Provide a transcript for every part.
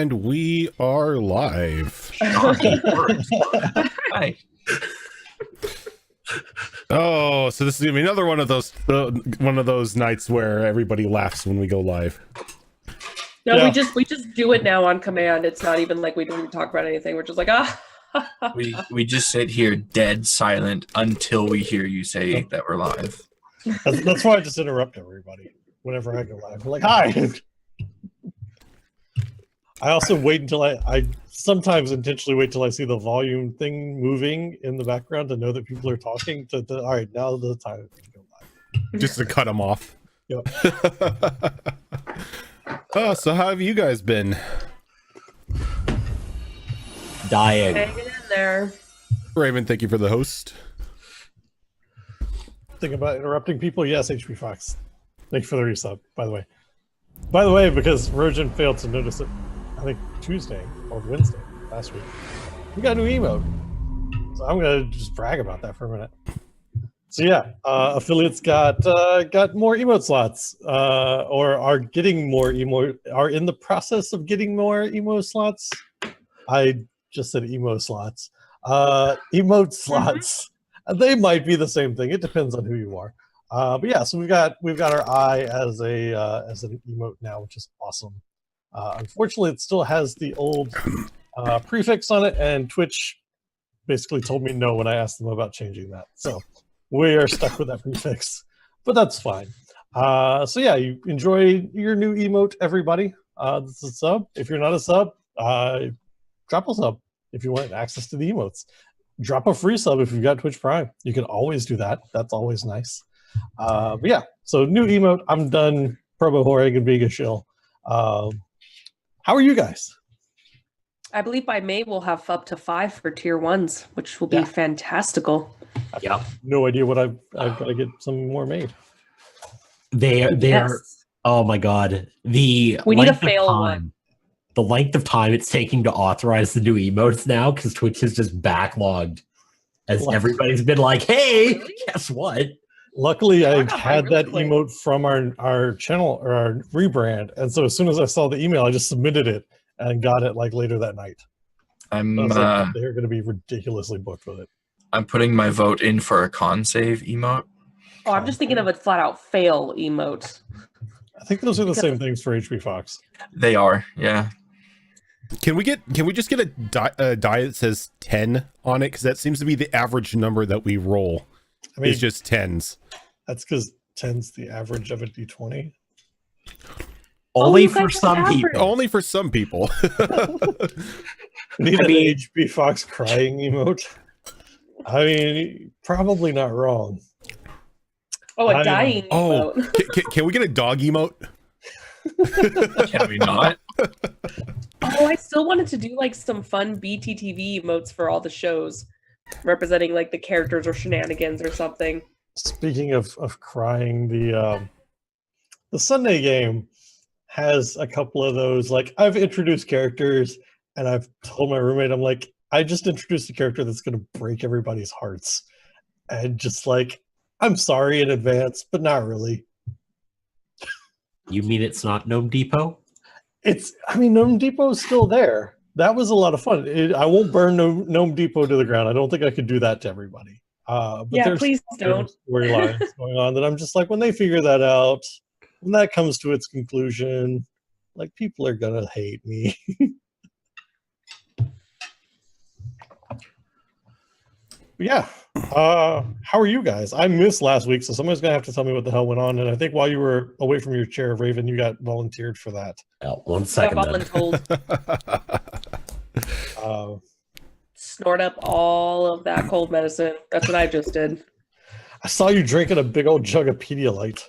And we are live. Hi. Oh, so this is gonna be another one of those nights where everybody laughs when we go live. No, Yeah. we just do it now on command. It's not even like we don't even talk about anything. We're just like, We just sit here dead silent until we hear you say that we're live. That's why I just interrupt everybody whenever I go live. I'm like, hi. I also wait until I sometimes intentionally wait till I see the volume thing moving in the background to know that people are talking. All right, now's the time to go live. Just to cut them off. Yep. Oh, so how have you guys been? Dying. hanging in there. Raven, thank you for the host. Thinking about interrupting people? Yes, HP Fox. Thank you for the resub, by the way. By the way, because Rojan failed to notice it, I think Tuesday or Wednesday last week, we got a new emote. So I'm gonna just brag about that for a minute. So yeah, affiliates got more emote slots, or are getting more are in the process of getting more emo slots. I just said emo slots. Emote slots. They might be the same thing. It depends on who you are. But yeah, so we've got our eye as an emote now, which is awesome. Unfortunately, it still has the old prefix on it, and Twitch basically told me no when I asked them about changing that. So we are stuck with that prefix, but that's fine. So yeah, you enjoy your new emote, everybody. This is a sub. If you're not a sub, drop a sub if you want access to the emotes. Drop a free sub if you've got Twitch Prime. You can always do that. That's always nice. But yeah, so new emote. I'm done promo whoring and being a shill. How are you guys? I believe by May we'll have up to 5 for tier 1s, which will be fantastical. Yep. No idea what I've got to get some more made. They're Yes. oh my god. We need a length of fail time- one. The length of time it's taking to authorize the new emotes now, because Twitch is just backlogged. As Like- everybody's been like, hey, guess what? Luckily, I got mine had really that quick. emote from our channel or our rebrand, and so as soon as I saw the email, I just submitted it and got it like later that night. I'm I was like, they're going to be ridiculously booked with it. I'm putting my vote in for a con save emote. Oh, I'm just thinking of a flat out fail emote. I think those are the same things for HP Fox. They are, yeah. Can we just get a die that says 10 on it? Because that seems to be the average number that we roll. I mean, It's just 10s. that's because 10's the average of a D20. Only you for guys some have people. average. Only for some people. Need I an mean- HP Fox crying emote. I mean, probably not wrong. Oh, a I- dying Oh, emote. can we get a dog emote? Can we not? Oh, I still wanted to do like some fun BTTV emotes for all the shows, representing like the characters or shenanigans or something. Speaking of crying, the Sunday game has a couple of those. Like, I've introduced characters, and I've told my roommate, I'm like, I just introduced a character that's going to break everybody's hearts, and just like, I'm sorry in advance, but not really. You mean it's not Gnome Depot? I mean, Gnome Depot's still there. That was a lot of fun. I won't burn Gnome Depot to the ground. I don't think I could do that to everybody. But Yeah, there's please don't. storylines going on that I'm just like, when they figure that out, when that comes to its conclusion, like, people are gonna hate me. But yeah, how are you guys? I missed last week, so somebody's gonna have to tell me what the hell went on. And I think while you were away from your chair, Raven, you got volunteered for that. Oh, 1 second. Got Then. voluntold. Snort up all of that cold medicine. That's what I just did. I saw you drinking a big old jug of Pedialyte.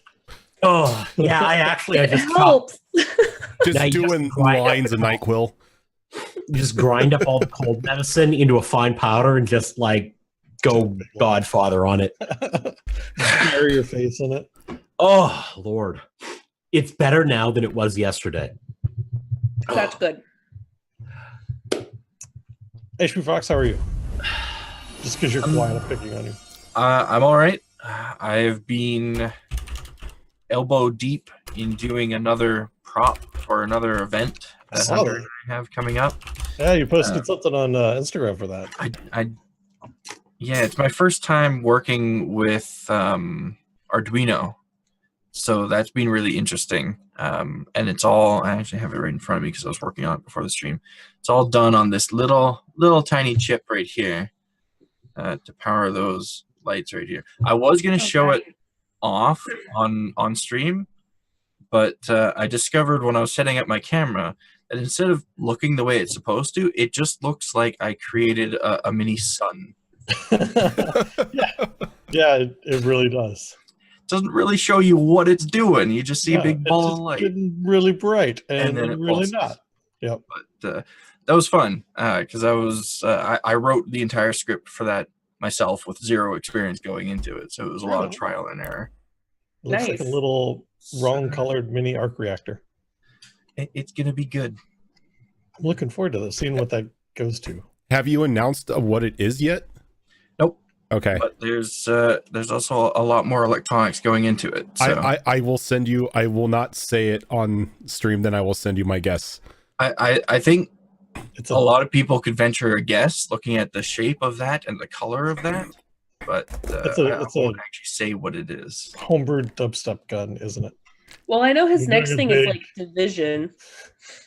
Oh, yeah, I It just helps. Just Now you just doing grind up lines the of NyQuil. just grind up all the cold medicine into a fine powder and just like go Godfather on it. Bury your face in it. Oh, Lord. It's better now than it was yesterday. That's good. HP Fox, how are you? Just because you're quiet, I'm picking on you. I'm all right. I've been elbow deep in doing another prop for another event saw Hunter that. and I have coming up. Yeah, you posted something on Instagram for that. Yeah, it's my first time working with Arduino, so that's been really interesting. And it's all, I actually have it right in front of me because I was working on it before the stream. It's all done on this little tiny chip right here to power those lights right here. I was going to show it off on stream, but I discovered when I was setting up my camera that instead of looking the way it's supposed to, it just looks like I created a mini sun. Yeah, it really does. Doesn't really show you what it's doing. You just see a big It's ball just of light. getting really bright and then it really pulses. not. Yep. But that was fun because I wrote the entire script for that myself with zero experience going into it. So it was a lot of trial and error. Looks like a Nice. little wrong colored mini arc reactor. It's going to be good. I'm looking forward to this, seeing what that goes to. Have you announced what it is yet? Nope. Okay. But there's also a lot more electronics going into it. So I will send you. I will not say it on stream. Then I will send you my guess. I think It's a lot of people could venture a guess looking at the shape of that and the color of that, but I won't actually say what it is. homebrewed dubstep gun, isn't it? Well, I know his You're next doing thing it is big. like Division.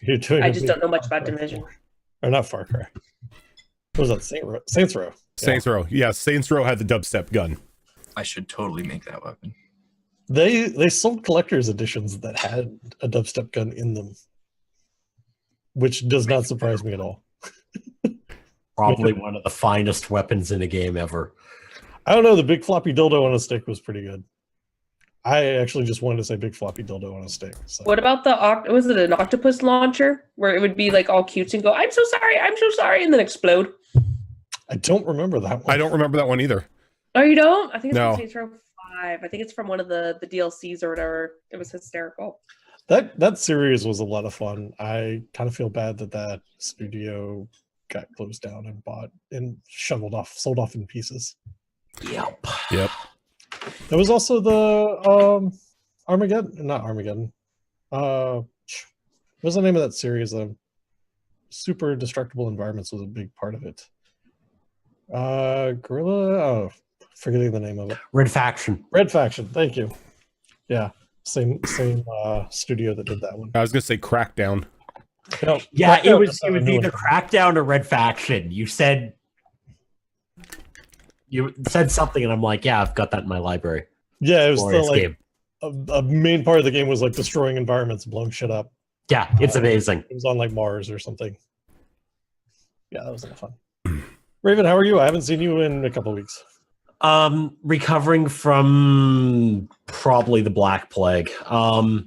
You're doing I a just big don't know much Far about Cry Division. 4. Or not Far Cry. What was that? Saints Row. Saints Row. Yeah, Saints Row had the dubstep gun. I should totally make that weapon. They sold collector's editions that had a dubstep gun in them, which does not surprise me at all. Probably one of the finest weapons in a game ever. I don't know. The big floppy dildo on a stick was pretty good. I actually just wanted to say big floppy dildo on a stick. So. What about was it an octopus launcher where it would be like all cute and go, I'm so sorry, and then explode? I don't remember that one. I don't remember that one either. Oh, you don't? I think it's No. from Saints Row 5. I think it's from one of the DLCs or whatever. It was hysterical. That series was a lot of fun. I kind of feel bad that studio got closed down and bought and sold off in pieces. Yep. Yep. There was also the not Armageddon. What was the name of that series? Super Destructible Environments was a big part of it. Gorilla. Oh, forgetting the name of it. Red Faction. Red Faction. Thank you. Yeah, same studio that did that one. I was gonna say Crackdown. No, Yeah, it Crackdown was just had a new either one. Crackdown or Red Faction. You said something, and I'm like, yeah, I've got that in my library. Yeah, it was Glorious still like game. a main part of the game was like destroying environments, blowing shit up. Yeah, it's amazing. It was on like Mars or something. Yeah, that was a lot of fun. Raven, how are you? I haven't seen you in a couple of weeks. Recovering from probably the Black Plague. Well,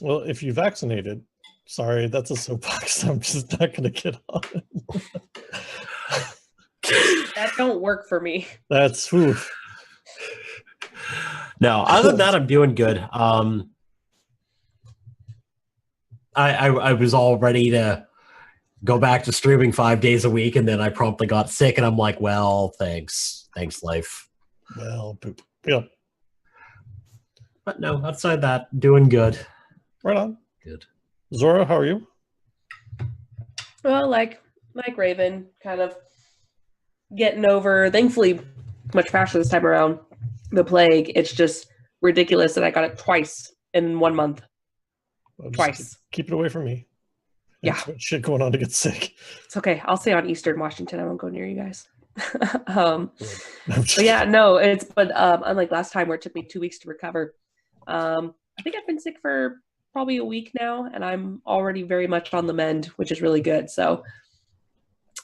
if you vaccinated, sorry, that's a soapbox. I'm just not going to get on. That don't work for me. That's whew. No, other than that, I'm doing good. I was all ready to go back to streaming 5 days a week, and then I promptly got sick, and I'm like, well, thanks, life. Well, poop. Yeah, But no, outside that, doing good. right on. Good. Zora, how are you? Well, like Raven, kind of getting over, thankfully, much faster this time around, the plague. It's just ridiculous that I got it twice in 1 month. Well, just Twice. Keep it away from me. Yeah. Too much shit going on to get sick. It's okay. I'll stay on Eastern Washington. I won't go near you guys. I'm just- But yeah, no, unlike last time where it took me 2 weeks to recover. I think I've been sick for probably a week now, and I'm already very much on the mend, which is really good. So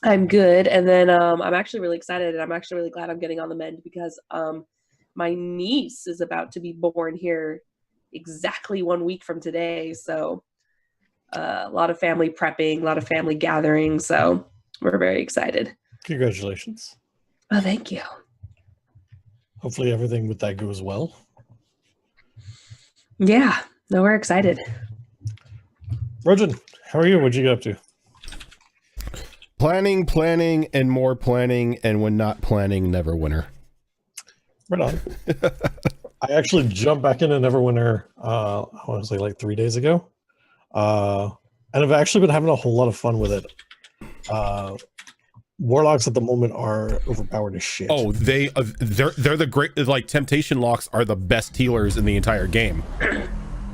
I'm good. And then I'm actually really excited, and I'm actually really glad I'm getting on the mend because my niece is about to be born here exactly 1 week from today. So a lot of family prepping, a lot of family gathering. So we're very excited. Congratulations. Oh, thank you. Hopefully everything with that goes well. Yeah, no, we're excited. Rojan, how are you? What'd you get up to? Planning, and more planning, and when not planning, never winter. Right on. I actually jumped back into Neverwinter, I want to say like 3 days ago. And and I've actually been having a whole lot of fun with it. Warlocks at the moment are overpowered as shit. Oh, they're the great, like, temptation locks are the best healers in the entire game.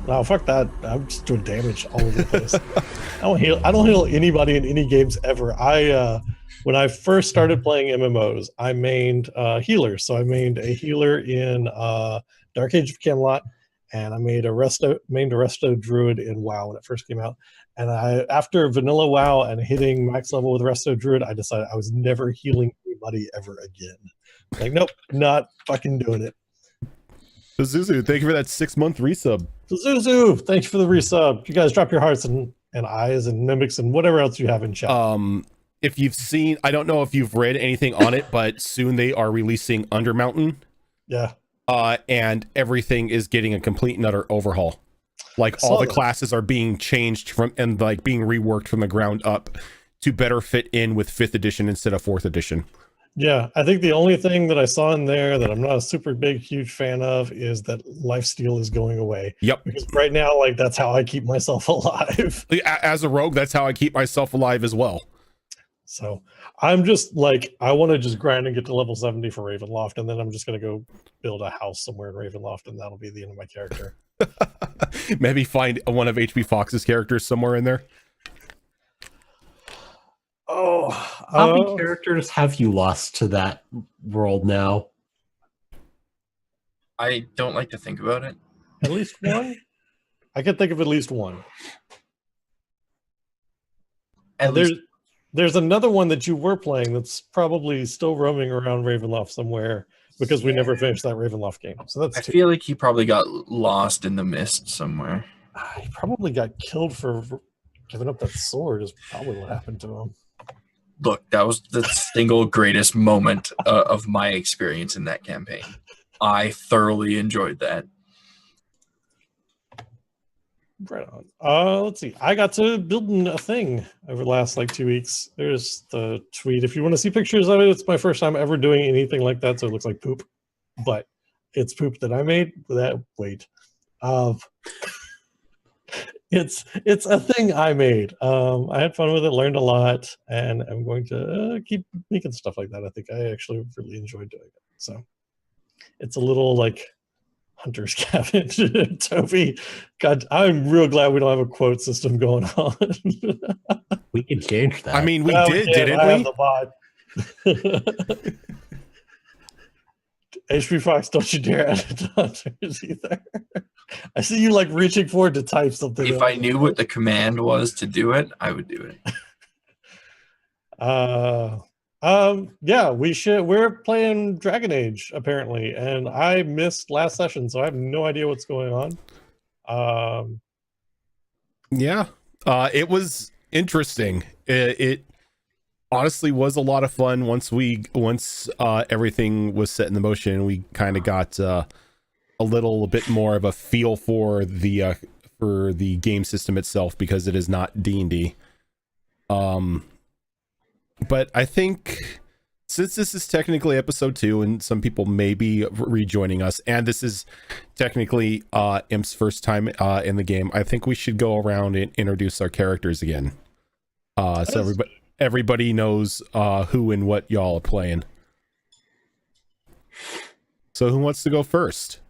No, fuck that. I'm just doing damage all over the place. I don't heal anybody in any games ever. When I first started playing MMOs, I mained healers. So I mained a healer in Dark Age of Camelot, and I mained a resto druid in WoW when it first came out. And after vanilla WoW and hitting max level with resto druid, I decided I was never healing anybody ever again. Like, nope, not fucking doing it. Zuzu, thank you for that 6-month resub. Zuzu, thanks for the resub. You guys drop your hearts and eyes and mimics and whatever else you have in chat. If you've seen, I don't know if you've read anything on it, but soon they are releasing Undermountain. Yeah. And everything is getting a complete and utter overhaul. Like, all the classes are being changed from and like being reworked from the ground up to better fit in with 5th edition instead of 4th edition. Yeah, I think the only thing that I saw in there that I'm not a super big, huge fan of is that lifesteal is going away. Yep. Because right now, like, that's how I keep myself alive. As a rogue, that's how I keep myself alive as well. So I'm just like, I want to just grind and get to level 70 for Ravenloft, and then I'm just going to go build a house somewhere in Ravenloft, and that'll be the end of my character. Maybe find one of HP Fox's characters somewhere in there. Oh, how many characters have you lost to that world now? I don't like to think about it. At least one? I can think of at least one. There's another one that you were playing that's probably still roaming around Ravenloft somewhere because we never finished that Ravenloft game. So that's I feel like he probably got lost in the mist somewhere. He probably got killed for giving up that sword is probably what happened to him. Look, that was the single greatest moment of my experience in that campaign. I thoroughly enjoyed that. Right on. Let's see. I got to building a thing over the last like 2 weeks. There's the tweet. If you want to see pictures of it, it's my first time ever doing anything like that, so it looks like poop. But it's poop that I made. It's a thing I made. I had fun with it, learned a lot, and I'm going to keep making stuff like that. I think I actually really enjoyed doing it. So it's a little like Hunter's Cabin. Toby, God, I'm real glad we don't have a quote system going on. We can change that. I mean, we did, didn't we? Have the bot. HP Fox, don't you dare add it to Hunters either. I see you like reaching forward to type something. If I knew what the command was to do it, I would do it. Yeah, we're playing Dragon Age apparently, and I missed last session, so I have no idea what's going on. Yeah, it was interesting. It honestly was a lot of fun once everything was set in the motion. We kind of got a little bit more of a feel for the game system itself, because it is not D&D. But I think since this is technically episode 2 and some people may be rejoining us, and this is technically Imp's first time in the game, I think we should go around and introduce our characters again. So everybody knows who and what y'all are playing. So who wants to go first?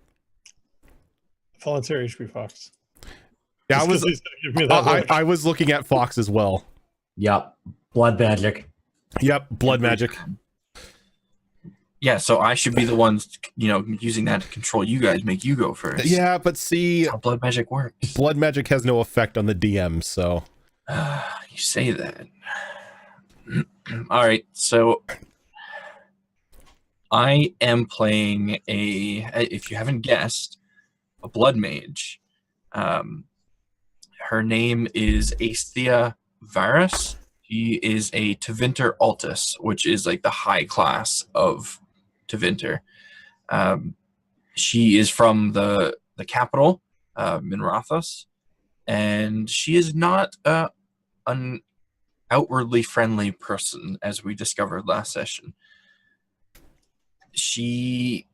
Volunteer HP Fox. Yeah, I I was looking at Fox as well. Yep. Blood magic. Yep, blood magic. Yeah, so I should be the ones, using that to control you guys, make you go first. Yeah, but see, That's how blood magic works. Blood magic has no effect on the DM, so. You say that. All right, so I am playing if you haven't guessed, a blood mage. Her name is Aesthea Varus. She is a Tevinter Altus, which is like the high class of Tevinter. She is from the capital, Minrathos, and she is not an outwardly friendly person, as we discovered last session. She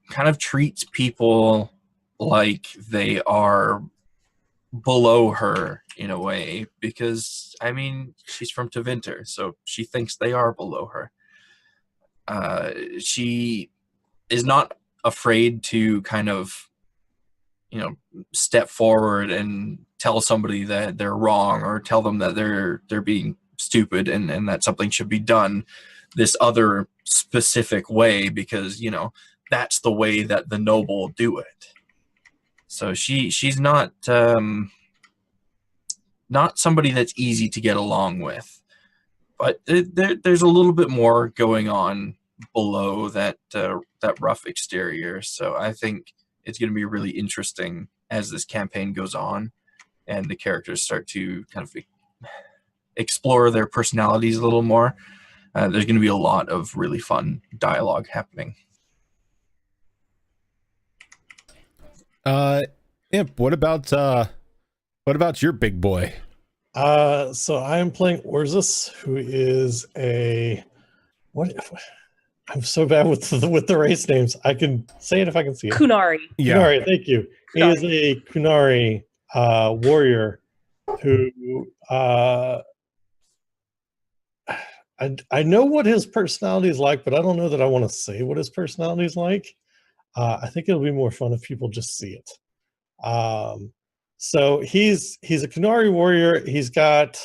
kind of treats people like they are below her in a way, because I mean, she's from Tevinter, so she thinks they are below her. She is not afraid to kind of, step forward and tell somebody that they're wrong, or tell them that they're being stupid, and that something should be done this other specific way, because that's the way that the noble do it. So she's not somebody that's easy to get along with, but there's a little bit more going on below that rough exterior. So I think it's going to be really interesting as this campaign goes on and the characters start to kind of explore their personalities a little more. There's going to be a lot of really fun dialogue happening. Imp, what about your big boy? So I am playing Orzus, who is what? I'm so bad with the race names. I can say it if I can see it. Kunari. Yeah. Kunari, thank you. He is a Kunari warrior who I know what his personality is like, but I don't know that I want to say what his personality is like. I think it'll be more fun if people just see it. So he's a Kunari warrior. He's got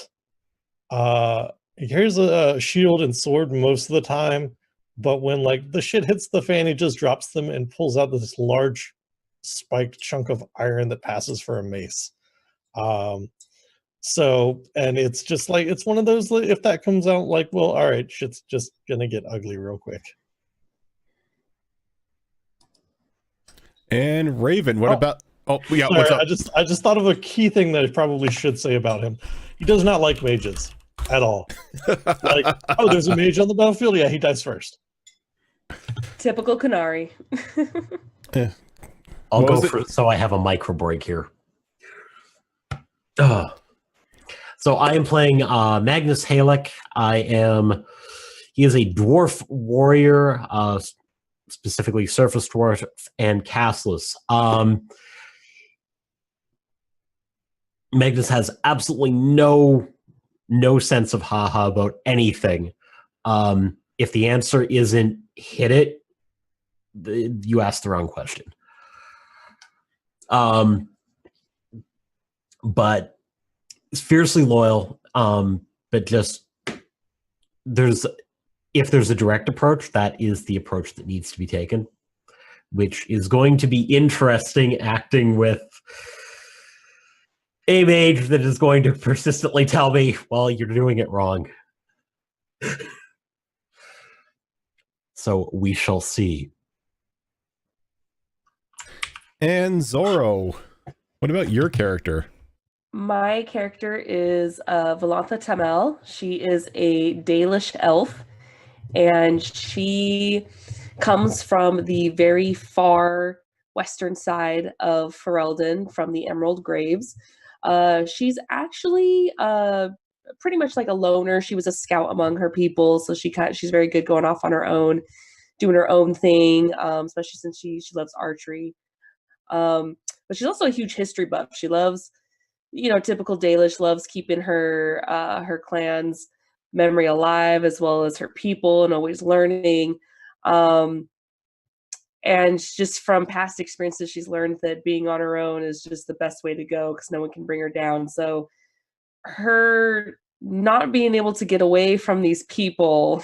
he carries a shield and sword most of the time, but when like the shit hits the fan, he just drops them and pulls out this large spiked chunk of iron that passes for a mace. So, and it's just like, it's one of those, if that comes out, like, well, all right, shit's just gonna get ugly real quick. And Raven, what about? Oh, yeah. Sorry, What's up? I just thought of a key thing that I probably should say about him. He does not like mages at all. Like, oh, there's a mage on the battlefield. Yeah, he dies first. Typical Kunari. I'll What go was it? for so I have a micro break here. So I am playing Magnus Halek. He is a dwarf warrior, specifically surface dwarf and castless. Magnus has absolutely no sense of haha about anything. If the answer isn't hit it, you asked the wrong question. But it's fiercely loyal. But just if there's a direct approach, that is the approach that needs to be taken, which is going to be interesting acting with a mage that is going to persistently tell me, well, you're doing it wrong. So we shall see. And Zorro, what about your character? My character is Valantha Tamel. She is a Dalish elf, and she comes from the very far western side of Ferelden, from the Emerald Graves. She's actually pretty much like a loner. She was a scout among her people, so she's very good going off on her own, doing her own thing, especially since she loves archery. But she's also a huge history buff. She loves, typical Dalish, loves keeping her clan's memory alive, as well as her people, and always learning. And just from past experiences, she's learned that being on her own is just the best way to go, because no one can bring her down. So her not being able to get away from these people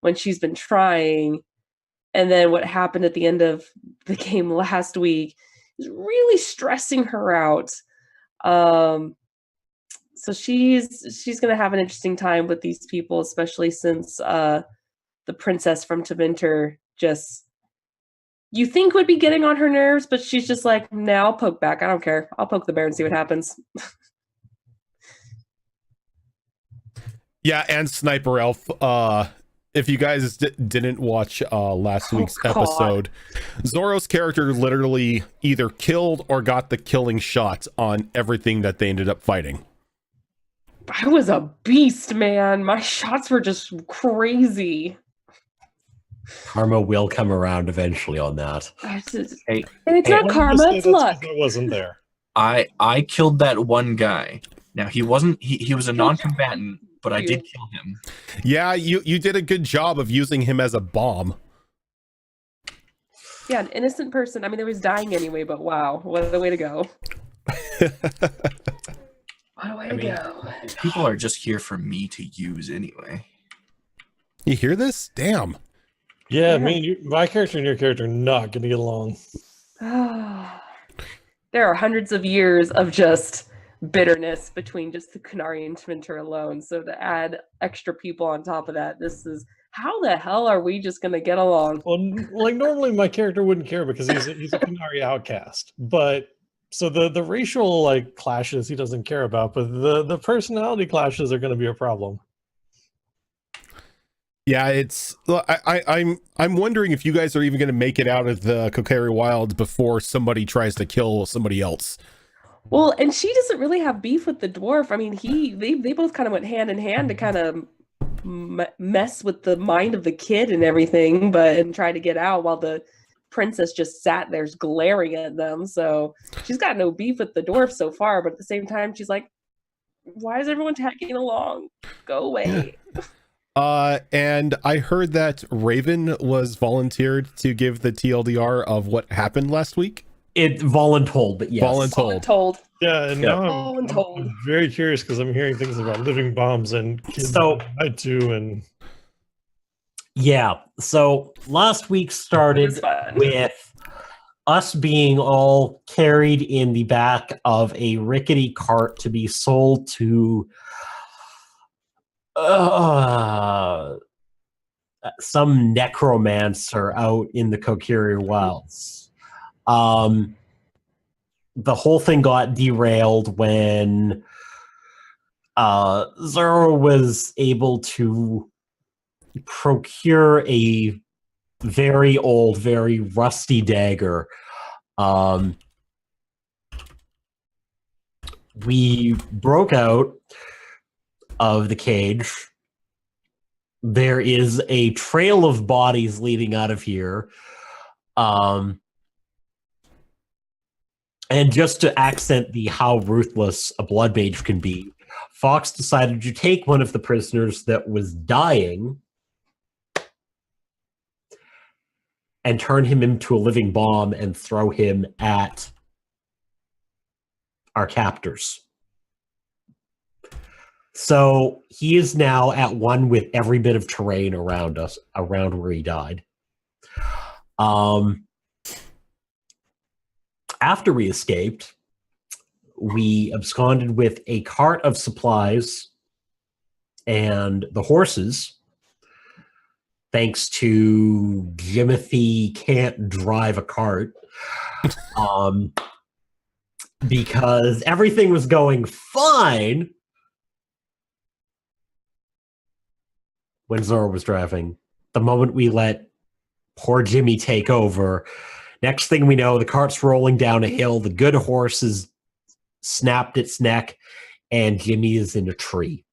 when she's been trying, and then what happened at the end of the game last week, is really stressing her out. So she's going to have an interesting time with these people, especially since the princess from Tevinter just, you think would be getting on her nerves, but she's just like, nah, I'll poke back. I don't care. I'll poke the bear and see what happens. Yeah, and Sniper Elf. If you guys didn't watch last week's episode, Zorro's character literally either killed or got the killing shot on everything that they ended up fighting. I was a beast, man. My shots were just crazy. Karma will come around eventually on that. And it's not karma, it's luck. I wasn't there. I killed that one guy. Now he wasn't he was a non-combatant, but I did kill him. Yeah, you did a good job of using him as a bomb. Yeah, an innocent person. I mean, they was dying anyway, but wow, what a way to go. What a way to go. People are just here for me to use anyway. You hear this? Damn. Yeah, my character and your character are not going to get along. There are hundreds of years of just bitterness between just the Canary and Ventura alone. So to add extra people on top of that, this is how the hell are we just going to get along? Well, like normally my character wouldn't care because he's a Canary outcast, but so the racial like clashes he doesn't care about, but the personality clashes are going to be a problem. Yeah, it's I'm wondering if you guys are even going to make it out of the Kokiri Wild before somebody tries to kill somebody else. Well, and she doesn't really have beef with the dwarf. I mean, they both kind of went hand in hand to kind of mess with the mind of the kid and everything, and try to get out while the princess just sat there glaring at them. So she's got no beef with the dwarf so far, but at the same time, she's like, why is everyone tagging along? Go away. And I heard that Raven was volunteered to give the TLDR of what happened last week. It voluntold, but yes. Voluntold. Yeah, and now I'm very curious because I'm hearing things about living bombs and kids died too, and yeah. So last week started with us being all carried in the back of a rickety cart to be sold to some necromancer out in the Kokiri Wilds. The whole thing got derailed when Zoro was able to procure a very old, very rusty dagger. We broke out of the cage. There is a trail of bodies leading out of here. And just to accent the how ruthless a blood mage can be, Fox decided to take one of the prisoners that was dying and turn him into a living bomb and throw him at our captors. So he is now at one with every bit of terrain around us, around where he died. After we escaped, we absconded with a cart of supplies and the horses, thanks to Jimothy can't drive a cart, because everything was going fine when Zoro was driving. The moment we let poor Jimmy take over, next thing we know, the cart's rolling down a hill, the good horse has snapped its neck, and Jimmy is in a tree.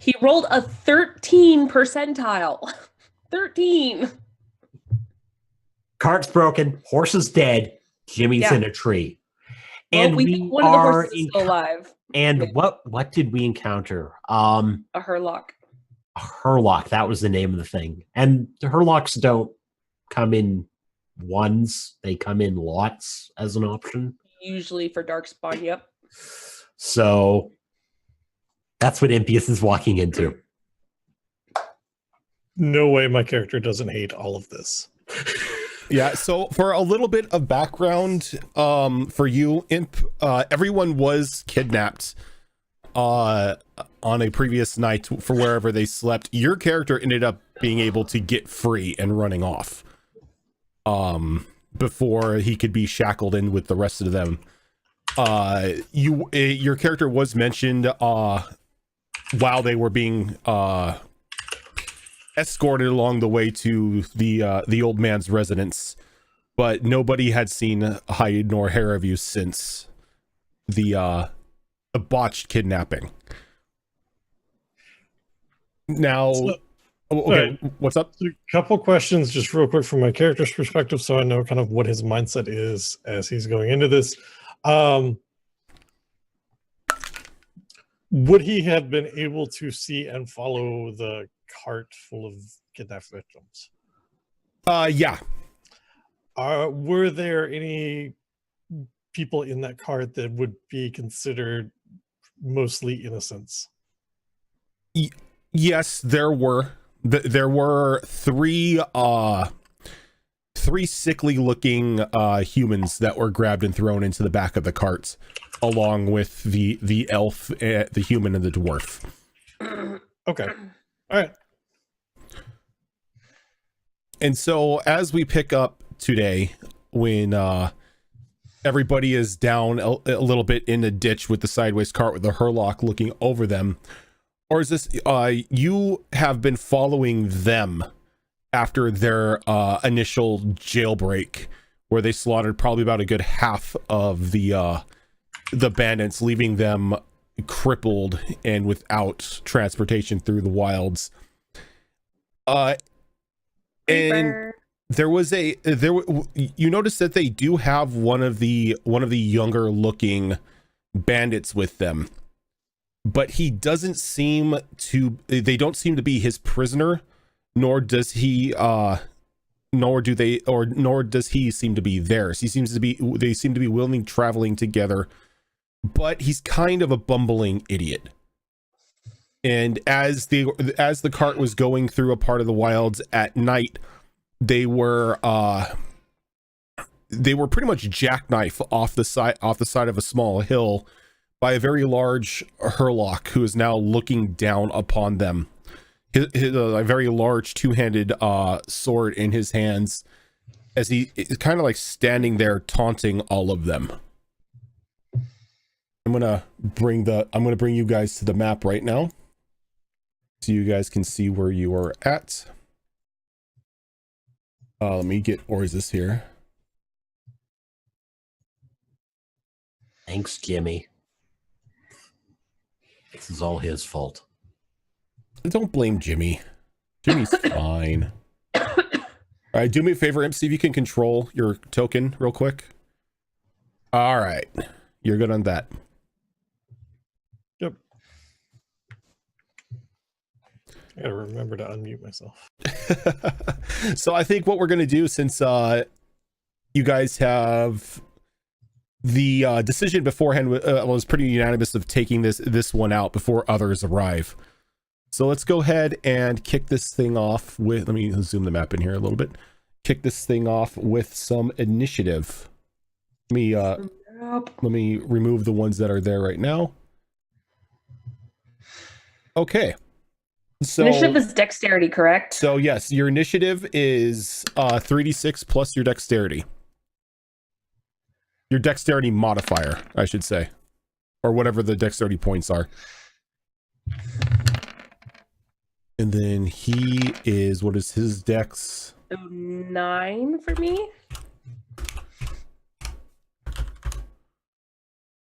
He rolled a 13 percentile. 13. Cart's broken, horse is dead, Jimmy's in a tree. And well, we one of the are horses is still alive. And what did we encounter? A Herlock. A Herlock, that was the name of the thing. And the Herlocks don't come in ones, they come in lots as an option. Usually for Darkspawn, yep. So that's what Impius is walking into. No way my character doesn't hate all of this. Yeah, so for a little bit of background for you, Imp, everyone was kidnapped on a previous night for wherever they slept. Your character ended up being able to get free and running off before he could be shackled in with the rest of them. Your character was mentioned while they were being escorted along the way to the old man's residence, but nobody had seen hide nor hair of you since the botched kidnapping. Now, Okay, what's up? So a couple questions, just real quick from my character's perspective, so I know kind of what his mindset is as he's going into this. Would he have been able to see and follow the cart full of kidnapped victims? Yeah. Were there any people in that cart that would be considered mostly innocents? Yes, there were. There were three sickly looking humans that were grabbed and thrown into the back of the carts, along with the elf, the human, and the dwarf. Okay. All right. And so as we pick up today, when everybody is down a little bit in the ditch with the sideways cart with the Herlock looking over them, or is this you have been following them after their initial jailbreak, where they slaughtered probably about a good half of the bandits, leaving them crippled and without transportation through the wilds. And you notice that they do have one of the younger looking bandits with them, but he doesn't seem to, they don't seem to be his prisoner, nor does he nor does he seem to be theirs. They seem to be willing traveling together, but he's kind of a bumbling idiot. And as the cart was going through a part of the wilds at night, they were pretty much jackknife off the side of a small hill by a very large Herlock, who is now looking down upon them. A very large two-handed sword in his hands, as he is kind of like standing there taunting all of them. I'm gonna bring you guys to the map right now, so you guys can see where you are at. Let me get Orzus here. Thanks, Jimmy. This is all his fault. Don't blame Jimmy. Jimmy's fine. All right, do me a favor, Imp, see if you can control your token real quick. All right, you're good on that. Yep. I gotta remember to unmute myself. So I think what we're gonna do, since you guys have the decision beforehand was pretty unanimous of taking this one out before others arrive. So let's go ahead and kick this thing off with, let me zoom the map in here a little bit. Kick this thing off with some initiative. Let me remove the ones that are there right now. Okay. So initiative is dexterity, correct? So yes, your initiative is 3d6 plus your dexterity. Your dexterity modifier, I should say. Or whatever the dexterity points are. And then he is, what is his dex? 9 for me.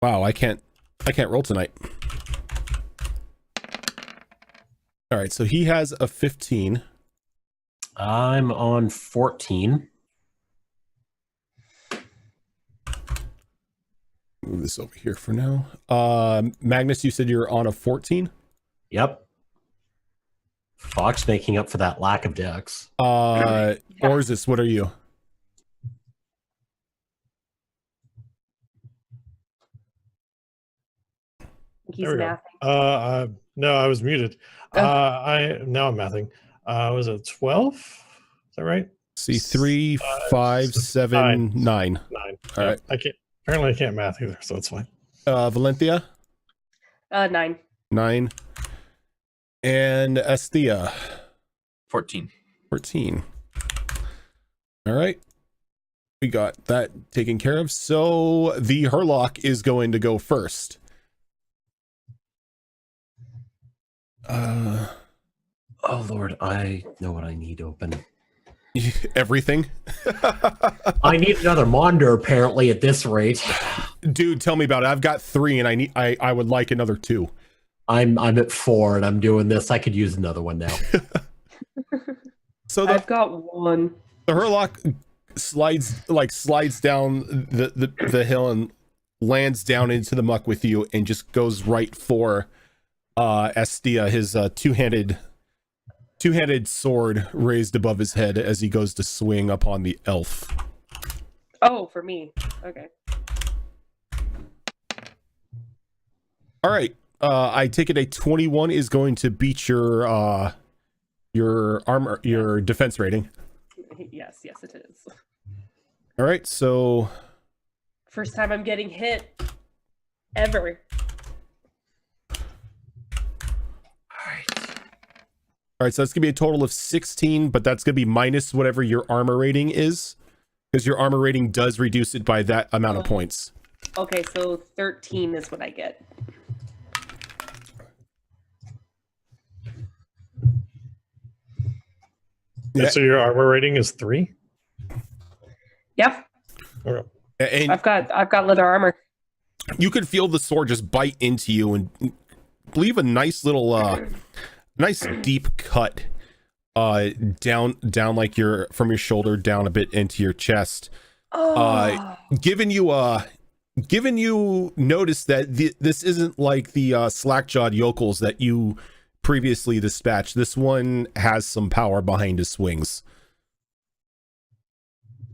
Wow, I can't roll tonight. All right, so he has a 15. I'm on 14. Move this over here for now. Magnus, you said you're on a 14? Yep. Fox making up for that lack of dex. Orzus, what are you? He's There we mathing. go. No, I was muted. Now I'm mathing. Was it 12? Is that right? See, 3, 5, 7, 9. 9. All right. Apparently I can't math either, so it's fine. Valentia? 9. 9. And Estia? 14. 14. All right. We got that taken care of. So the Herlock is going to go first. Oh Lord, I know what I need open. Everything. I need another monitor apparently at this rate. Dude, tell me about it. I've got 3 and I would like another 2. I'm at 4 and I'm doing this. I could use another one now. So I've got one. the Herlock slides down the hill and lands down into the muck with you, and just goes right for Estia, his two-handed sword raised above his head as he goes to swing upon the elf. Oh, for me. Okay. All right. I take it a 21 is going to beat your armor, your defense rating. Yes, it is. All right. So First time I'm getting hit ever. all right, so that's gonna be a total of 16, but that's gonna be minus whatever your armor rating is, because your armor rating does reduce it by that amount of points. Okay, so 13 is what I get. Yeah. So your armor rating is 3? Yep. Okay. And I've got leather armor. you could feel the sword just bite into you and leave a nice little nice deep cut down like from your shoulder down a bit into your chest. Given you notice that this isn't like the slack-jawed yokels that you previously dispatched. This one has some power behind his swings.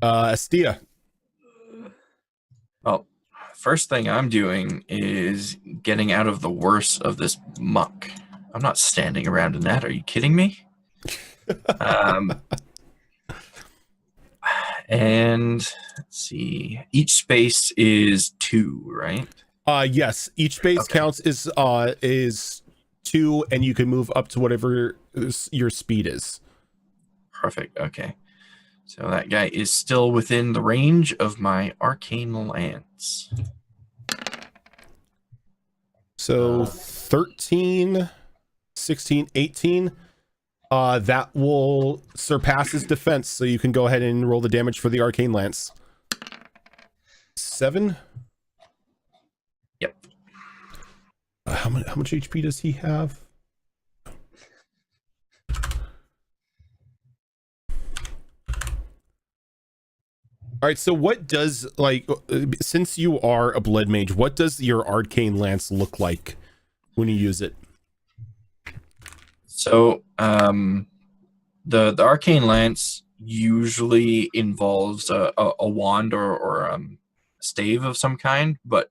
Estia. Well, first thing I'm doing is getting out of the worst of this muck. I'm not standing around in that. Are you kidding me? And let's see. Each space is 2, right? Yes, each space Okay. counts is 2, and you can move up to whatever your speed is. Perfect. Okay. So that guy is still within the range of my arcane lance. So 13, 16, 18. That will surpass his defense, so you can go ahead and roll the damage for the arcane lance. 7. Yep. How much HP does he have? All right, so what does, like, since you are a blood mage, what does your arcane lance look like when you use it? So the arcane lance usually involves a wand or stave of some kind, but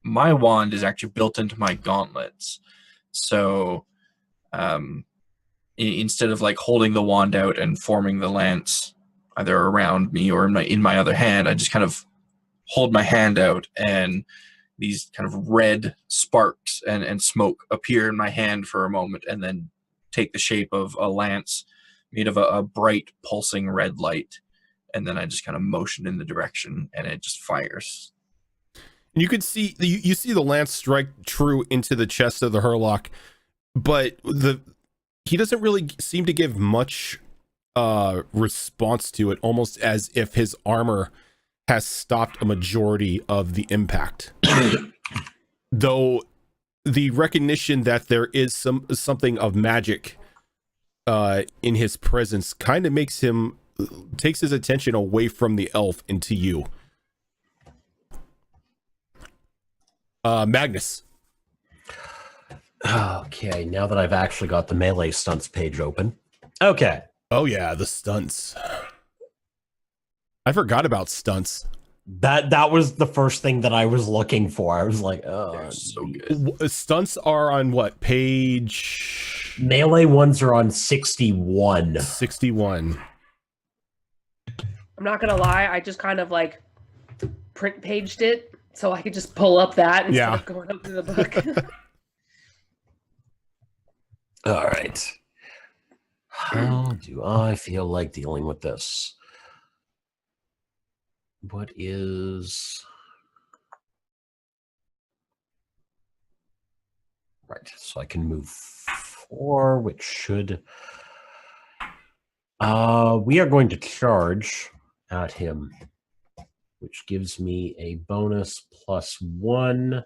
my wand is actually built into my gauntlets. So instead of like holding the wand out and forming the lance either around me or in my other hand, I just kind of hold my hand out, and these kind of red sparks and smoke appear in my hand for a moment, and then take the shape of a lance made of a bright pulsing red light, and then I just kind of motion in the direction, and it just fires. And you could see you see the lance strike true into the chest of the Herlock, but he doesn't really seem to give much response to it, almost as if his armor has stopped a majority of the impact. Though the recognition that there is something of magic in his presence kind of takes his attention away from the elf into you. Magnus. Okay, now that I've actually got the melee stunts page open. Okay. Oh yeah, the stunts. I forgot about stunts. That was the first thing that I was looking for. I was like, They're so good. Stunts are on what page? Melee ones are on 61. 61. I'm not gonna lie, I just kind of like print paged it so I could just pull up that instead of going up to the book. All right. How do I feel like dealing with this? What is... Right, so I can move 4, which should... we are going to charge at him, which gives me a bonus +1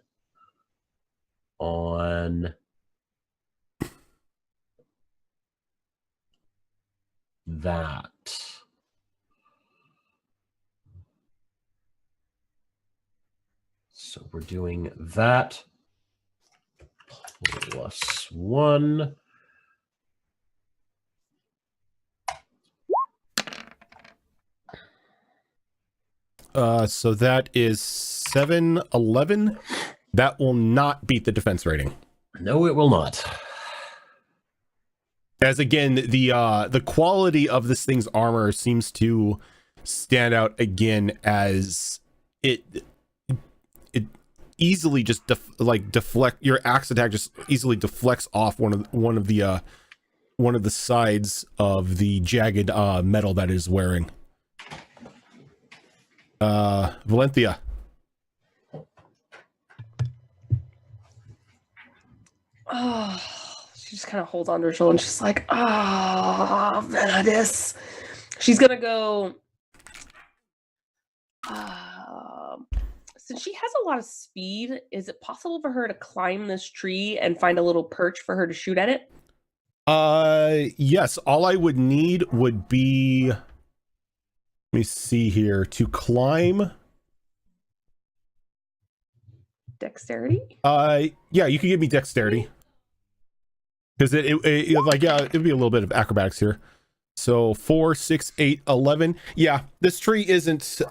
on that. So we're doing that +1. So that is 711. That will not beat the defense rating. No, it will not. As again, the quality of this thing's armor seems to stand out again, as it easily just deflect your axe attack, just easily deflects off one of the sides of the jagged metal that it is wearing. Valenthia. Oh, she just kind of holds onto her shoulder and she's like, oh, Venadis. She's gonna go. Since she has a lot of speed, is it possible for her to climb this tree and find a little perch for her to shoot at it? Yes. All I would need would be, let me see here, to climb. Dexterity? Yeah, you can give me dexterity. Because it'd be a little bit of acrobatics here. So 4, 6, 8, 11. Yeah, this tree isn't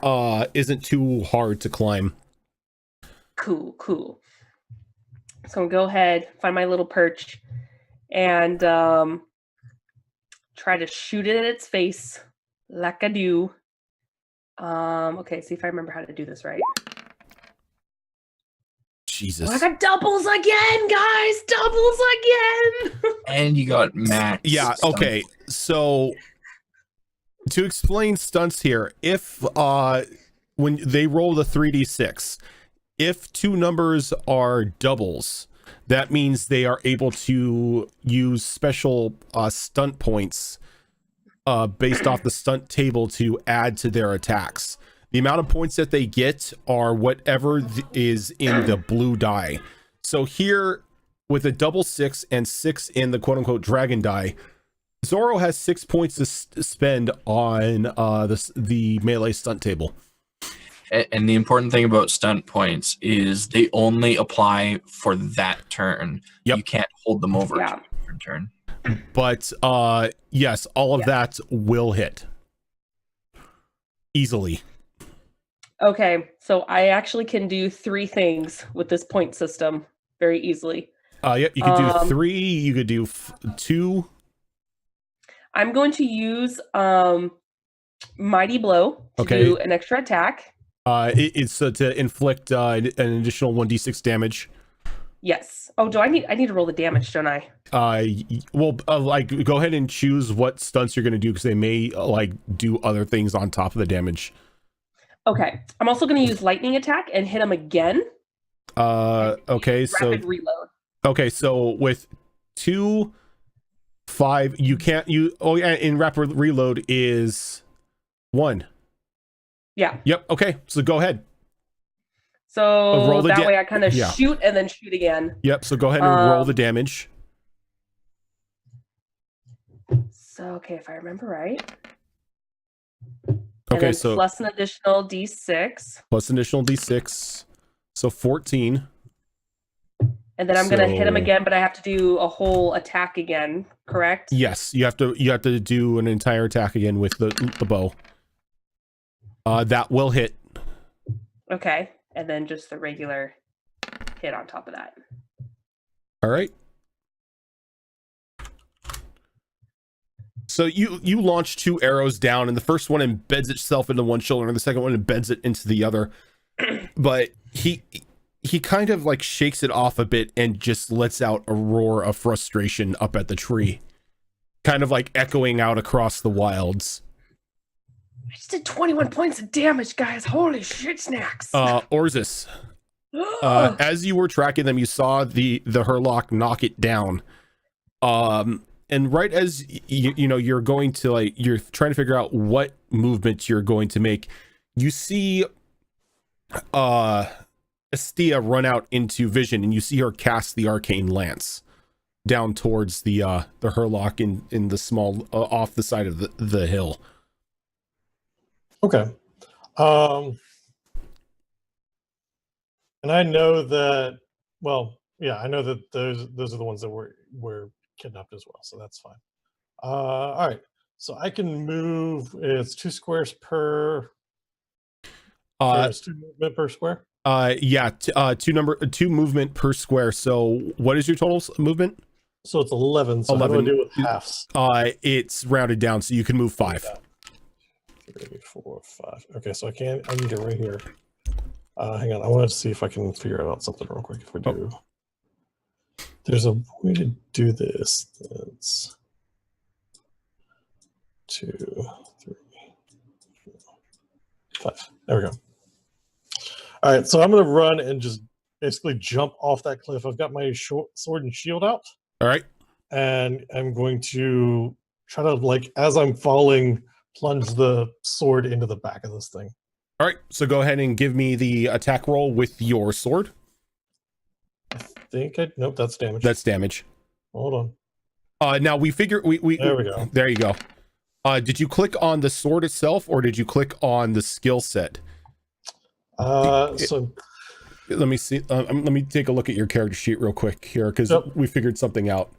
too hard to climb. Cool. So I'll go ahead, find my little perch, and try to shoot it at its face like I do. Okay, see if I remember how to do this right. Jesus. Oh, I got doubles again, guys! Doubles again! And you got max. Yeah, okay. So to explain stunts here, if when they roll the 3d6, if two numbers are doubles, that means they are able to use special stunt points based off the stunt table to add to their attacks. The amount of points that they get are whatever is in the blue die. So here, with a double 6 and 6 in the quote-unquote dragon die, Zoro has 6 points to spend on the melee stunt table. And the important thing about stunt points is they only apply for that turn. Yep. You can't hold them over Yeah. to a different turn. But yes, all of that will hit easily. Okay, so I actually can do 3 things with this point system very easily. Yep, you could do 3, you could do 2. I'm going to use Mighty Blow to do an extra attack. It's to inflict an additional 1d6 damage. Yes. Oh, I need to roll the damage, don't I? Go ahead and choose what stunts you're going to do, because they may do other things on top of the damage. Okay. I'm also going to use lightning attack and hit him again. Okay, so rapid reload. Okay, so with 2, 5, you can't in rapid reload is 1. Yeah. Yep. Okay, so go ahead. So roll the that way I kind of yeah. shoot and then shoot again. Yep. So go ahead and roll the damage. So okay, if I remember right. Okay, so plus an additional d6. Plus additional d6, so 14. And then I'm gonna hit him again, but I have to do a whole attack again, correct? Yes, you have to do an entire attack again with the bow. That will hit. Okay, and then just the regular hit on top of that. All right. So you launch 2 arrows down, and the first one embeds itself into one shoulder, and the second one embeds it into the other. But he kind of shakes it off a bit and just lets out a roar of frustration up at the tree, kind of echoing out across the wilds. I just did 21 points of damage, guys. Holy shit snacks. Orzus, as you were tracking them, you saw the Hurlock knock it down. And right as you're going to you're trying to figure out what movement you're going to make, you see Estia run out into vision, and you see her cast the arcane lance. down towards the Hurlock in the small off the side of the hill. Okay. And I know that. Well, yeah, I know that those are the ones that were kidnapped as well. So that's fine. All right. So I can move. It's 2 squares per. It's 2 movement per square. Yeah, 2 movement per square. So what is your total movement? So it's 11. So 11. how do I do it with halves? It's rounded down, so you can move 5. 3, 4, 5. Okay, so I can get right here. Hang on, I want to see if I can figure out something real quick. If we do, there's a way to do this. That's 2, 3, 4, 5. There we go. All right, so I'm going to run and just basically jump off that cliff. I've got my sword and shield out. All right. And I'm going to try to, like, as I'm falling, plunge the sword into the back of this thing. All right, so go ahead and give me the attack roll with your sword. Nope, that's damage. That's damage. Hold on. Now we figure we there we go. There you go. Did you click on the sword itself, or did you click on the skill set? So let me see. Let me take a look at your character sheet real quick here, because we figured something out.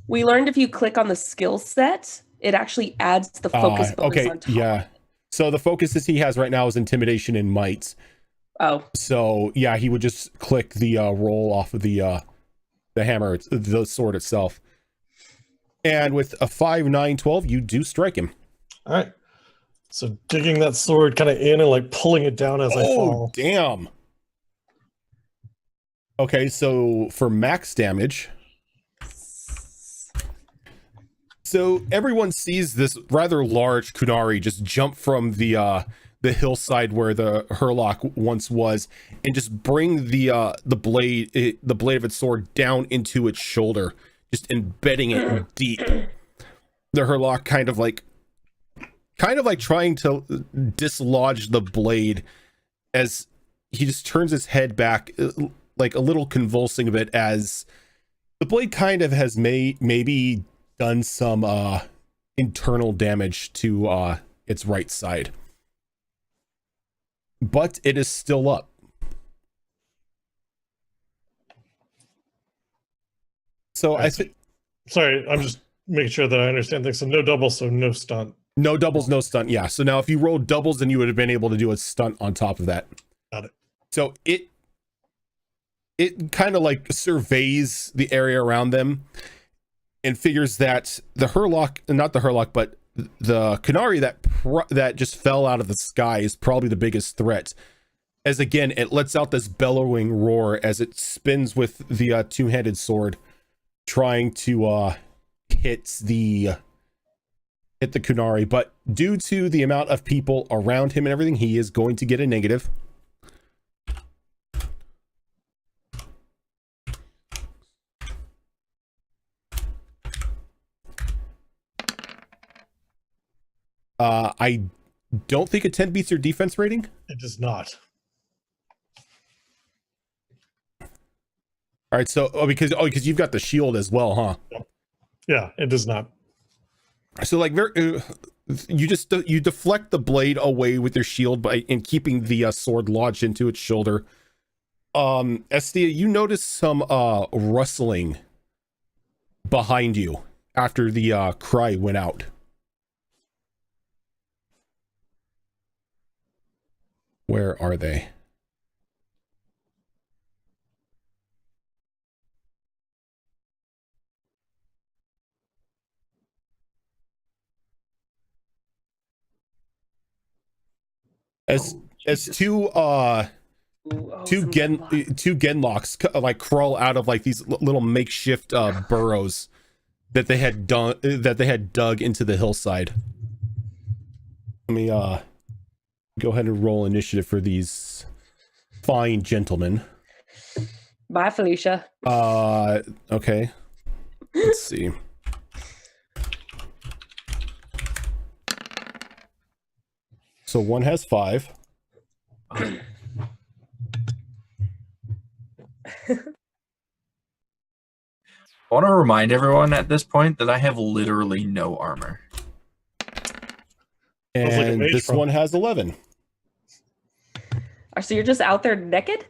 We learned if you click on the skill set, it actually adds the focus bonus on top. Yeah. So the focuses he has right now is intimidation and might. Oh. So yeah, he would just click the roll off of the hammer, the sword itself. And with a 5, 9, 12, you do strike him. All right. So digging that sword kind of in and like pulling it down as I fall. Oh, damn. Okay, so for max damage. So everyone sees this rather large Kunari just jump from the hillside where the Hurlock once was, and just bring the blade of its sword down into its shoulder, just embedding it deep. The Hurlock kind of like trying to dislodge the blade as he just turns his head back, like a little convulsing a bit, as the blade kind of has maybe done some internal damage to its right side, but it is still up. So I think. Sorry, I'm just making sure that I understand things. So no double, so no stunt. No doubles, no stunt. Yeah. So now if you rolled doubles, then you would have been able to do a stunt on top of that. Got it. So it kind of like surveys the area around them and figures that the Hurlock, not the Hurlock, but the Kunari that just fell out of the sky is probably the biggest threat. As again, it lets out this bellowing roar as it spins with the two-handed sword, trying to hit the Kunari, but due to the amount of people around him and everything, he is going to get a negative. I don't think a 10 beats your defense rating. It does not. All right, so because you've got the shield as well, huh? Yeah, it does not. So like you deflect the blade away with your shield in keeping the sword lodged into its shoulder. Estia, you notice some rustling behind you after the cry went out. Where are they? As two Genlocks like crawl out of like these little makeshift burrows that they had dug into the hillside. Let me go ahead and roll initiative for these fine gentlemen. Bye, Felicia. Okay. Let's see. So one has 5. I want to remind everyone at this point that I have literally no armor. Sounds like a And mage this problem. one has 11. So you're just out there naked?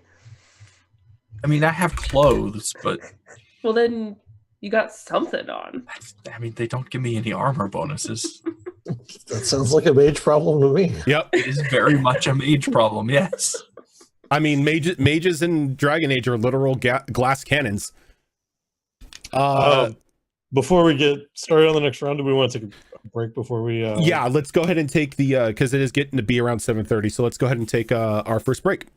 I mean, I have clothes, but Well, then you got something on. I mean, they don't give me any armor bonuses. That sounds like a mage problem to me. Yep. It is very much a mage problem, yes. I mean, mages in Dragon Age are literal glass cannons. Before we get started on the next round, do we want to take a break before we? Yeah, let's go ahead and take the because it is getting to be around 7:30. So let's go ahead and take our first break.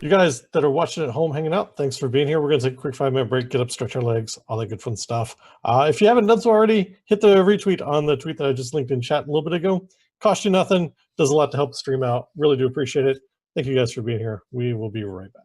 You guys that are watching at home, hanging out, thanks for being here. We're going to take a quick 5-minute break, get up, stretch our legs, all that good fun stuff. If you haven't done so already, hit the retweet on the tweet that I just linked in chat a little bit ago. Cost you nothing, does a lot to help the stream out. Really do appreciate it. Thank you guys for being here. We will be right back.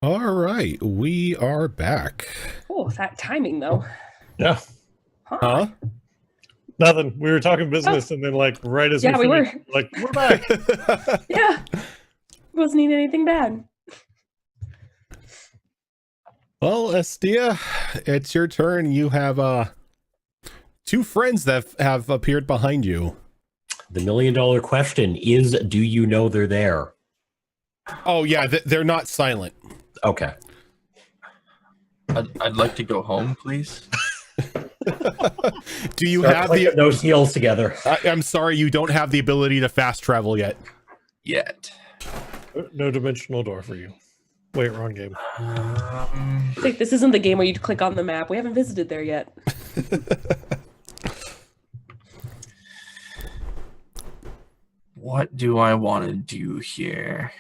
All right, we are back. Oh, that timing though. Yeah. Huh? Nothing. We were talking business, and then like right as Yeah, we were. finished, like we're back. Yeah. Wasn't eating anything bad. Well, Estia, it's your turn. You have two friends that have appeared behind you. The $1 million question is, do you know they're there? Oh yeah, they're not silent. Okay. I'd like to go home, please. Do you Start have clicking those heels together? I'm sorry, you don't have the ability to fast travel yet. Yet. No dimensional door for you. Wait, wrong game. I think this isn't the game where you click on the map. We haven't visited there yet. What do I want to do here?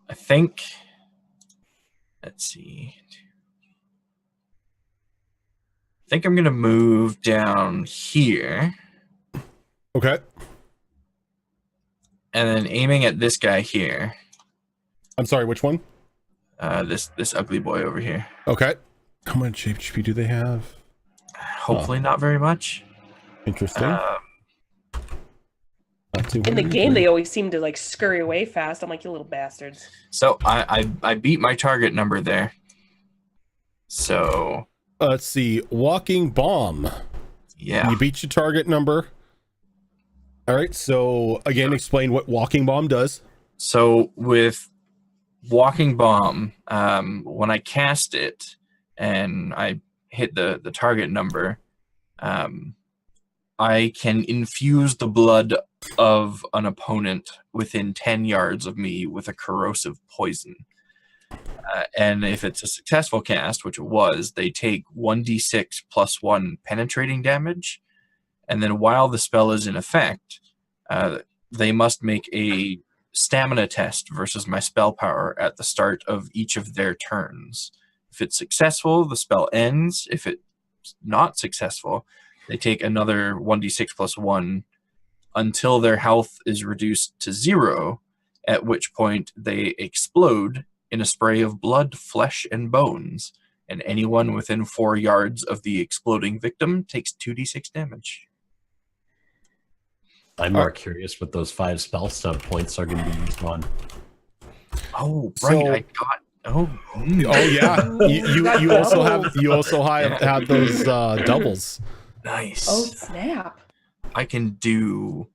I think, let's see. I think I'm going to move down here Okay. and then aiming at this guy here. I'm sorry, which one? This ugly boy over here. Okay. How much HP do they have? Hopefully not very much. Interesting. Not too In the bad. game, they always seem to like scurry away fast. I'm like, you little bastards. So I beat my target number there. So Let's see. Walking bomb. yeah. You beat your target number. All right. So again, explain what walking bomb does. So with walking bomb, when I cast it and I hit the target number, I can infuse the blood of an opponent within 10 yards of me with a corrosive poison. And if it's a successful cast, which it was, they take 1d6 plus 1 penetrating damage. And then while the spell is in effect, they must make a stamina test versus my spell power at the start of each of their turns. If it's successful, the spell ends. If it's not successful, they take another 1d6 plus 1 until their health is reduced to 0, at which point they explode in a spray of blood, flesh, and bones, and anyone within 4 yards of the exploding victim takes 2d6 damage. I'm more curious what those 5 spell stub points are going to be used on. Oh, So- right, I got... Oh, Oh yeah. You also have those doubles. nice. Oh, snap. I can do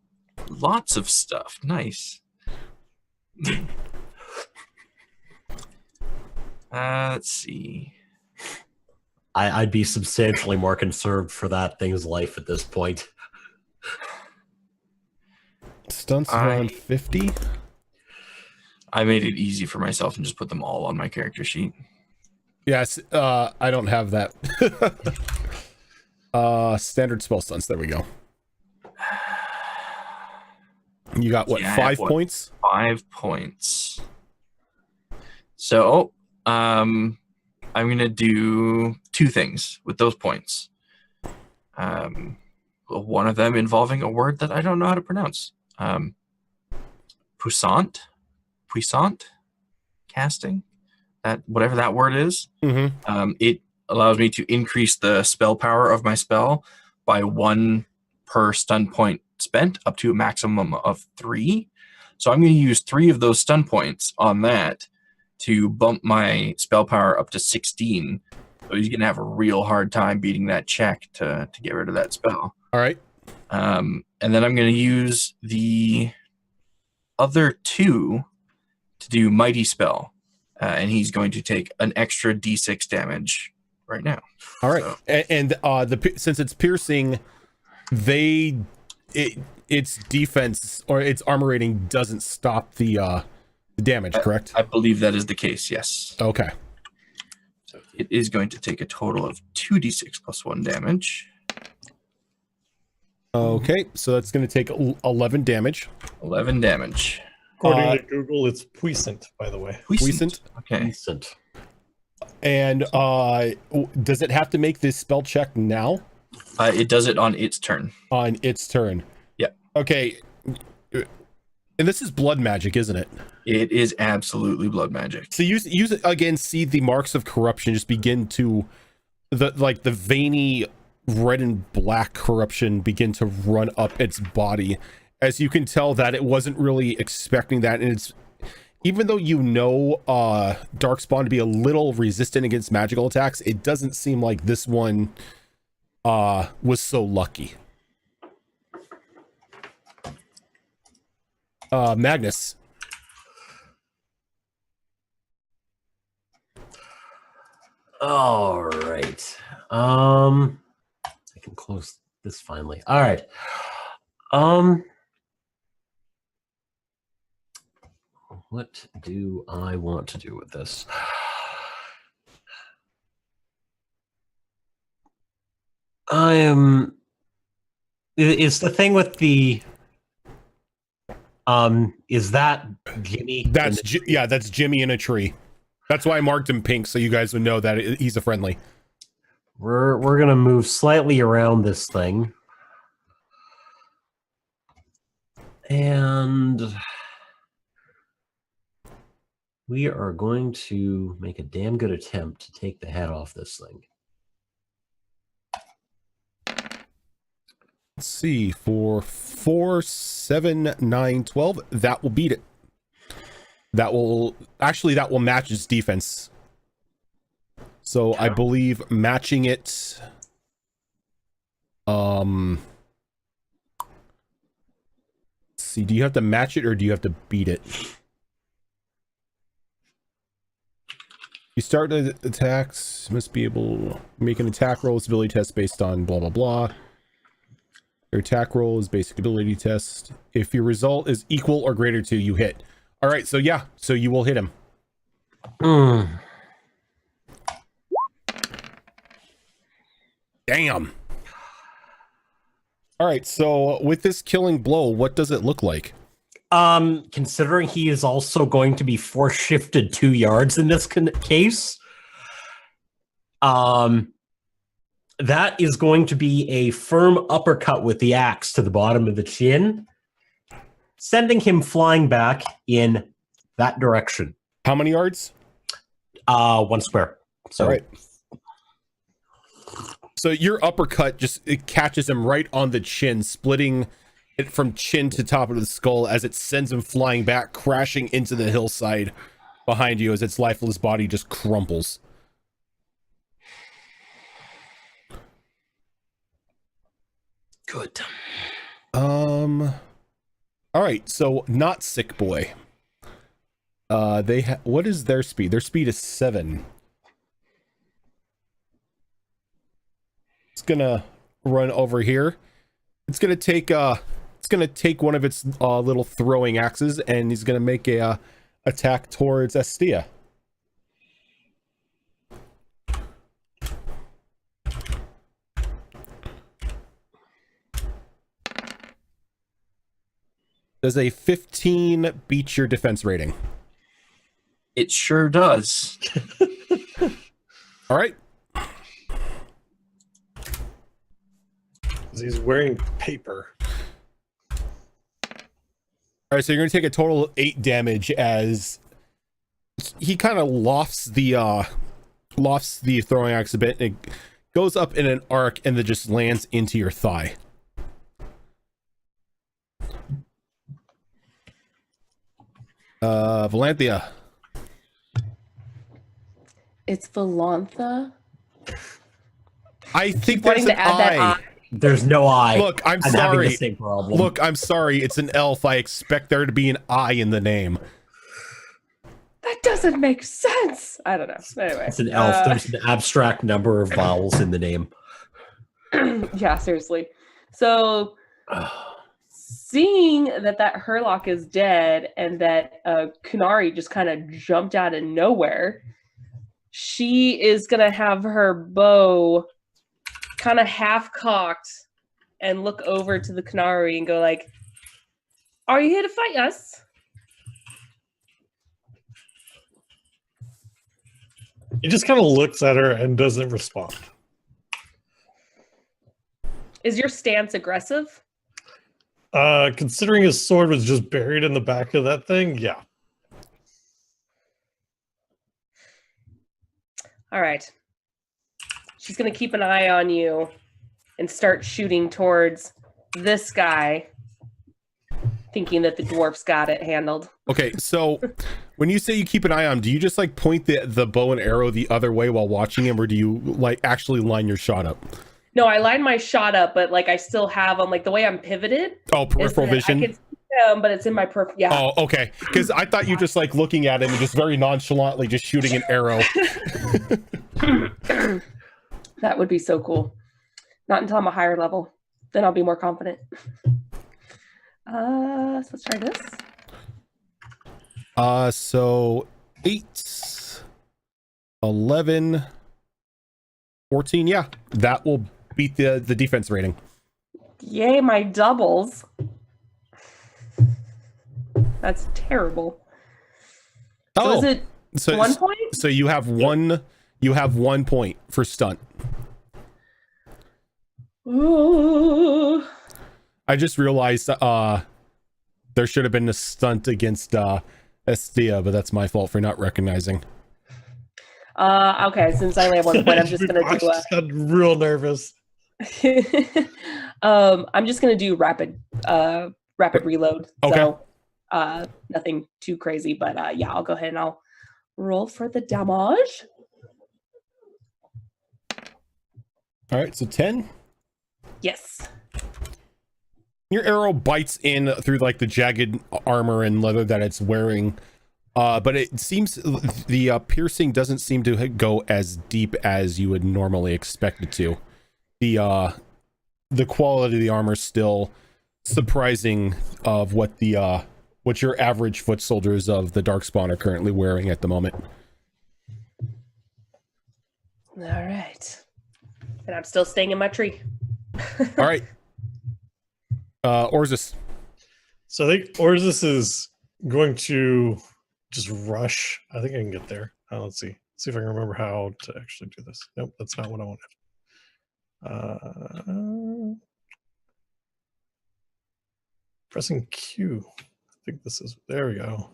lots of stuff. Nice. Let's see. I'd be substantially more conserved for that thing's life at this point. Stunts I- around 50. I made it easy for myself and just put them all on my character sheet. Yes. I don't have that. Standard spell stunts. There we go. You got what? Yeah, I 5 have, what, points? 5 points. So, I'm gonna do 2 things with those points. One of them involving a word that I don't know how to pronounce. Puissant casting. That whatever that word is. Mm-hmm. It allows me to increase the spell power of my spell by 1 per stun point spent, up to a maximum of 3. So I'm going to use 3 of those stun points on that to bump my spell power up to 16. So he's going to have a real hard time beating that check to get rid of that spell. All right. And then I'm going to use the other 2 to do Mighty Spell. And he's going to take an extra d6 damage right now. All right. So- And since it's piercing, its defense or its armor rating doesn't stop the damage, correct? I believe that is the case, yes. Okay. So it is going to take a total of 2d6 plus 1 damage. Okay. So that's going to take 11 damage. 11 damage. According to Google, it's puissant, by the way. Puissant. Okay. Decent. And does it have to make this spell check now? It does it on its turn. On its turn. Yeah. Okay. And this is blood magic, isn't it? It is absolutely blood magic. So use it again. See the marks of corruption just begin to the veiny red and black corruption begin to run up its body, as you can tell that it wasn't really expecting that. And it's, even though you know Darkspawn to be a little resistant against magical attacks, it doesn't seem like this one was so lucky. Magnus. All right. I can close this finally. All right. What do I want to do with this? Is the thing with the is that Jimmy? That's that's Jimmy in a tree. That's why I marked him pink, so you guys would know that he's a friendly. We're gonna move slightly around this thing, and we are going to make a damn good attempt to take the head off this thing. Let's see, for 4, 7, 9, 12, that will beat it. That will match its defense. So I believe matching it. Let's see, do you have to match it or do you have to beat it? You start the attacks, must be able to make an attack roll, ability test based on blah blah blah. Your attack roll is basic ability test. If your result is equal or greater to, you hit. All right, so yeah, so you will hit him. Damn. All right, so with this killing blow, what does it look like? Considering he is also going to be force shifted 2 yards in this case, that is going to be a firm uppercut with the axe to the bottom of the chin, sending him flying back in that direction. How many yards? 1 square. So, all right. So your uppercut it catches him right on the chin, splitting it from chin to top of the skull as it sends him flying back, crashing into the hillside behind you as its lifeless body just crumples. Good. All right, so not Sick Boy. What is their speed? Their speed is 7. It's gonna run over here. It's gonna take one of its little throwing axes, and he's gonna make a attack towards Estia. Does a 15 beat your defense rating? It sure does. All right. He's wearing paper. All right, so you're going to take a total of 8 damage as he kind of lofts the throwing axe a bit, and it goes up in an arc and then just lands into your thigh. Valanthia. It's Valantha. I think Wanting there's an to add that I. I. There's no I. Look, I'm having sorry. the same problem. Look, I'm sorry. It's an elf. I expect there to be an I in the name. That doesn't make sense. I don't know. Anyway, It's an elf. There's an abstract number of vowels in the name. yeah, seriously. So, seeing that Herlock is dead and that Kunari just kind of jumped out of nowhere, she is gonna have her bow kind of half cocked and look over to the Kunari and go like, "Are you here to fight us?" He just kind of looks at her and doesn't respond. Is your stance aggressive? Considering his sword was just buried in the back of that thing, yeah. All right. She's going to keep an eye on you and start shooting towards this guy, thinking that the dwarf's got it handled. Okay, so when you say you keep an eye on him, do you just like point the bow and arrow the other way while watching him, or do you like actually line your shot up? No, I line my shot up, but like I still have him, like the way I'm pivoted. Oh, peripheral vision. I can see him, but it's in my peripheral. Yeah. Oh, okay. Because I thought you just like looking at him and just very nonchalantly just shooting an arrow. That would be so cool. Not until I'm a higher level. Then I'll be more confident. So let's try this. So 8, 11, 14. Yeah, that will beat the defense rating. Yay, my doubles. That's terrible. So is it 1 point? So you have one. You have 1 point for stunt. Ooh. I just realized there should have been a stunt against Estia, but that's my fault for not recognizing. Okay, since I only have 1 point, I'm just gonna do got real nervous. I'm just gonna do rapid reload. Okay. So nothing too crazy, but yeah, I'll go ahead and I'll roll for the damage. All right, so 10. Yes. Your arrow bites in through like the jagged armor and leather that it's wearing, but it seems the piercing doesn't seem to go as deep as you would normally expect it to. The quality of the armor is still surprising of what your average foot soldiers of the Darkspawn are currently wearing at the moment. All right. And I'm still staying in my tree. All right. Orzus. So I think Orzus is going to just rush. I think I can get there. Let's see. See if I can remember how to actually do this. Nope, that's not what I wanted. Pressing Q. I think this is, there we go.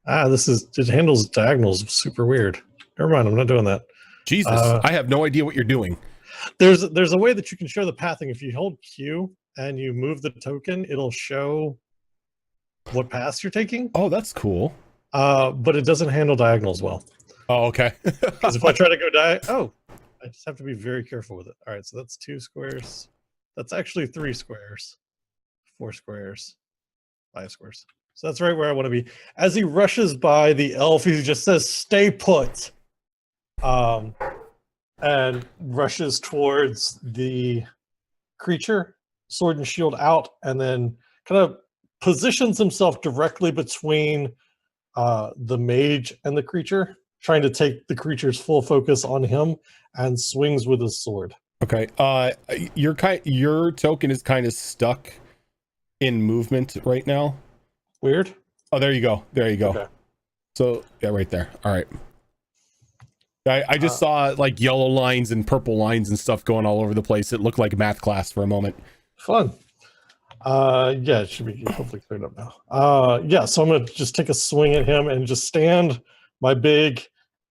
It handles diagonals super weird. Never mind, I'm not doing that. Jesus, I have no idea what you're doing. There's a way that you can show the pathing. If you hold Q and you move the token, it'll show what paths you're taking. Oh, that's cool. But it doesn't handle diagonals well. Oh, okay. Because if I try to go I just have to be very careful with it. All right, so that's 2 squares. That's actually 3 squares, 4 squares, 5 squares. So that's right where I want to be. As he rushes by the elf, he just says, "Stay put." And rushes towards the creature, sword and shield out, and then kind of positions himself directly between the mage and the creature, trying to take the creature's full focus on him, and swings with his sword. Okay. Your token is kind of stuck in movement right now. Weird. Oh, there you go. There you go. Okay. So yeah, right there. All right. I just saw like yellow lines and purple lines and stuff going all over the place. It looked like math class for a moment. Fun. Yeah, it should be hopefully cleared up now. Yeah, so I'm gonna just take a swing at him and just stand my big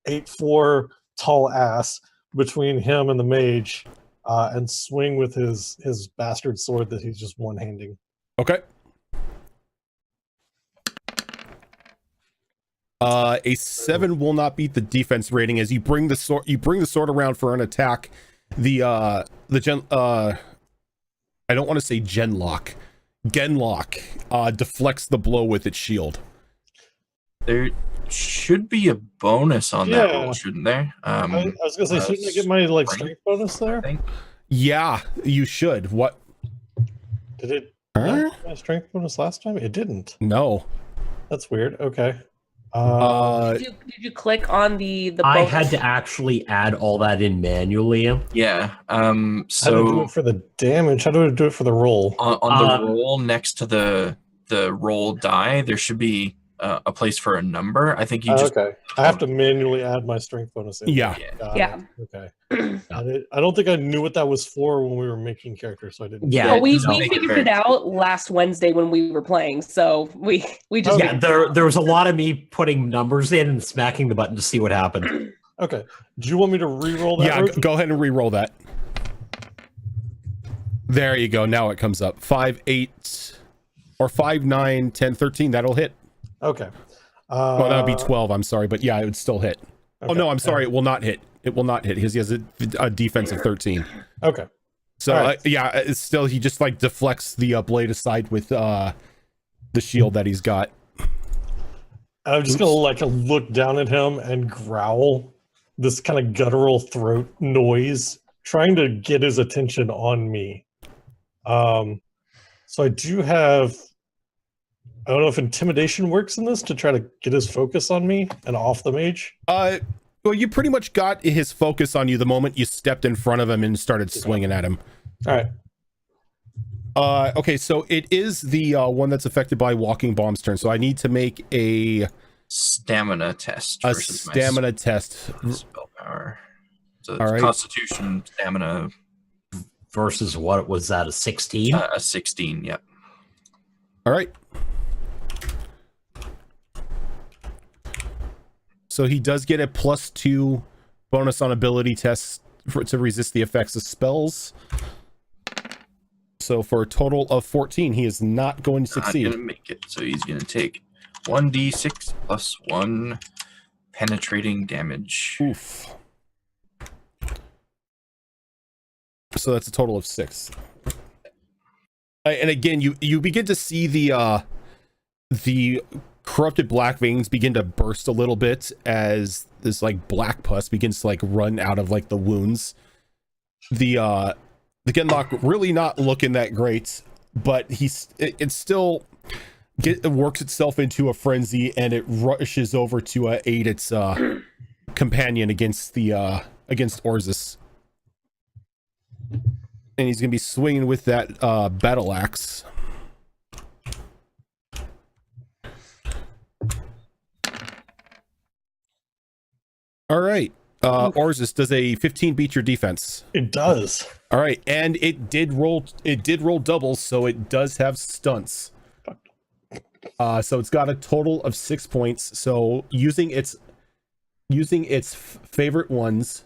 8'4" tall ass between him and the mage, and swing with his bastard sword that he's just one-handing. Okay. A 7 will not beat the defense rating as you bring the sword. You bring the sword around for an attack. I don't want to say Genlock deflects the blow with its shield. There should be a bonus on that roll, shouldn't there? I was gonna say, shouldn't I get my strength bonus there? Yeah, you should. What? Did it? My strength bonus last time? It didn't. No. That's weird. Okay. Did you click on the bonus? I had to actually add all that in manually. Yeah. How do I do it for the damage? How do I do it for the roll? On the roll next to the roll die, there should be a place for a number. I think you just okay. I have to manually add my strength bonus in. Yeah. Got Yeah. it. Okay. I don't think I knew what that was for when we were making characters, so I didn't. Yeah. Well, we no. figured it out last Wednesday when we were playing, so we just Yeah, there was a lot of me putting numbers in and smacking the button to see what happened. Okay. Do you want me to re-roll that? Yeah, Roach? go ahead and re-roll that. There you go. Now it comes up. 5, 8, or 5, 9, 10, 13. That'll hit. Okay. Well, that would be 12. I'm sorry, but yeah, it would still hit. Okay. Oh no, I'm sorry. It will not hit. It will not hit because he has a defense of 13. Okay. So All right. yeah, it's still he just like deflects the blade aside with the shield that he's got. I'm just gonna like look down at him and growl this kind of guttural throat noise, trying to get his attention on me. So I do have, I don't know if intimidation works in this to try to get his focus on me and off the mage. Well, you pretty much got his focus on you the moment you stepped in front of him and started swinging at him. All right. Okay, so it is the one that's affected by walking bomb's turn. So I need to make a stamina test. a versus my stamina test. spell power. So All it's right. Constitution stamina Versus what was that, a 16? a 16. Yep. All right. So he does get a +2 bonus on ability tests to resist the effects of spells. So for a total of 14, he is not going to Not succeed. gonna make it. So he's gonna take 1d6 plus 1 penetrating damage. Oof. So that's a total of 6. And again, you begin to see the corrupted black veins begin to burst a little bit as this like black pus begins to like run out of like the wounds. The Genlock really not looking that great, but it still works itself into a frenzy and it rushes over to aid its companion against Orzus. And he's gonna be swinging with that battle axe. All right. Orzus, does a 15 beat your defense? It does. All right, and it did roll doubles, so it does have stunts. So it's got a total of 6 points. So using its favorite ones,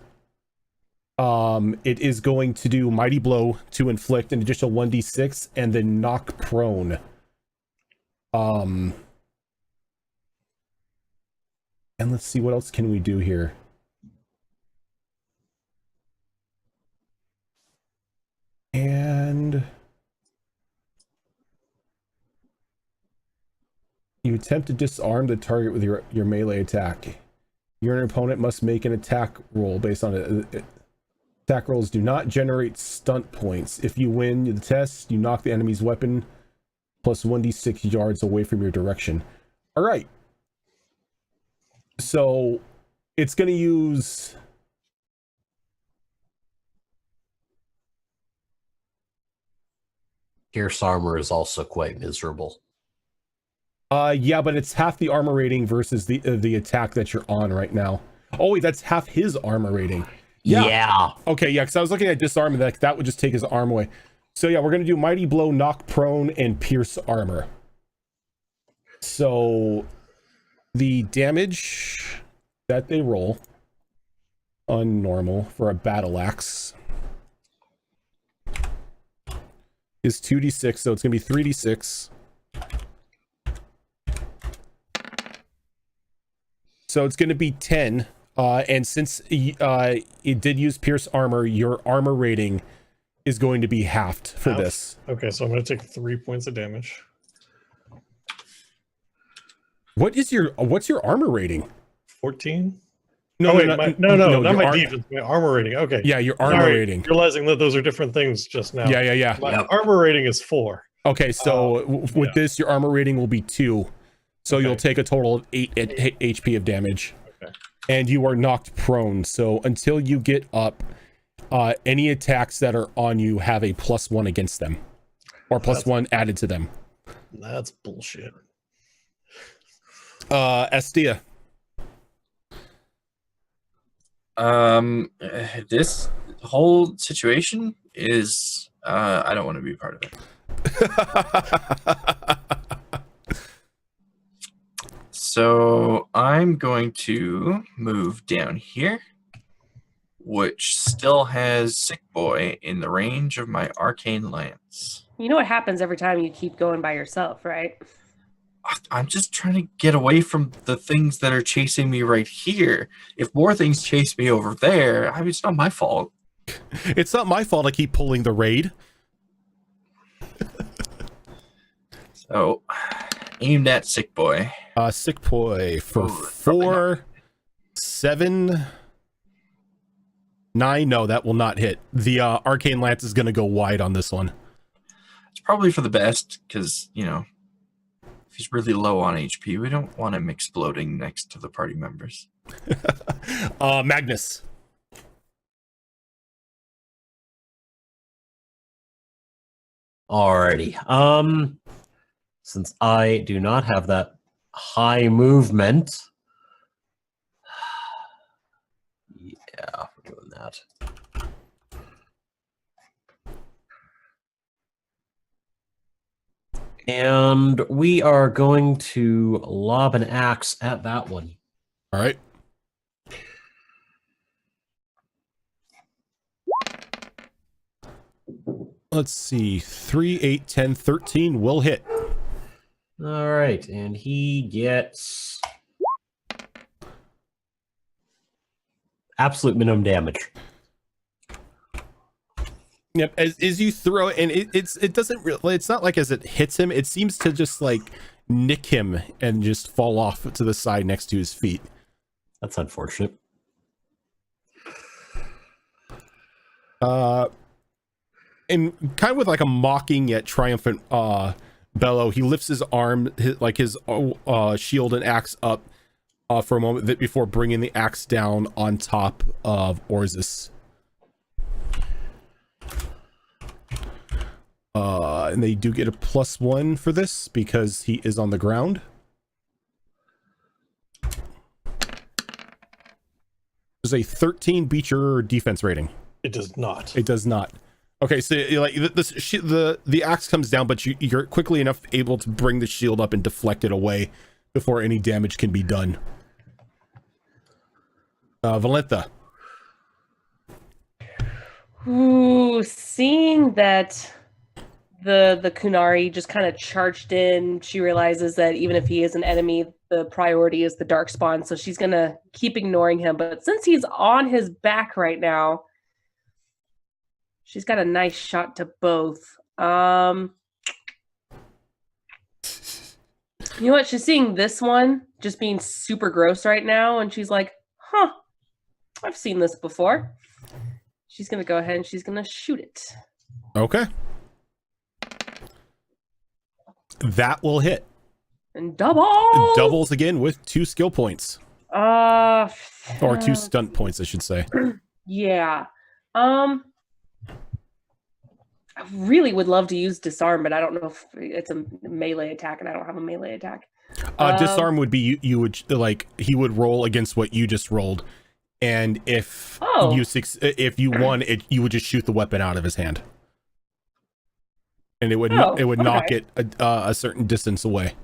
it is going to do Mighty Blow to inflict an additional 1d6 and then knock prone. And let's see, what else can we do here? And you attempt to disarm the target with your melee attack. Your opponent must make an attack roll based on it. Attack rolls do not generate stunt points. If you win the test, you knock the enemy's weapon plus 1d6 yards away from your direction. All right. So it's going to use... Pierce armor is also quite miserable. Yeah, but it's half the armor rating versus the attack that you're on right now. Oh wait, that's half his armor rating. Yeah. Okay, yeah, because I was looking at disarm and that would just take his arm away. So yeah, we're gonna do Mighty Blow, Knock Prone, and Pierce Armor. So the damage that they roll on normal for a battle axe is 2d6, so it's gonna be 3d6. So it's going to be 10, and since it did use Pierce Armor, your armor rating is going to be halved for this. Okay, so I'm going to take 3 points of damage. What's your armor rating? 14? No, oh, wait, not not my your defense, my armor rating. Okay. Yeah, your armor Sorry, rating. Realizing that those are different things just now. Yeah. My armor rating is 4. Okay, so with this, your armor rating will be 2. So Okay. you'll take a total of 8 HP of damage. Okay. And you are knocked prone. So until you get up, any attacks that are on you have a +1 against them. Or +1 added to them. That's bullshit. Estia. This whole situation is I don't want to be a part of it. So I'm going to move down here, which still has Sick Boy in the range of my arcane lance. You know what happens every time you keep going by yourself, right? I'm just trying to get away from the things that are chasing me right here. If more things chase me over there, I mean, it's not my fault. It's not my fault I keep pulling the raid. So, aimed at Sick Boy. Sick Boy for 4, 7, 9. No, that will not hit. The arcane lance is going to go wide on this one. It's probably for the best, because, you know, if he's really low on HP, we don't want him exploding next to the party members. Magnus. Alrighty. Since I do not have that high movement, yeah, we're doing that. And we are going to lob an axe at that one. All right. Let's see. 3, 8, 10, 13 will hit. All right, and he gets absolute minimum damage. Yep. As you throw it, and it doesn't really. It's not like as it hits him. It seems to just like nick him and just fall off to the side next to his feet. That's unfortunate. And kind of with like a mocking yet triumphant bellow, he lifts his arm, his shield and axe up for a moment before bringing the axe down on top of Orzus. And they do get a +1 for this because he is on the ground. There's a 13 beat your defense rating. It does not. It does not. Okay, so like the axe comes down, but you're quickly enough able to bring the shield up and deflect it away before any damage can be done. Valentha. Ooh, seeing that the Kunari just kind of charged in, she realizes that even if he is an enemy, the priority is the Darkspawn, so she's gonna keep ignoring him. But since he's on his back right now, she's got a nice shot to both. You know what? She's seeing this one just being super gross right now, and she's like, huh, I've seen this before. She's going to go ahead and she's going to shoot it. Okay. That will hit. And double! Doubles again with 2 skill points. Or 2 stunt points, I should say. Yeah. I really would love to use disarm, but I don't know if it's a melee attack, and I don't have a melee attack. Disarm would be you would like he would roll against what you just rolled, and if you won, you would just shoot the weapon out of his hand, and it would knock it a certain distance away.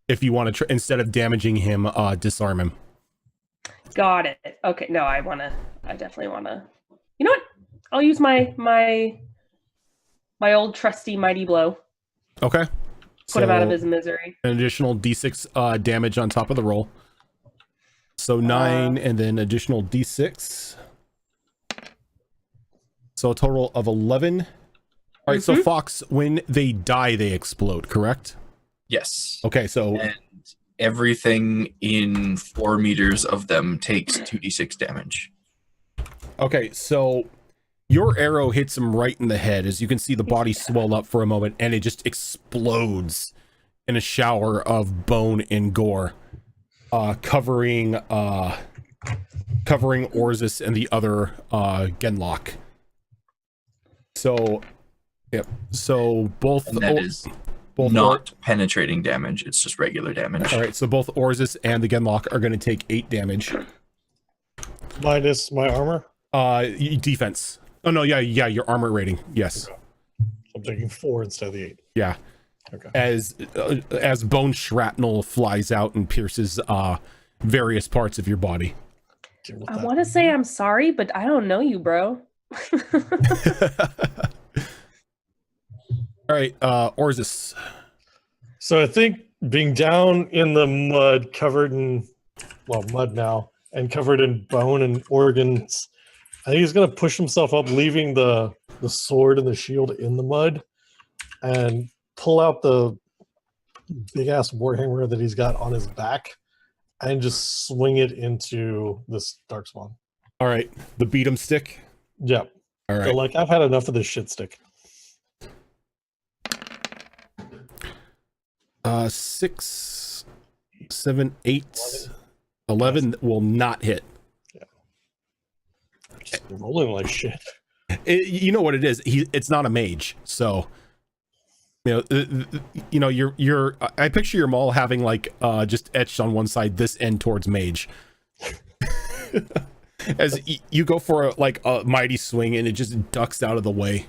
If you want to instead of damaging him, disarm him. Got it. Okay. No, I definitely wanna. You know what? I'll use my old trusty mighty blow. Okay. Put him out of his misery. An additional d6 damage on top of the roll. So 9 and then additional d6. So a total of 11. All right, so Fox, when they die, they explode, correct? Yes. Okay, so... And everything in 4 meters of them takes 2d6 damage. Okay, so... Your arrow hits him right in the head. As you can see, the body swell up for a moment, and it just explodes in a shower of bone and gore, covering Orzus and the other Genlock. So, yep. So both Both not penetrating damage. It's just regular damage. All right, so both Orzus and the Genlock are going to take 8 damage. Minus my armor. Defense. Oh no, yeah, your armor rating. Yes. Okay. I'm taking 4 instead of the 8. Yeah. Okay. As bone shrapnel flies out and pierces various parts of your body. I want to say I'm sorry, but I don't know you, bro. All right, Orzus. So I think being down in the mud, covered in, well, mud now, and covered in bone and organs, I think he's going to push himself up, leaving the sword and the shield in the mud, and pull out the big-ass warhammer that he's got on his back, and just swing it into this Darkspawn. All right, the beat 'em stick. Yep. All right. So, like, I've had enough of this shit stick. 6, 7, 8, 11 will not hit. Just rolling like shit. You know what it is? It's not a mage, so you're. I picture your maul having like just etched on one side this end towards mage. As you go for a mighty swing and it just ducks out of the way.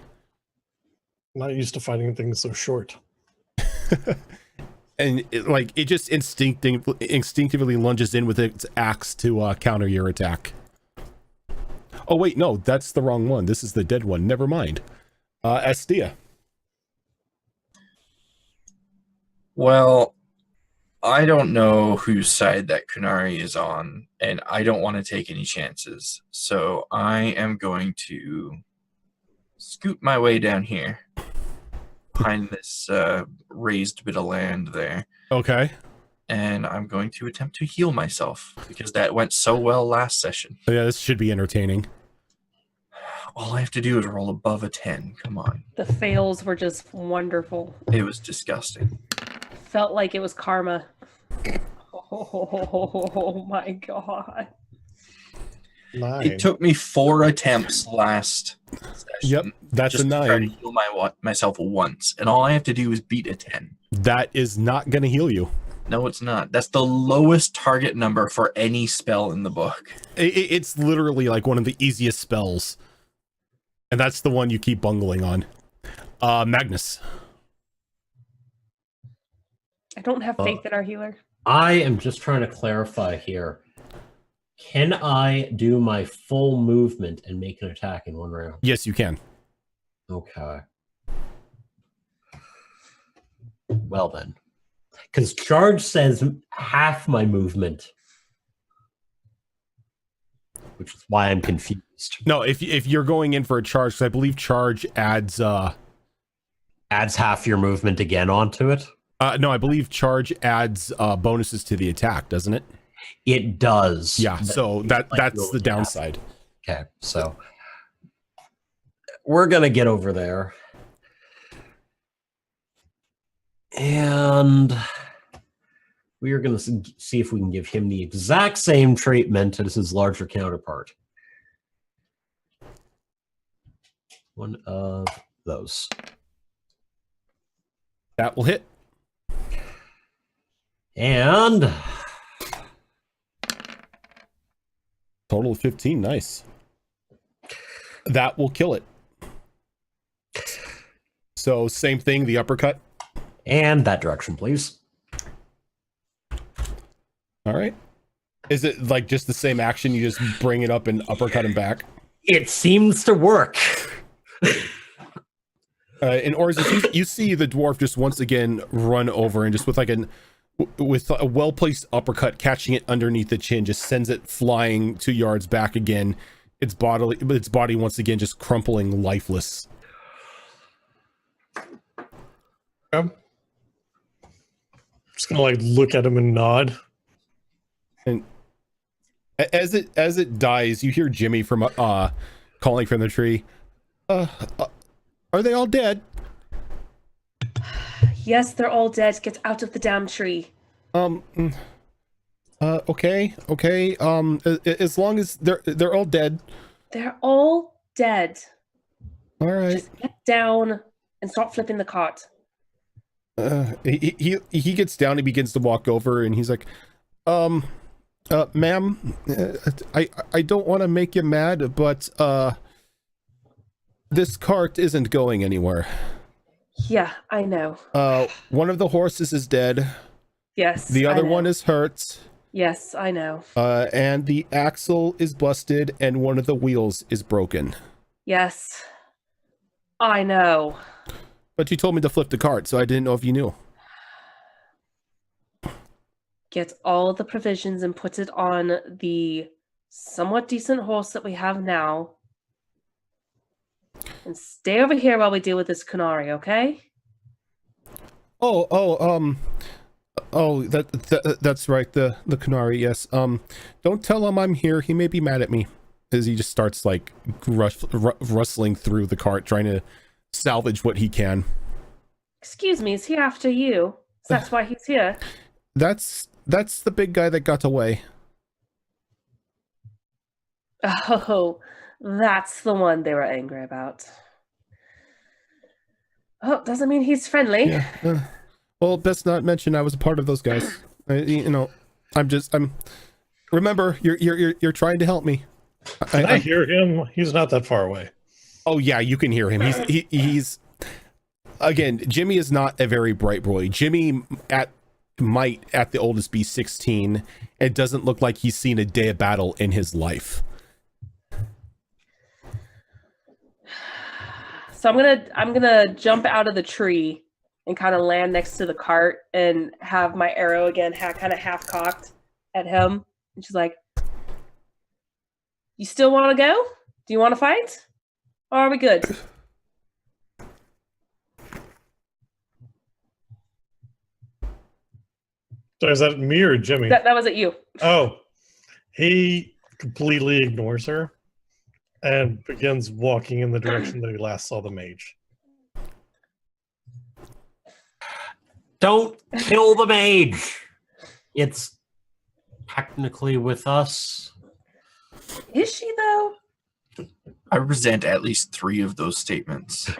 I'm not used to fighting things so short. And it just instinctively lunges in with its axe to counter your attack. Oh wait, no, that's the wrong one. This is the dead one. Never mind. Estia. Well, I don't know whose side that Kunari is on, and I don't want to take any chances. So I am going to scoot my way down here behind this raised bit of land there. Okay. And I'm going to attempt to heal myself because that went so well last session. Yeah, this should be entertaining. All I have to do is roll above a 10. Come on. The fails were just wonderful. It was disgusting. Felt like it was karma. Oh my god. 9. It took me 4 attempts last session. Yep, that's just a to try to 9. heal myself once, and all I have to do is beat a 10. That is not going to heal you. No, it's not. That's the lowest target number for any spell in the book. It's literally like one of the easiest spells. And that's the one you keep bungling on. Magnus. I don't have faith in our healer. I am just trying to clarify here. Can I do my full movement and make an attack in one round? Yes, you can. Okay. Well then. Because charge says half my movement. Which is why I'm confused. No, if you're going in for a charge, because I believe charge adds half your movement again onto it? No, I believe charge adds bonuses to the attack, doesn't it? It does. Yeah, so that's the downside. Okay, so we're gonna get over there. And we are going to see if we can give him the exact same treatment as his larger counterpart. One of those. That will hit. And Total of 15. Nice. That will kill it. So same thing, the uppercut. And that direction, please. All right. Is it like just the same action? You just bring it up and uppercut him back? It seems to work. In Orzus, you see the dwarf just once again run over and just with a well-placed uppercut, catching it underneath the chin, just sends it flying 2 yards back again. Its body once again just crumpling lifeless. Just gonna look at him and nod. And as it dies, you hear Jimmy from calling from the tree. Are they all dead? Yes, they're all dead. Get out of the damn tree. Okay. As long as they're all dead. They're all dead. All right. Just get down and stop flipping the cot. He gets down, he begins to walk over, and he's like, ma'am, I don't want to make you mad, but this cart isn't going anywhere. Yeah, I know. One of the horses is dead. Yes. The other one is hurt. Yes, I know. And the axle is busted, and one of the wheels is broken. Yes, I know. But you told me to flip the cart, so I didn't know if you knew. Get all the provisions and put it on the somewhat decent horse that we have now. And stay over here while we deal with this Kunari, okay? That's right, the Kunari, yes. Don't tell him I'm here. He may be mad at me. As he just starts like rustling through the cart, trying to salvage what he can. Excuse me, is he after you? That's why he's here. That's the big guy that got away. Oh, that's the one they were angry about. Oh, doesn't mean he's friendly. Yeah. Well, best not mention I was a part of those guys. I'm. Remember, you're trying to help me. I hear him. He's not that far away. Oh yeah, you can hear him. He's again. Jimmy is not a very bright boy. Jimmy might at the oldest be 16. It doesn't look like he's seen a day of battle in his life. So I'm gonna jump out of the tree and kind of land next to the cart and have my arrow again kind of half cocked at him. And she's like, "You still want to go? Do you want to fight? Or are we good?" So is that me or Jimmy? That was it. You. Oh, he completely ignores her and begins walking in the direction that he last saw the mage. Don't kill the mage. It's technically with us. Is she though? I resent at least 3 of those statements.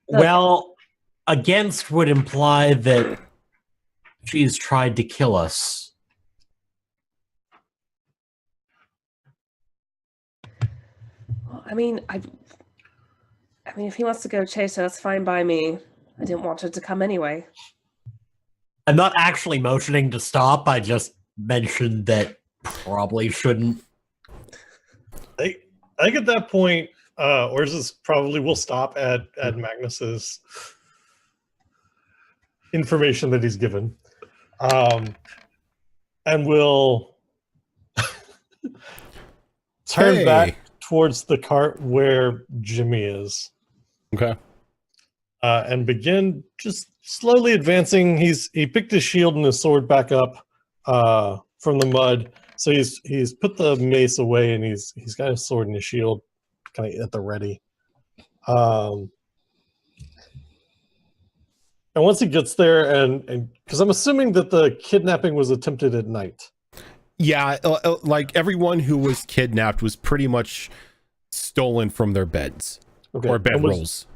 Well, against would imply that she's tried to kill us. Well, I mean, if he wants to go chase her, that's fine by me. I didn't want her to come anyway. I'm not actually motioning to stop. I just mentioned that probably shouldn't. I think at that point, Orzus probably will stop at Magnus's information that he's given, and will turn back towards the cart where Jimmy is. Okay. And begin just slowly advancing. He picked his shield and his sword back up from the mud. So he's put the mace away and he's got his sword and his shield kind of at the ready. And once he gets there, and because I'm assuming that the kidnapping was attempted at night. Yeah, like everyone who was kidnapped was pretty much stolen from their beds or bedrolls.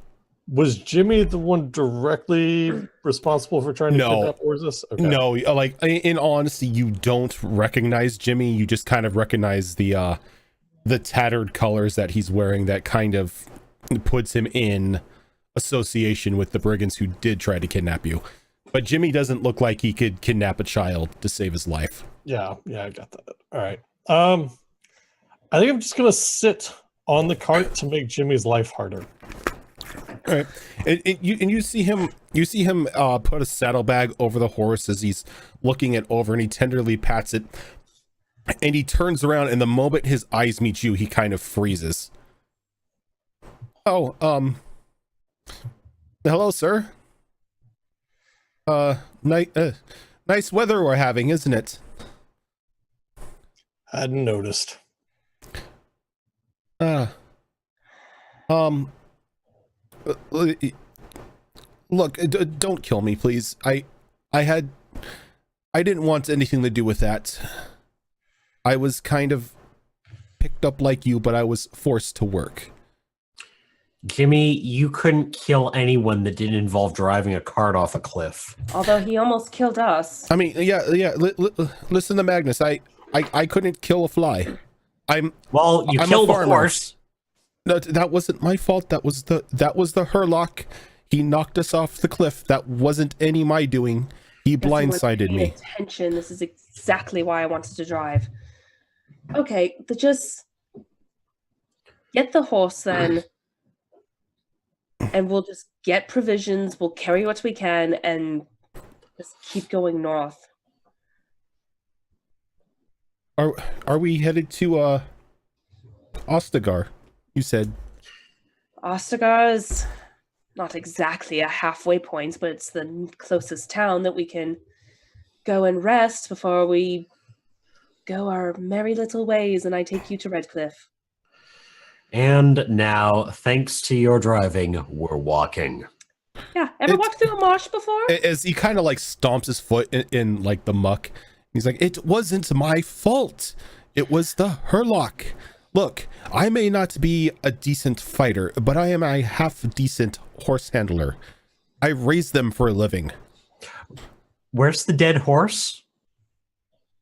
Was Jimmy the one directly responsible for trying to kidnap Orzus? Okay. No, like in all honesty, you don't recognize Jimmy. You just kind of recognize the tattered colors that he's wearing. That kind of puts him in association with the brigands who did try to kidnap you. But Jimmy doesn't look like he could kidnap a child to save his life. Yeah, I got that. All right. I think I'm just gonna sit on the cart to make Jimmy's life harder. All right, and you see him put a saddlebag over the horse as he's looking it over, and he tenderly pats it, and he turns around, and the moment his eyes meet you, he kind of freezes. Oh, hello, sir. Nice weather we're having, isn't it? Hadn't noticed. Look, don't kill me, please. I didn't want anything to do with that. I was kind of picked up like you, but I was forced to work. Jimmy, you couldn't kill anyone that didn't involve driving a cart off a cliff. Although he almost killed us. I mean, yeah. Listen to Magnus. I couldn't kill a fly. Well, you I'm a killed a farmer. horse. No, that wasn't my fault. That was the Herlock. He knocked us off the cliff. That wasn't any my doing. He Guess you weren't blindsided paying me. Attention. This is exactly why I wanted to drive. Okay, just get the horse then, and we'll just get provisions. We'll carry what we can and just keep going north. Are we headed to Ostagar? You said. Ostagar is not exactly a halfway point, but it's the closest town that we can go and rest before we go our merry little ways and I take you to Redcliffe. And now, thanks to your driving, we're walking. Yeah, ever walked through a marsh before? As he kind of like stomps his foot in like the muck, he's like, "It wasn't my fault. It was the Herlock. Look, I may not be a decent fighter, but I am a half-decent horse handler. I raise them for a living." Where's the dead horse?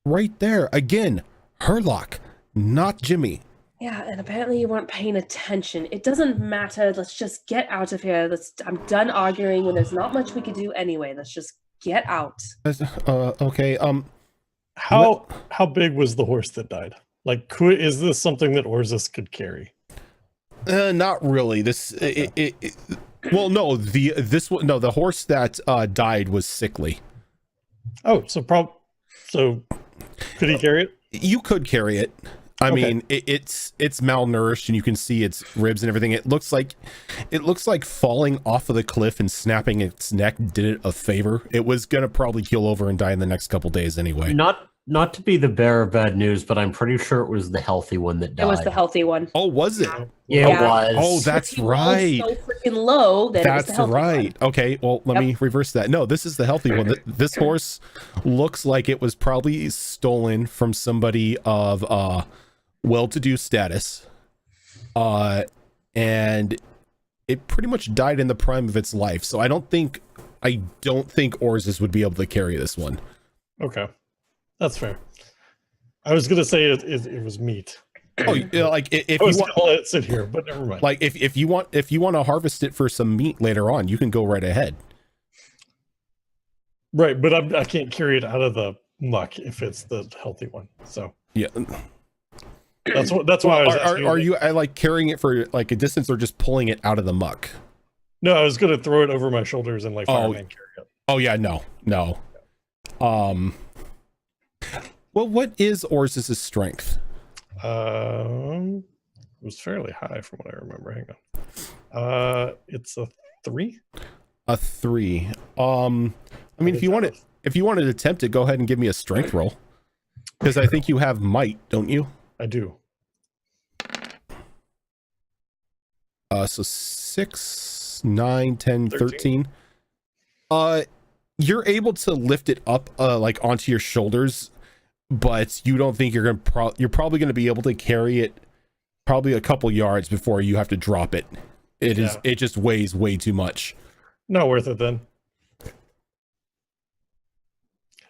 Right there. Again, Herlock, not Jimmy. Yeah, and apparently you weren't paying attention. It doesn't matter. Let's just get out of here. I'm done arguing when there's not much we could do anyway. Let's just get out. Okay. How big was the horse that died? Like, is this something that Orzus could carry? Not really. Well, no. The horse that died was sickly. Oh, so could he carry it? You could carry it. I mean, it's malnourished, and you can see its ribs and everything. It looks like falling off of the cliff and snapping its neck did it a favor. It was gonna probably keel over and die in the next couple days anyway. Not to be the bearer of bad news, but I'm pretty sure it was the healthy one that died. It was the healthy one. Oh, was it? Yeah, it was. Oh, that's right. So freaking low that That's it was the healthy right. one. Okay, well, let me reverse that. No, this is the healthy one. This horse looks like it was probably stolen from somebody of well-to-do status, and it pretty much died in the prime of its life. So I don't think Orzus would be able to carry this one. Okay, that's fair. I was gonna say it was meat. Oh, like if I you was want, gonna let it sit here, but never mind. like if you want to harvest it for some meat later on, you can go right ahead. Right, but I can't carry it out of the muck if it's the healthy one. So Yeah. that's why I was asking. Are you like carrying it for like a distance or just pulling it out of the muck? No, I was gonna throw it over my shoulders and like fireman carry it. Oh yeah, no. Well, what is Orzus's strength? It was fairly high from what I remember. Hang on. It's a 3. A 3. I mean, if you want to attempt it, go ahead and give me a strength roll, because I think you have might, don't you? I do. So 6, 9, 10, 13. You're able to lift it up like onto your shoulders, but you don't think you're probably going to be able to carry it probably a couple yards before you have to drop it. It just weighs way too much. Not worth it then.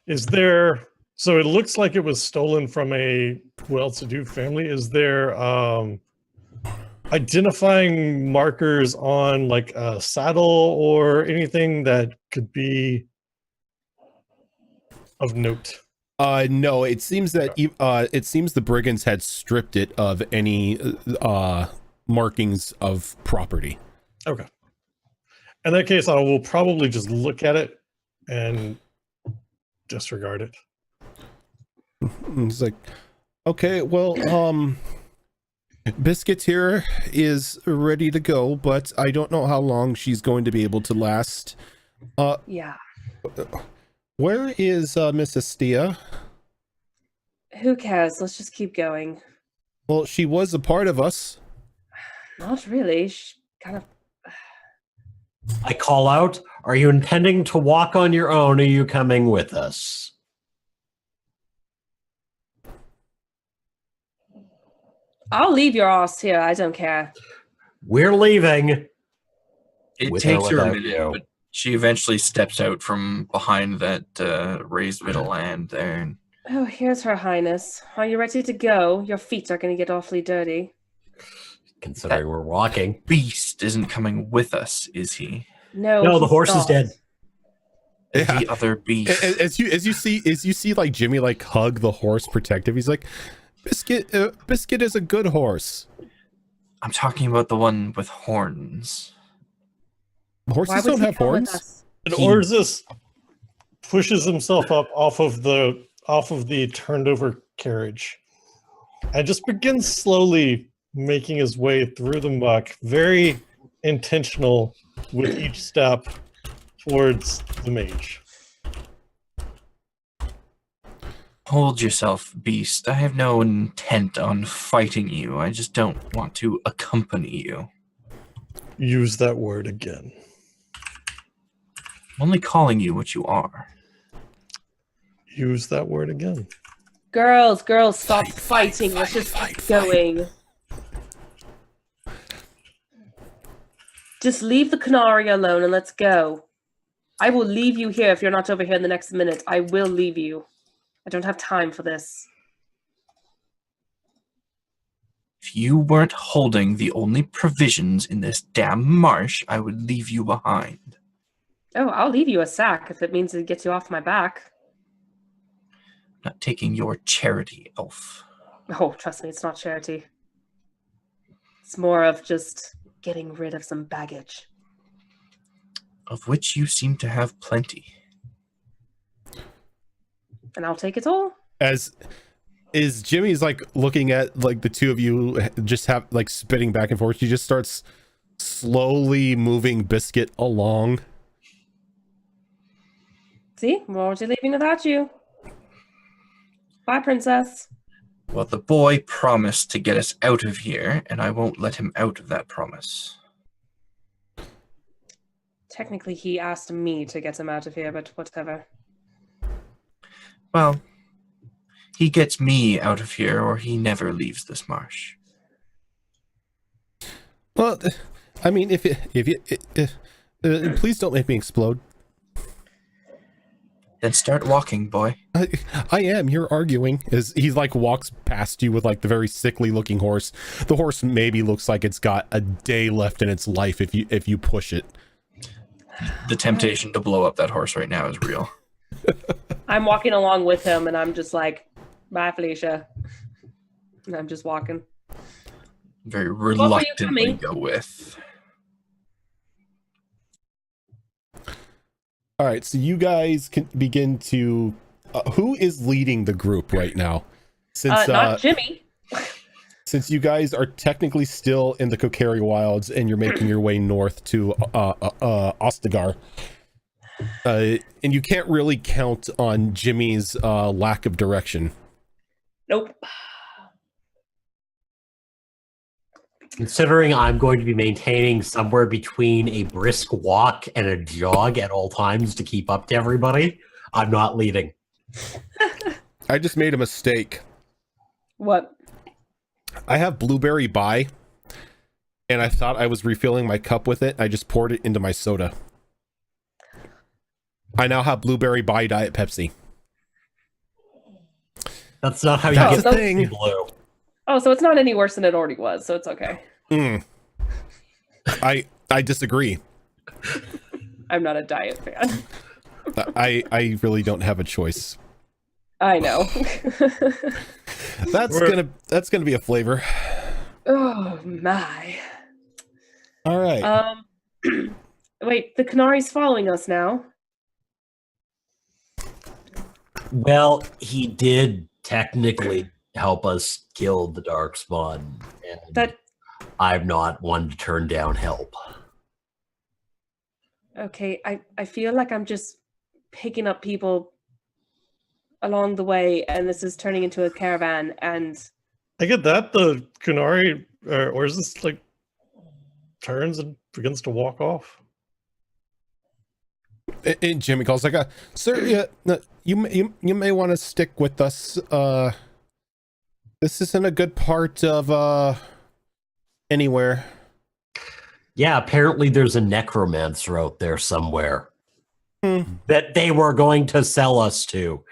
Is there, so it looks like it was stolen from a well-to-do family. Is there identifying markers on like a saddle or anything that could be of note? No, it seems that the brigands had stripped it of any markings of property. Okay. In that case, I will probably just look at it and disregard it. It's like, okay, well, Biscuit here is ready to go, but I don't know how long she's going to be able to last. Yeah. Where is Miss Estia? Who cares? Let's just keep going. Well, she was a part of us. Not really. She kind of. I call out, are you intending to walk on your own, or are you coming with us? I'll leave your ass here. I don't care. We're leaving. It With takes or her a without minute, you. but she eventually steps out from behind that raised bit of land there. Oh, here's Her Highness. Are you ready to go? Your feet are going to get awfully dirty. Considering we're walking. Beast isn't coming with us, is he? No, No, the he's horse is not. dead. Yeah. The other beast. As you see like Jimmy like hug the horse protective, he's like, Biscuit is a good horse. I'm talking about the one with horns. Why Horses would don't he have come with horns. us? And Orzus pushes himself up off of the turned over carriage and just begins slowly making his way through the muck, very intentional with each step towards the mage. Hold yourself, beast. I have no intent on fighting you. I just don't want to accompany you. Use that word again. I'm only calling you what you are. Use that word again. Girls, stop fighting. Let's just keep going. Just leave the Canary alone and let's go. I will leave you here if you're not over here in the next minute. I will leave you. I don't have time for this. If you weren't holding the only provisions in this damn marsh, I would leave you behind. Oh, I'll leave you a sack if it means it gets you off my back. I'm not taking your charity, elf. Oh, trust me, it's not charity. It's more of just getting rid of some baggage. Of which you seem to have plenty. And I'll take it all. As is Jimmy's like looking at like the two of you just have like spitting back and forth, she just starts slowly moving Biscuit along. See, we're already leaving without you. Bye, princess. Well, the boy promised to get us out of here, and I won't let him out of that promise. Technically, he asked me to get him out of here, but whatever. Well, he gets me out of here, or he never leaves this marsh. Well, I mean, if please don't make me explode. Then start walking, boy. I am. You're arguing. As he like walks past you with like the very sickly looking horse. The horse maybe looks like it's got a day left in its life if you push it. The temptation to blow up that horse right now is real. I'm walking along with him, and I'm just like, bye, Felicia. And I'm just walking. Very were you reluctantly coming? go with. All right, so you guys can begin to. Who is leading the group right now? Since not Jimmy. since you guys are technically still in the Kokiri Wilds and you're making your way north to Ostagar, and you can't really count on Jimmy's lack of direction. Nope. Considering I'm going to be maintaining somewhere between a brisk walk and a jog at all times to keep up to everybody, I'm not leading. I just made a mistake. What? I have blueberry bye, and I thought I was refilling my cup with it. I just poured it into my soda. I now have blueberry bye Diet Pepsi. That's not how you That's get the the thing. blue. Oh, so it's not any worse than it already was, so it's okay. I disagree. I'm not a diet fan. I really don't have a choice. I know. That's gonna be a flavor. Oh my. All right. Wait, the Canary's following us now. Well, he did technically help us kill the Darkspawn, and That I'm not one to turn down help. okay, I feel like I'm just picking up people along the way, and this is turning into a caravan, and I get that. The Kunari, or is this like turns and begins to walk off? And Jimmy calls like, "Sir, yeah, no, you may want to stick with us. This isn't a good part of anywhere." Yeah, apparently there's a necromancer out there somewhere Hmm. that they were going to sell us to.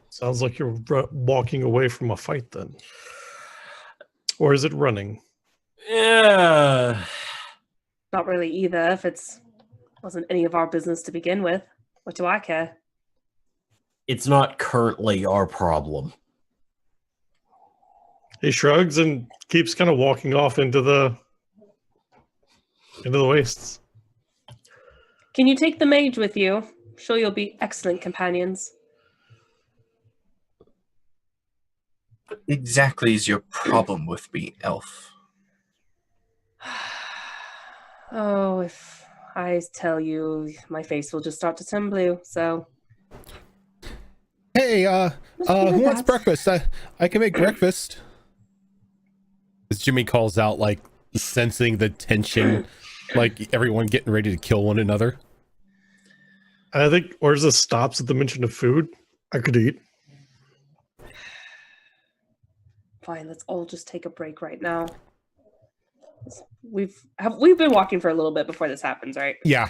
Sounds like you're walking away from a fight then. Or is it running? Yeah. Not really either. If it's wasn't any of our business to begin with, what do I care? It's not currently our problem. He shrugs and keeps kind of walking off into the wastes. Can you take the mage with you? I'm sure you'll be excellent companions. What exactly is your problem with me, elf? Oh, if I tell you, my face will just start to turn blue. So, Hey, who wants breakfast? I can make breakfast. As Jimmy calls out, like sensing the tension, like everyone getting ready to kill one another. I think Orzus stops at the mention of food. I could eat. fine. Let's all just take a break right now. We've been walking for a little bit before this happens, right? Yeah,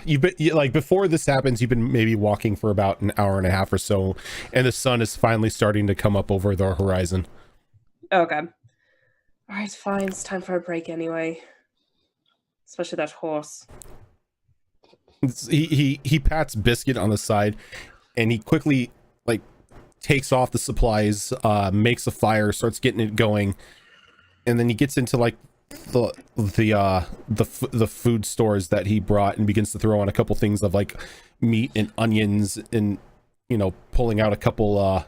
like before this happens, you've been maybe walking for about an hour and a half or so, and the sun is finally starting to come up over the horizon. Okay. All right, fine. It's time for a break anyway. Especially that horse. He pats Biscuit on the side, and he quickly like takes off the supplies, makes a fire, starts getting it going, and then he gets into like the food stores that he brought and begins to throw on a couple things of like meat and onions, and pulling out a couple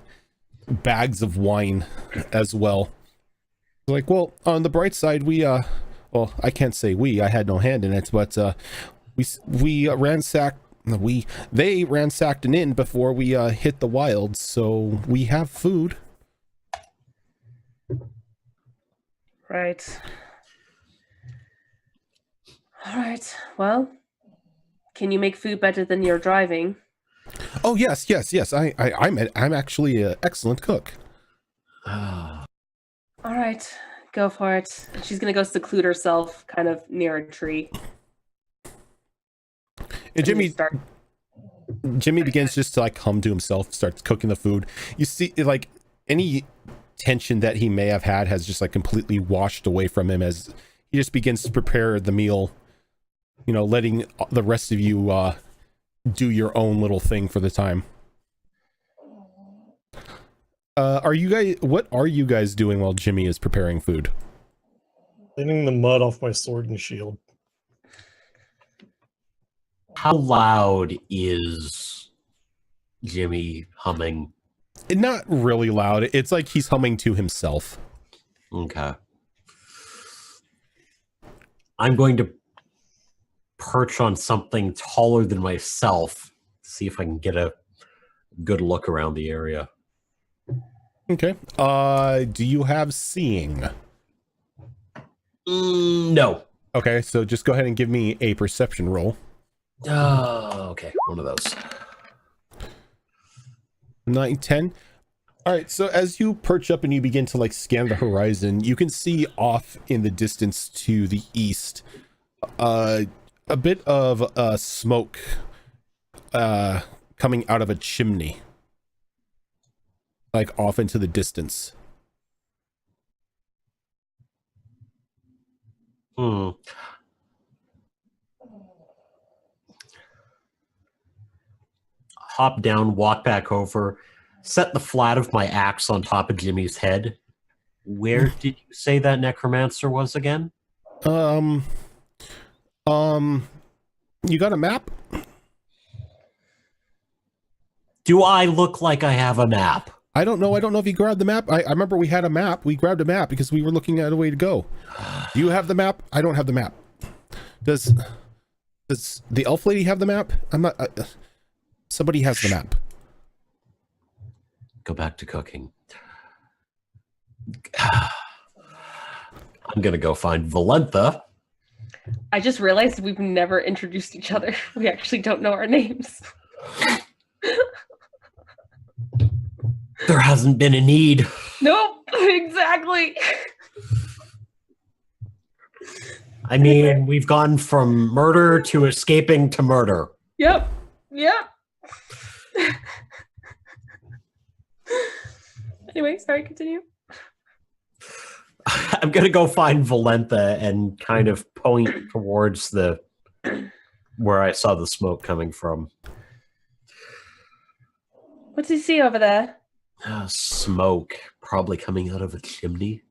bags of wine as well. Like, well, on the bright side, well, I can't say I had no hand in it, but they ransacked an inn before we hit the wilds, so we have food. Right. All right. Well, can you make food better than you're driving? Oh yes. I'm actually an excellent cook. All right, go for it. She's gonna go seclude herself, kind of near a tree. And Jimmy begins just to like hum to himself, starts cooking the food. You see, like any tension that he may have had has just like completely washed away from him as he just begins to prepare the meal. Letting the rest of you do your own little thing for the time. What are you guys doing while Jimmy is preparing food? Cleaning the mud off my sword and shield. How loud is Jimmy humming? Not really loud. It's like he's humming to himself. Okay. I'm going to perch on something taller than myself, see if I can get a good look around the area. Okay. Do you have seeing? No. Okay, so just go ahead and give me a perception roll. Okay, one of those. 9, 10. All right, so as you perch up and you begin to like scan the horizon, you can see off in the distance to the east a bit of smoke coming out of a chimney, like off into the distance. Hop down, walk back over, set the flat of my axe on top of Jimmy's head. Where did you say that necromancer was again? You got a map? Do I look like I have a map? I don't know if you grabbed the map. I remember we had a map. We grabbed a map because we were looking at a way to go. Do you have the map? I don't have the map. Does the elf lady have the map? I'm not. Somebody has the map. Go back to cooking. I'm gonna go find Valentha. I just realized we've never introduced each other. We actually don't know our names. There hasn't been a need. Nope, exactly. I mean, we've gone from murder to escaping to murder. Yep. Anyway, sorry, continue. I'm gonna go find Valentha and kind of point towards the where I saw the smoke coming from. What's he see over there? Smoke, probably coming out of a chimney.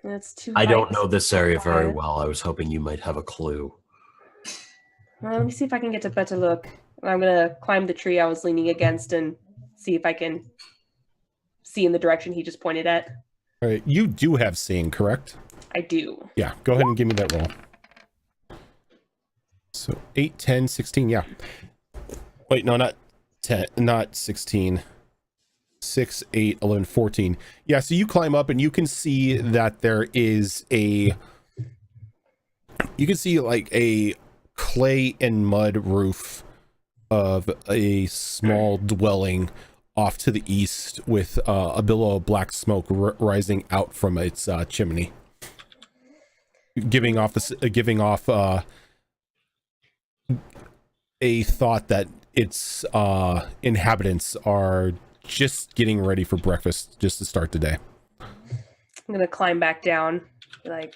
It's too I don't light. know this area very well. I was hoping you might have a clue. Well, let me see if I can get a better look. I'm gonna climb the tree I was leaning against and see if I can see in the direction he just pointed at. All right, you do have seeing, correct? I do. Yeah, go ahead and give me that roll. So 8, 10, 16, yeah. Wait, no, not 10, not 16. 6, 8, 11, 14. Yeah, so you climb up and you can see that there is you can see like a clay and mud roof of a small dwelling off to the east with a billow of black smoke rising out from its chimney, giving off a thought that its inhabitants are just getting ready for breakfast, just to start the day. I'm gonna climb back down. Be like,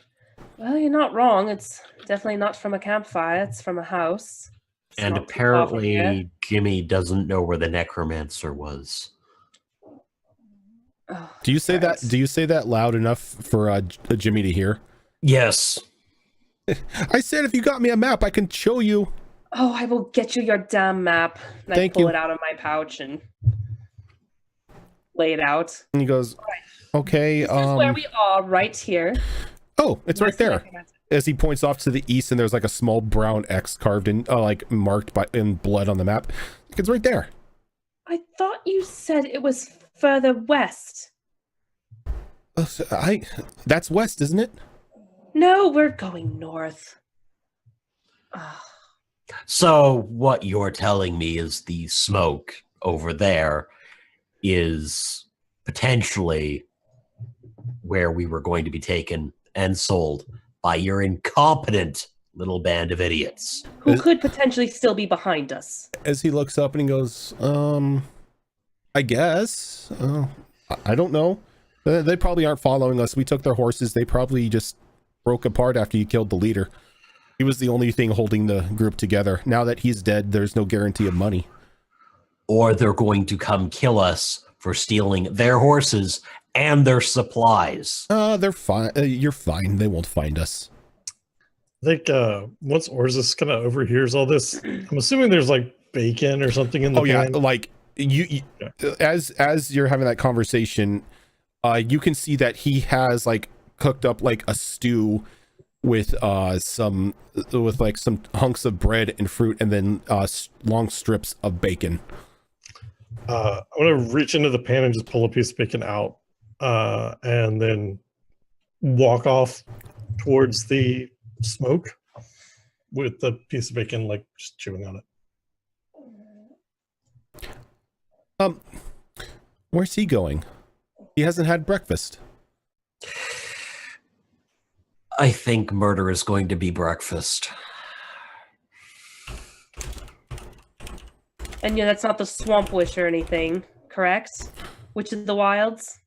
well, you're not wrong. It's definitely not from a campfire. It's from a house. It's And not too far from here. apparently Jimmy doesn't know where the necromancer was. Oh, Do you say right. that? Do you say that loud enough for Jimmy to hear? Yes. I said, if you got me a map, I can show you. Oh, I will get you your damn map. And Thank I pull you. it out of my pouch and lay it out. And he goes, okay. This is where we are, right here. Oh, it's right Where's the there. necromancer? As he points off to the east, and there's like a small brown X carved in, like marked in blood on the map. It's right there. I thought you said it was further west. That's west, isn't it? No, we're going north. Ah, So what you're telling me is the smoke over there is potentially where we were going to be taken and sold by your incompetent little band of idiots. who could potentially still be behind us? As he looks up and he goes, I guess. I don't know. They probably aren't following us. We took their horses. They probably just broke apart after you killed the leader. He was the only thing holding the group together. Now that he's dead, there's no guarantee of money. Or they're going to come kill us for stealing their horses and their supplies. They're fine. You're fine. They won't find us. I think once Orzus kind of overhears all this, I'm assuming there's like bacon or something in the pan. Like you as you're having that conversation, you can see that he has like cooked up like a stew with some hunks of bread and fruit, and then long strips of bacon. I'm gonna reach into the pan and just pull a piece of bacon out, and then walk off towards the smoke with the piece of bacon, like just chewing on it. Where's he going? He hasn't had breakfast. I think murder is going to be breakfast. And yeah, that's not the swamp witch or anything, correct? Witch of the Wilds?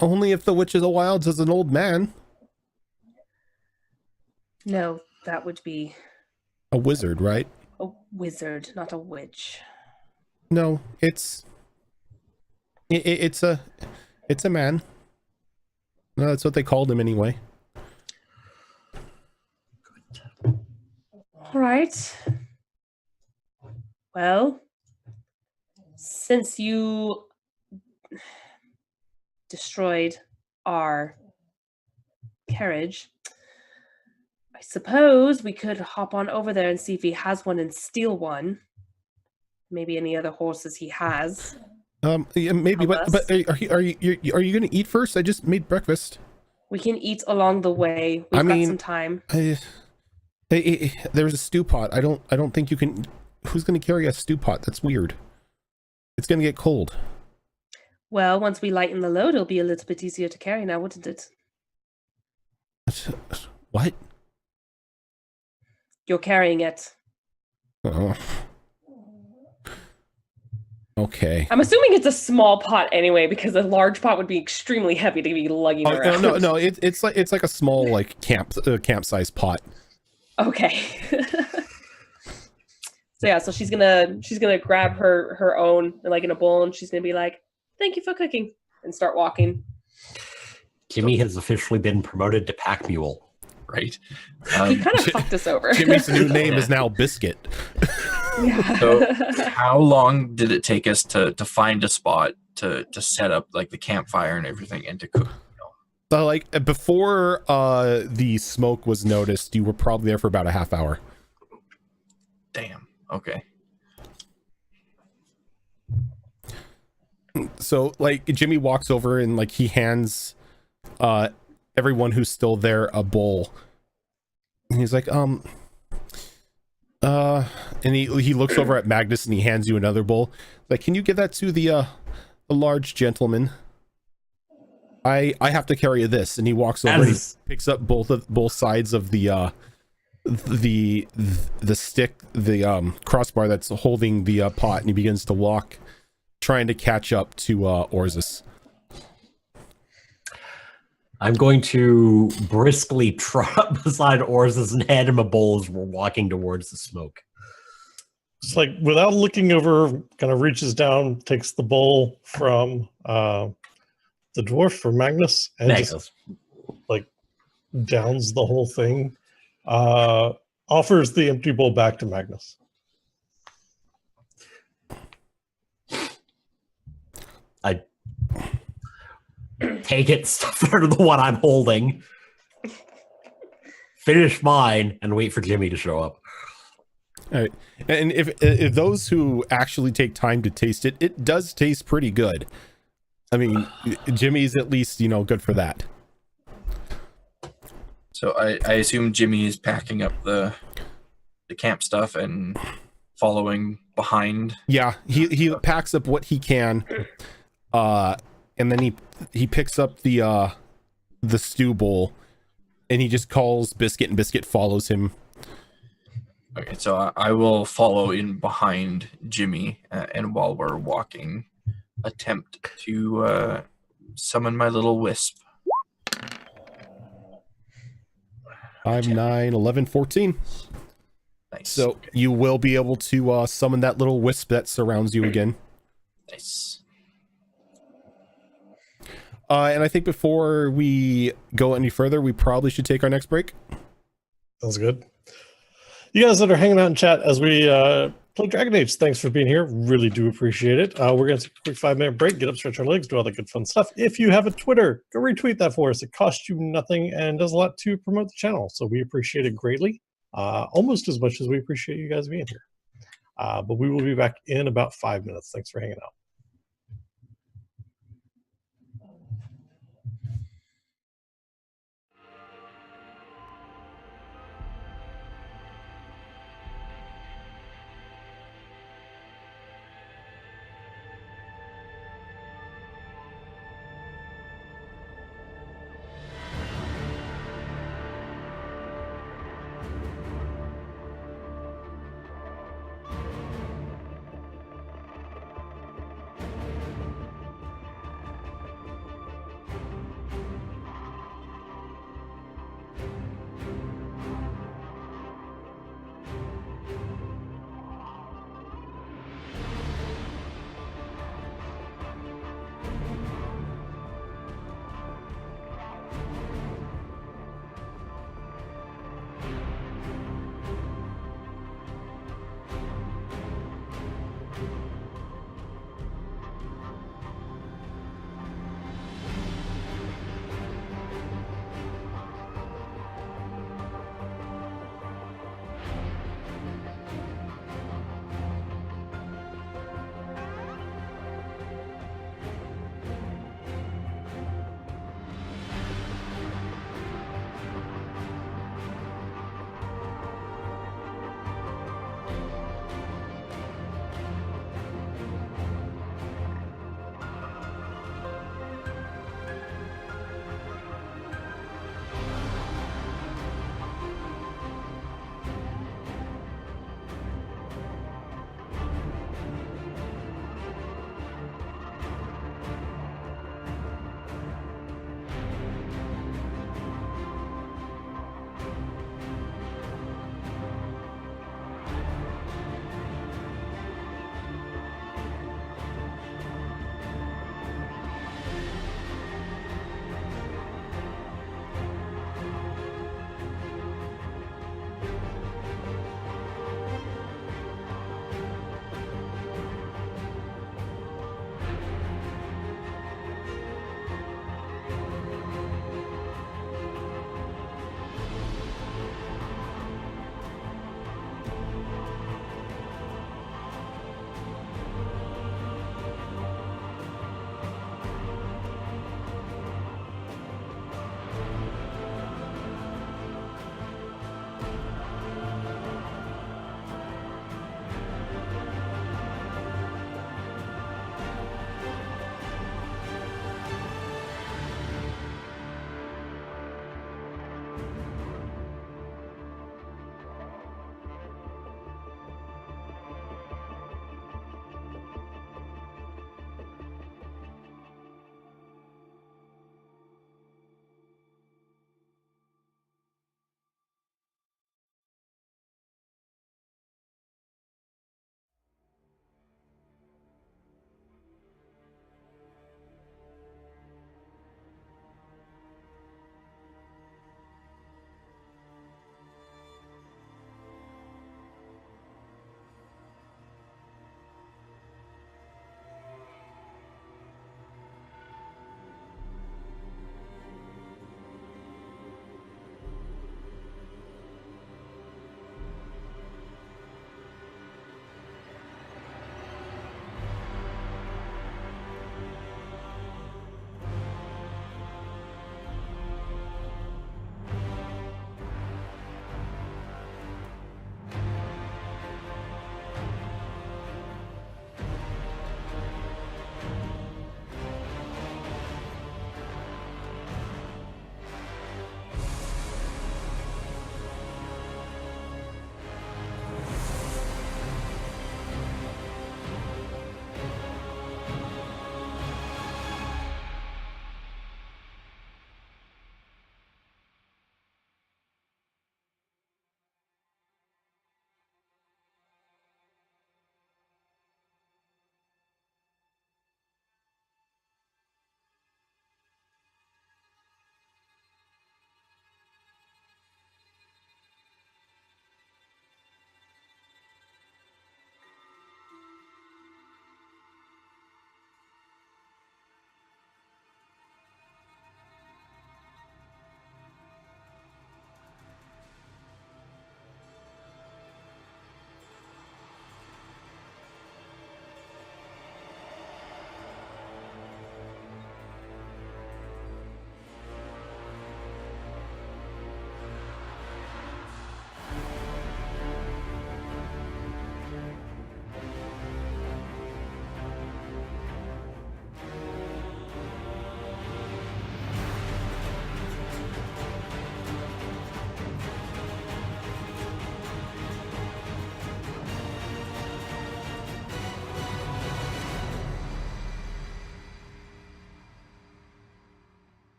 Only if the Witch of the Wilds is an old man. No, that would be A wizard, right? a wizard, not a witch. No, it's a man. No, that's what they called him anyway. All right. Well, since you destroyed our carriage, I suppose we could hop on over there and see if he has one and steal one. Maybe any other horses he has. Yeah, maybe, but are you gonna eat first? I just made breakfast. We can eat along the way. We've got some time. There's a stew pot. I don't think you can. Who's gonna carry a stew pot? That's weird. It's gonna get cold. Well, once we lighten the load, it'll be a little bit easier to carry now, wouldn't it? What? You're carrying it. Oh. Okay. I'm assuming it's a small pot anyway, because a large pot would be extremely heavy to be lugging Oh, around. no. It's like a small like camp size pot. Okay. So yeah, so she's gonna grab her own like in a bowl, and she's gonna be like, "Thank you for cooking," and start walking. Jimmy has officially been promoted to pack mule. Right. He kind of fucked us over. Jimmy's new name is now Biscuit. Yeah. So how long did it take us to find a spot to set up like the campfire and everything and to cook? So like before the smoke was noticed, you were probably there for about a half hour. Damn. Okay. So like Jimmy walks over and like he hands everyone who's still there a bowl. And he's like, and he looks over at Magnus and he hands you another bowl. Like, can you give that to the large gentleman? I have to carry this. And he walks over and he picks up both sides of the stick, the crossbar that's holding the pot, and he begins to walk, trying to catch up to Orzus. I'm going to briskly trot beside Orzus and hand him a bowl as we're walking towards the smoke. Just like without looking over, kind of reaches down, takes the bowl from the dwarf for Magnus, and just like downs the whole thing. Offers the empty bowl back to Magnus. I take it, stuff it under the one I'm holding, finish mine, and wait for Jimmy to show up. All right. And if those who actually take time to taste it, it does taste pretty good. I mean, Jimmy's at least, good for that. So I assume Jimmy is packing up the camp stuff and following behind. Yeah, he packs up what he can, and then he picks up the stew bowl, and he just calls Biscuit, and Biscuit follows him. Okay, so I will follow in behind Jimmy, and while we're walking, attempt to summon my little wisp. 5, 9, 11, 14. Nice. So okay. you will be able to summon that little wisp that surrounds you again. Nice. And I think before we go any further, we probably should take our next break. Sounds good. You guys that are hanging out in chat as we play Dragon Age, thanks for being here. Really do appreciate it. We're going to take a quick 5-minute break, get up, stretch our legs, do all that good fun stuff. If you have a Twitter, go retweet that for us. It costs you nothing and does a lot to promote the channel. So we appreciate it greatly, almost as much as we appreciate you guys being here. But we will be back in about 5 minutes. Thanks for hanging out.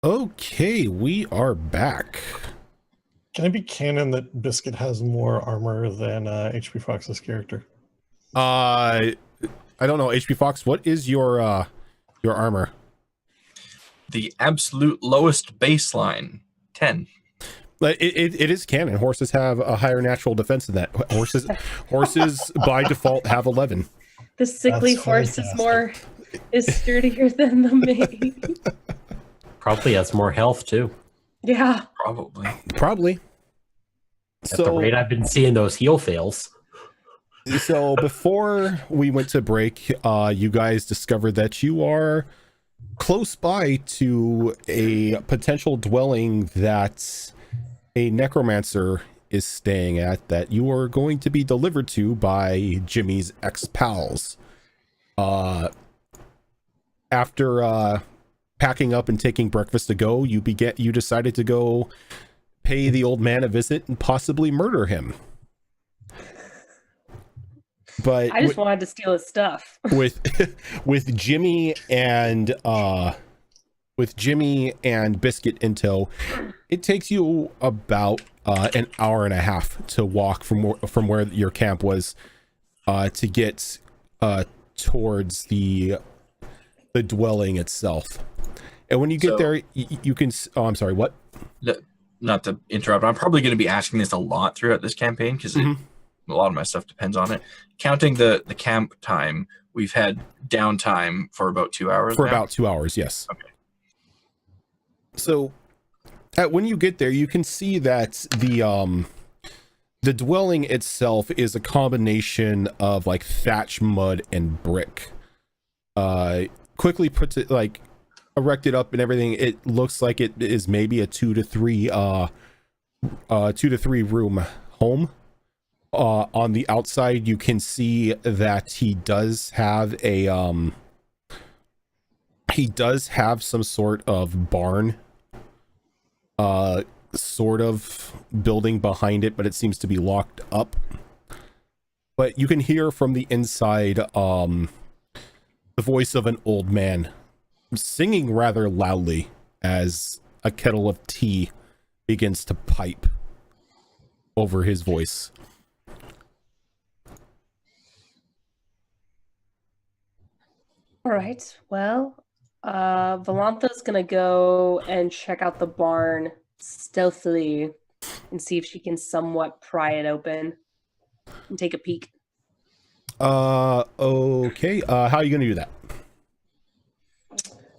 Okay, we are back. Can it be canon that Biscuit has more armor than HP Fox's character? I don't know, HP Fox, what is your armor? The absolute lowest baseline, 10. But it is canon. Horses have a higher natural defense than that. Horses by default have 11. The sickly That's horse fantastic. is sturdier than the maid. Probably has more health too. Yeah. Probably. At the rate I've been seeing those heal fails. So before we went to break, you guys discovered that you are close by to a potential dwelling that a necromancer is staying at, that you are going to be delivered to by Jimmy's ex-pals. After packing up and taking breakfast to go, you decided to go pay the old man a visit and possibly murder him. But I just wanted to steal his stuff. with Jimmy and Biscuit in tow, it takes you about an hour and a half to walk from where your camp was to get towards the dwelling itself. And when you get there, you can. Oh, I'm sorry. What? Not to interrupt, I'm probably going to be asking this a lot throughout this campaign because a lot of my stuff depends on it. Counting the camp time, we've had downtime for about 2 hours. For about 2 hours, yes. Okay. So, when you get there, you can see that the dwelling itself is a combination of like thatch, mud, and brick. Quickly puts it like erected up and everything. It looks like it is maybe a 2 to 3 room home. On the outside, you can see that he does have some sort of barn, sort of building behind it, but it seems to be locked up. But you can hear from the inside the voice of an old man singing rather loudly as a kettle of tea begins to pipe over his voice. All right. Well, Valantha's gonna go and check out the barn stealthily and see if she can somewhat pry it open and take a peek. Okay. How are you gonna do that?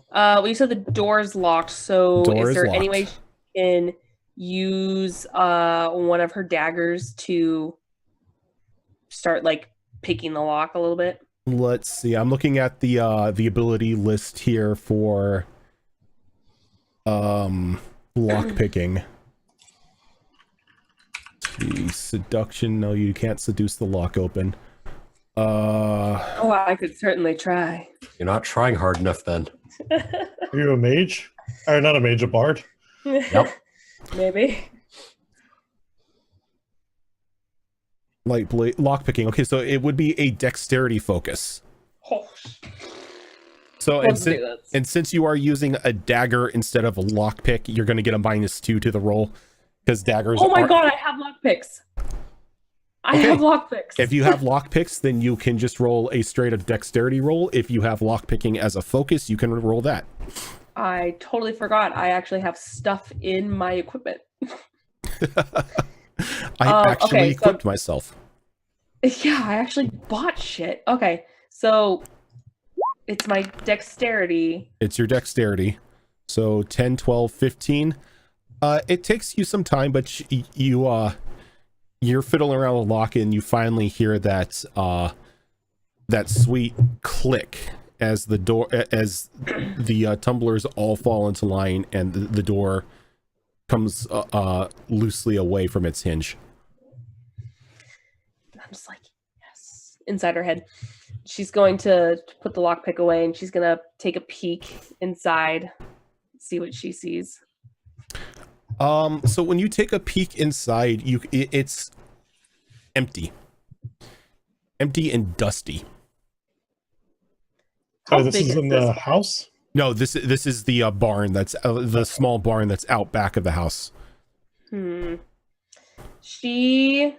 Well, you said the door's locked, so Door is there is any way locked. she can use one of her daggers to start like picking the lock a little bit? Let's see. I'm looking at the ability list here for lock picking. Seduction. No, you can't seduce the lock open. Oh, I could certainly try. You're not trying hard enough then. Are you a mage? Or not a mage, a bard? Yep. Maybe. Light blade lock picking. Okay, so it would be a dexterity focus. Oh, So let's do this. and since you are using a dagger instead of a lock pick, you're going to get a -2 to the roll because daggers. Oh my god, I have lockpicks. I have lockpicks. If you have lockpicks, then you can just roll a straight up dexterity roll. If you have lockpicking as a focus, you can roll that. I totally forgot. I actually have stuff in my equipment. I actually okay, equipped myself. Yeah, I actually bought shit. Okay, so it's my dexterity. It's your dexterity. So 10, 12, 15. It takes you some time, but you're fiddling around with lock and you finally hear that that sweet click as the tumblers all fall into line and the door comes loosely away from its hinge. I'm just like, yes. Inside her head. She's going to put the lockpick away and she's gonna take a peek inside, see what she sees. So when you take a peek inside, it's empty and dusty. Oh, How this big is in this the one? house? No, this is the barn that's the small barn that's out back of the house. She's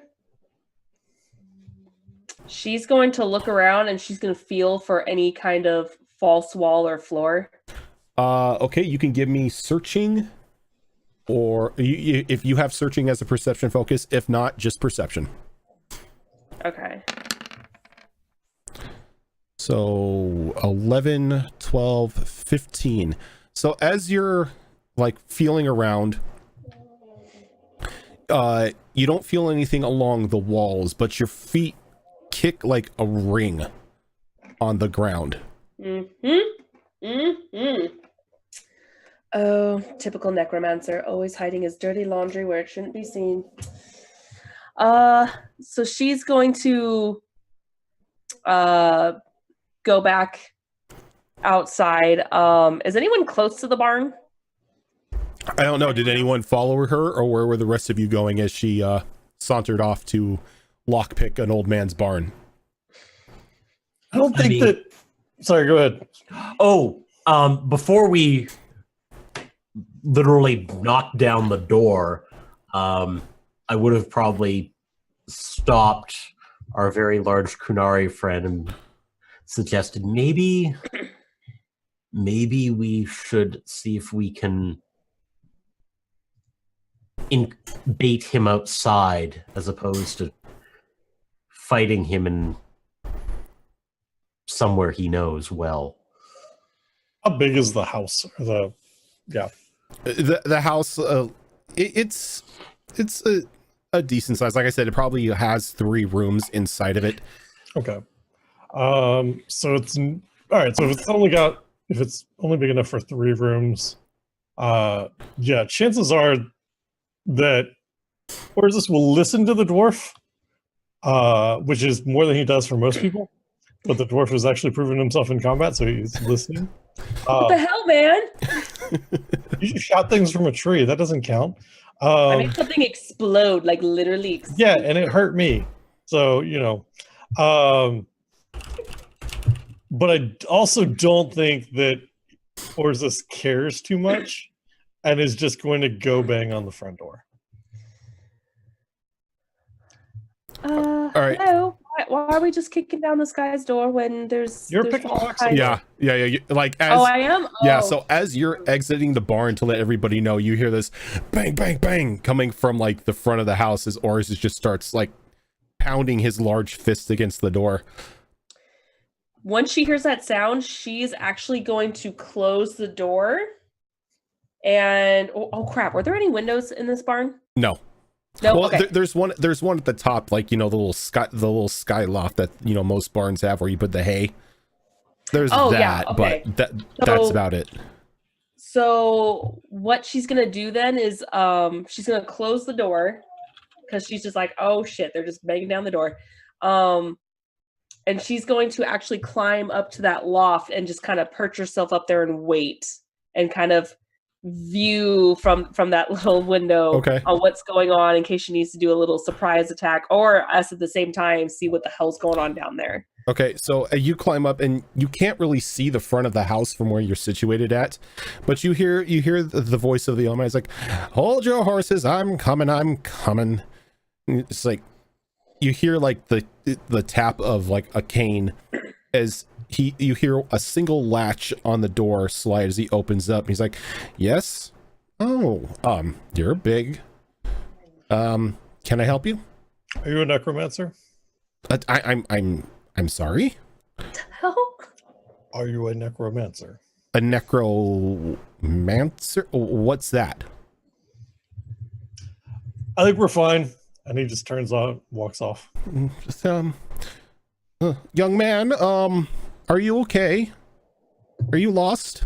going to look around and she's going to feel for any kind of false wall or floor. Okay, you can give me searching, or if you have searching as a perception focus. If not, just perception. Okay. So 11, 12, 15. So as you're like feeling around, you don't feel anything along the walls, but your feet kick like a ring on the ground. Oh, typical necromancer, always hiding his dirty laundry where it shouldn't be seen. So she's going to go back outside. Is anyone close to the barn? I don't know. Did anyone follow her, or where were the rest of you going as she sauntered off to lockpick an old man's barn? I don't think that. Sorry, go ahead. Oh, before we literally knocked down the door, I would have probably stopped our very large Kunari friend and suggested maybe we should see if we can bait him outside as opposed to fighting him in somewhere he knows well. How big is the house? Or The house, it's a decent size. Like I said, it probably has 3 rooms inside of it. Okay. So it's all right. So if it's only big enough for 3 rooms, yeah, chances are that Orzus will listen to the dwarf, which is more than he does for most people. But the dwarf has actually proven himself in combat, so he's listening. What the hell, man? You just shot things from a tree. That doesn't count. I made something explode, like literally explode. Yeah, and it hurt me. So, but I also don't think that Orzus cares too much and is just going to go bang on the front door. All right. Hello. Why are we just kicking down this guy's door when there's Picking all locks. kinds Yeah. Like as Oh, I am. Yeah, Oh. so as you're exiting the barn to let everybody know, you hear this bang, bang, bang coming from like the front of the house as Orzus just starts like pounding his large fist against the door. Once she hears that sound, she's actually going to close the door. And oh crap! Were there any windows in this barn? No. No. Well, Okay. there's one at the top, like the little sky loft that most barns have where you put the hay. There's that, okay. but that's about it. So what she's gonna do then is she's gonna close the door because she's just like, oh shit, they're just banging down the door. And she's going to actually climb up to that loft and just kind of perch herself up there and wait and kind of view from that little window on what's going on in case she needs to do a little surprise attack, or us at the same time see what the hell's going on down there. Okay, so you climb up and you can't really see the front of the house from where you're situated at, but you hear the voice of the old man. It's like, hold your horses, I'm coming. It's like you hear like the tap of like a cane as you hear a single latch on the door slide as he opens up. He's like, yes. Oh, you're big. Can I help you? Are you a necromancer? I'm sorry? What the hell? Are you a necromancer? A necromancer? What's that? I think we're fine. And he just turns on, walks off. Just, young man, are you okay? Are you lost?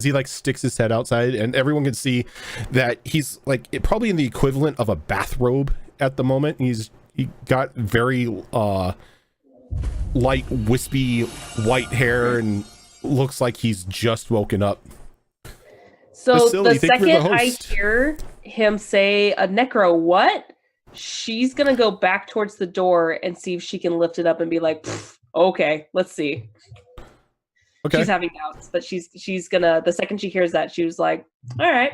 As he like sticks his head outside, and everyone can see that he's like probably in the equivalent of a bathrobe at the moment. He got very light, wispy white hair and looks like he's just woken up. So Vasily, the think you're second the I host. hear him say a necro, what? She's gonna go back towards the door and see if she can lift it up and be like, okay, let's see. Okay. She's having doubts, but she's gonna, the second she hears that, she was like, all right.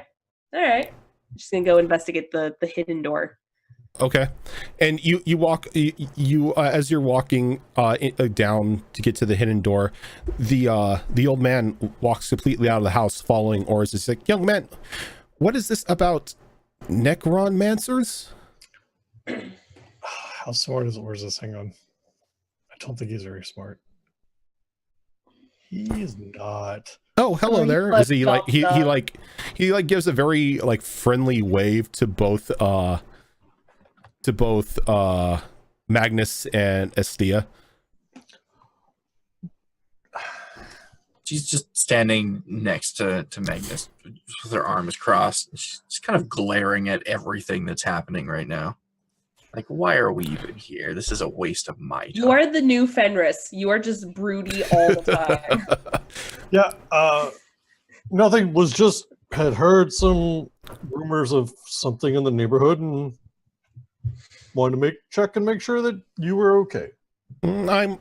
She's gonna go investigate the hidden door. Okay. And you walk as you're walking down to get to the hidden door, the old man walks completely out of the house following Orzus. He's like, young man, what is this about necromancers? How smart is Orzus? Hang on. I don't think he's very smart. He is not. Oh, hello there. Is he like he gives a very like friendly wave to both Magnus and Estia. She's just standing next to Magnus with her arms crossed. She's kind of glaring at everything that's happening right now. Like, why are we even here? This is a waste of my time. You are the new Fenris. You are just broody all the time. Yeah, nothing. Was just had heard some rumors of something in the neighborhood and wanted to check and make sure that you were okay. I'm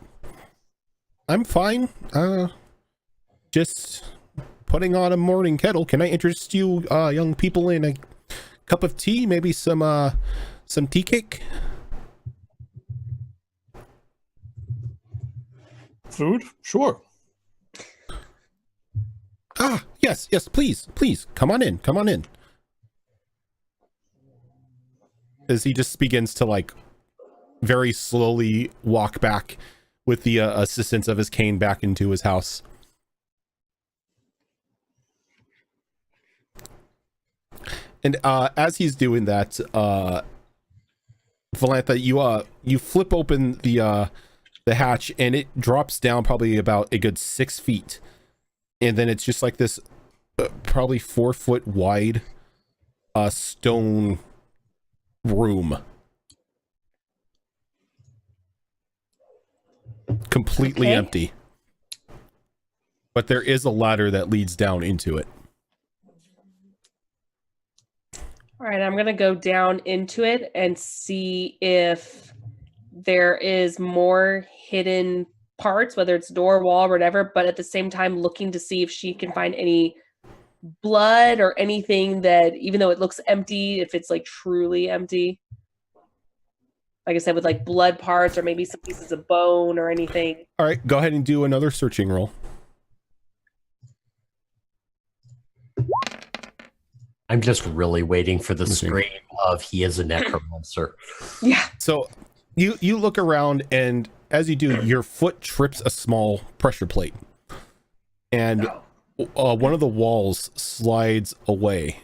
fine. Just putting on a morning kettle. Can I interest you young people in a cup of tea? Maybe some tea cake? Food? Sure. Yes, please, come on in. As he just begins to like very slowly walk back with the assistance of his cane back into his house. And as he's doing that, Valantha, you flip open the hatch and it drops down probably about a good 6 feet, and then it's just like this probably 4 foot wide stone room, completely empty, but there is a ladder that leads down into it. All right, I'm going to go down into it and see if there is more hidden parts, whether it's door, wall, or whatever, but at the same time looking to see if she can find any blood or anything that, even though it looks empty, if it's like truly empty. Like I said, with like blood parts or maybe some pieces of bone or anything. All right, go ahead and do another searching roll. I'm just really waiting for the scream of he is a necromancer. Yeah. So you look around, and as you do, your foot trips a small pressure plate, and one of the walls slides away,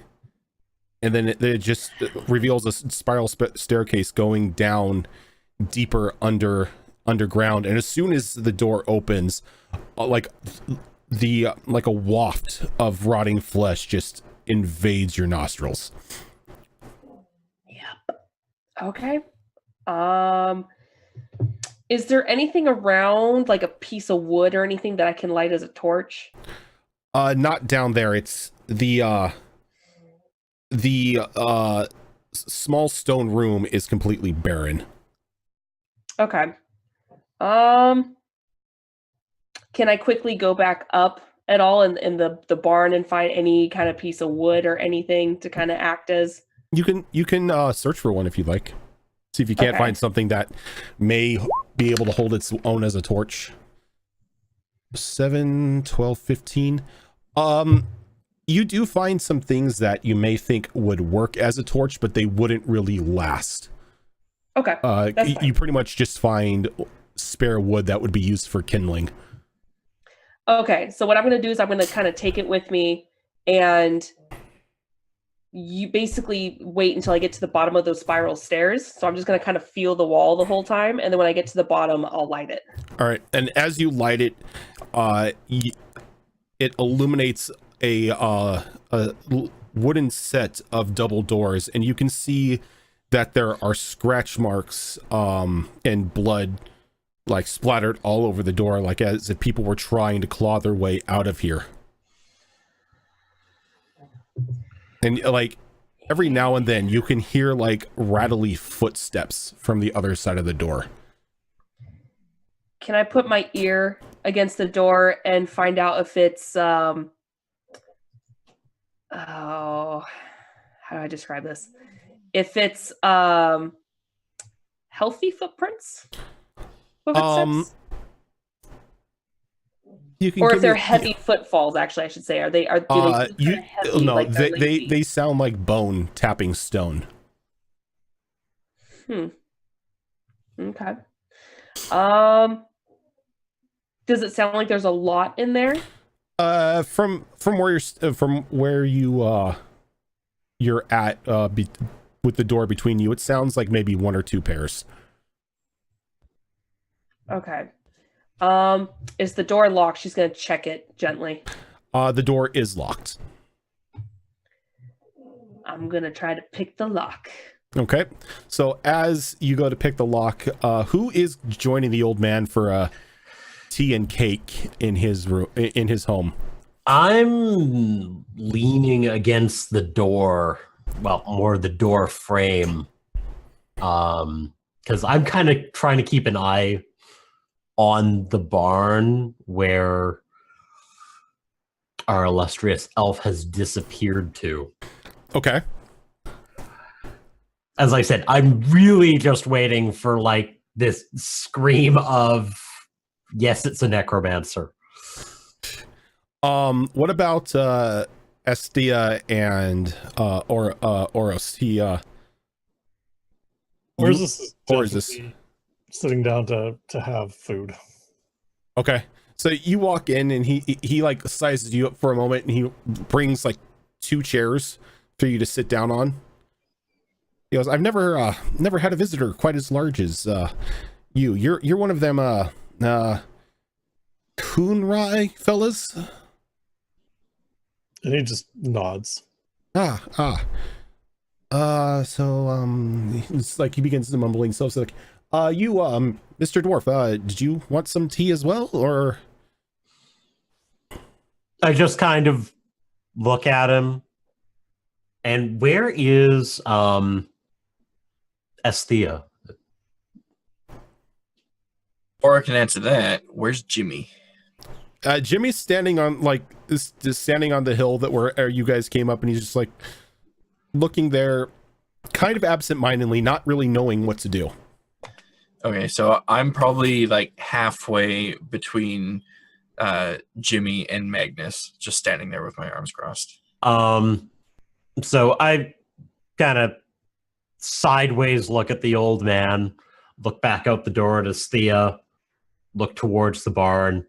and then it just reveals a spiral staircase going down deeper underground. And as soon as the door opens, like a waft of rotting flesh just invades your nostrils. Yep. Okay. Is there anything around, like a piece of wood or anything that I can light as a torch? Not down there. It's the small stone room is completely barren. Okay. Can I quickly go back up at all in the barn and find any kind of piece of wood or anything to kind of act as? You can search for one if you'd like. See if you can't find something that may be able to hold its own as a torch. 7, 12, 15. You do find some things that you may think would work as a torch, but they wouldn't really last. Okay. You pretty much just find spare wood that would be used for kindling. Okay, so what I'm going to do is I'm going to kind of take it with me, and you basically wait until I get to the bottom of those spiral stairs. So I'm just going to kind of feel the wall the whole time, and then when I get to the bottom, I'll light it. All right, and as you light it, it illuminates a wooden set of double doors, and you can see that there are scratch marks and blood like splattered all over the door, like as if people were trying to claw their way out of here. And like every now and then you can hear like rattly footsteps from the other side of the door. Can I put my ear against the door and find out if it's oh, how do I describe this? If it's healthy footprints? Footsteps? You can Or give if they're me- heavy footfalls, actually, I should say. Do they seem kinda heavy, no, like they're they lengthy? sound like bone tapping stone. Okay. Does it sound like there's a lot in there? From where you're at, with the door between you, it sounds like maybe 1 or 2 pairs. Okay. Is the door locked? She's gonna check it gently. The door is locked. I'm gonna try to pick the lock. Okay, so as you go to pick the lock, who is joining the old man for tea and cake in his room, in his home? I'm leaning against the door, well, more the door frame, because I'm kind of trying to keep an eye on the barn where our illustrious elf has disappeared to. Okay. As I said, I'm really just waiting for like this scream of, yes, it's a necromancer. What about Estia and Orzus? Orzus is Orzus. definitely sitting down to have food. Okay, so you walk in and he like sizes you up for a moment and he brings like 2 chairs for you to sit down on. He goes, I've never had a visitor quite as large as you. You're one of them Kunrai fellas? And he just nods. So it's like he begins to mumble himself. So like, you Mr. Dwarf, did you want some tea as well, or? I just kind of look at him. And where is Esthea? Or I can answer that. Where's Jimmy? Jimmy's standing on just standing on the hill that where you guys came up, and he's just like looking there, kind of absent-mindedly, not really knowing what to do. Okay, so I'm probably like halfway between Jimmy and Magnus, just standing there with my arms crossed. So I kind of sideways look at the old man, look back out the door at Esthea, look towards the barn.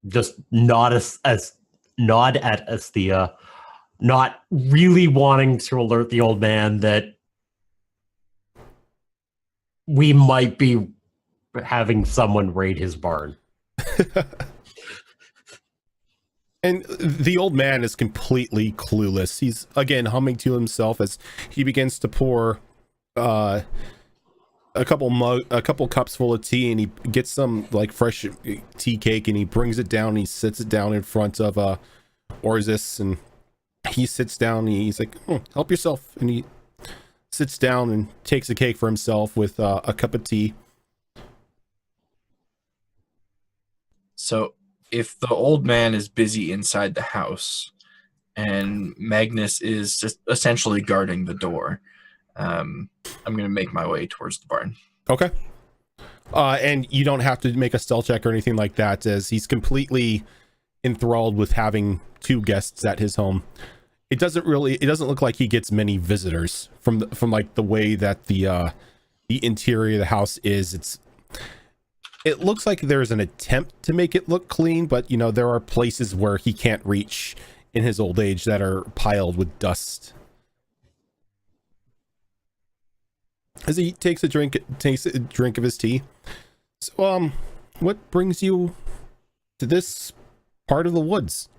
Just nod at Esthea, not really wanting to alert the old man that we might be having someone raid his barn. And the old man is completely clueless. He's again humming to himself as he begins to pour a couple cups full of tea, and he gets some like fresh tea cake, and he brings it down and he sits it down in front of Orzus, and he sits down and he's like, help yourself, and he sits down and takes a cake for himself with a cup of tea. So if the old man is busy inside the house and Magnus is just essentially guarding the door, I'm going to make my way towards the barn. Okay. And you don't have to make a stealth check or anything like that, as he's completely enthralled with having 2 guests at his home. It doesn't look like he gets many visitors from like the way that the interior of the house is. It looks like there's an attempt to make it look clean, but you know, there are places where he can't reach in his old age that are piled with dust. As he takes a drink of his tea. So, what brings you to this part of the woods?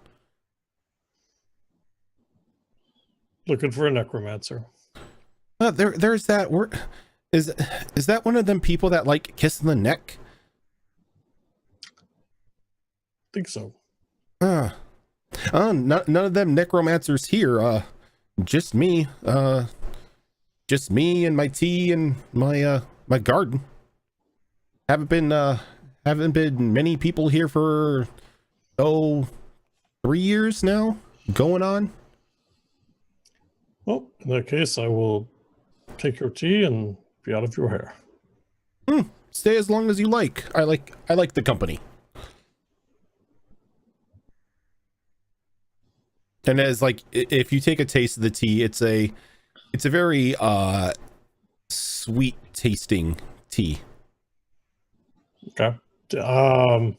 Looking for a necromancer. There's that word. Is that one of them people that like kissing the neck? Think so. None of them necromancers here. Just me and my tea and my my garden. Haven't been many people here for 3 years now, going on. Well, in that case, I will take your tea and be out of your hair. Stay as long as you like. I like the company. And as like, if you take a taste of the tea, it's a very sweet tasting tea. Okay. Yeah,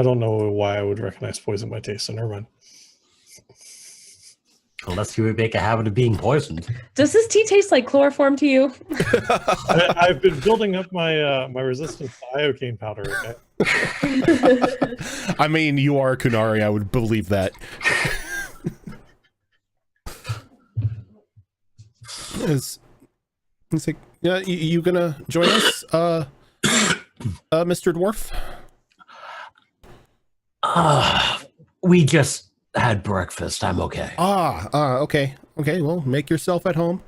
I don't know why I would recognize poison by taste, so never mind. Unless you would make a habit of being poisoned. Does this tea taste like chloroform to you? I've been building up my my resistance to iocane powder. Okay? I mean, you are a Kunari. I would believe that. It's like, yeah, you gonna join us, Mr. Dwarf? We just had breakfast. I'm okay. Okay. Okay, well, make yourself at home.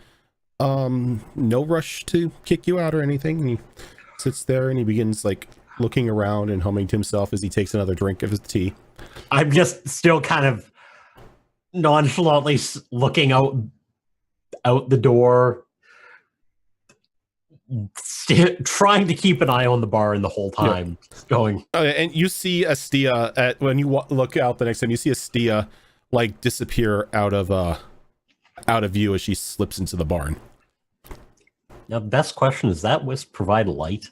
No rush to kick you out or anything. And he sits there and he begins like looking around and humming to himself as he takes another drink of his tea. I'm just still kind of nonchalantly looking out the door, trying to keep an eye on the bar the whole time. Going. And you see Astia when you look out the next time. You see Astia like disappear out of view as she slips into the barn. Now, the best question is, that wisp provide light?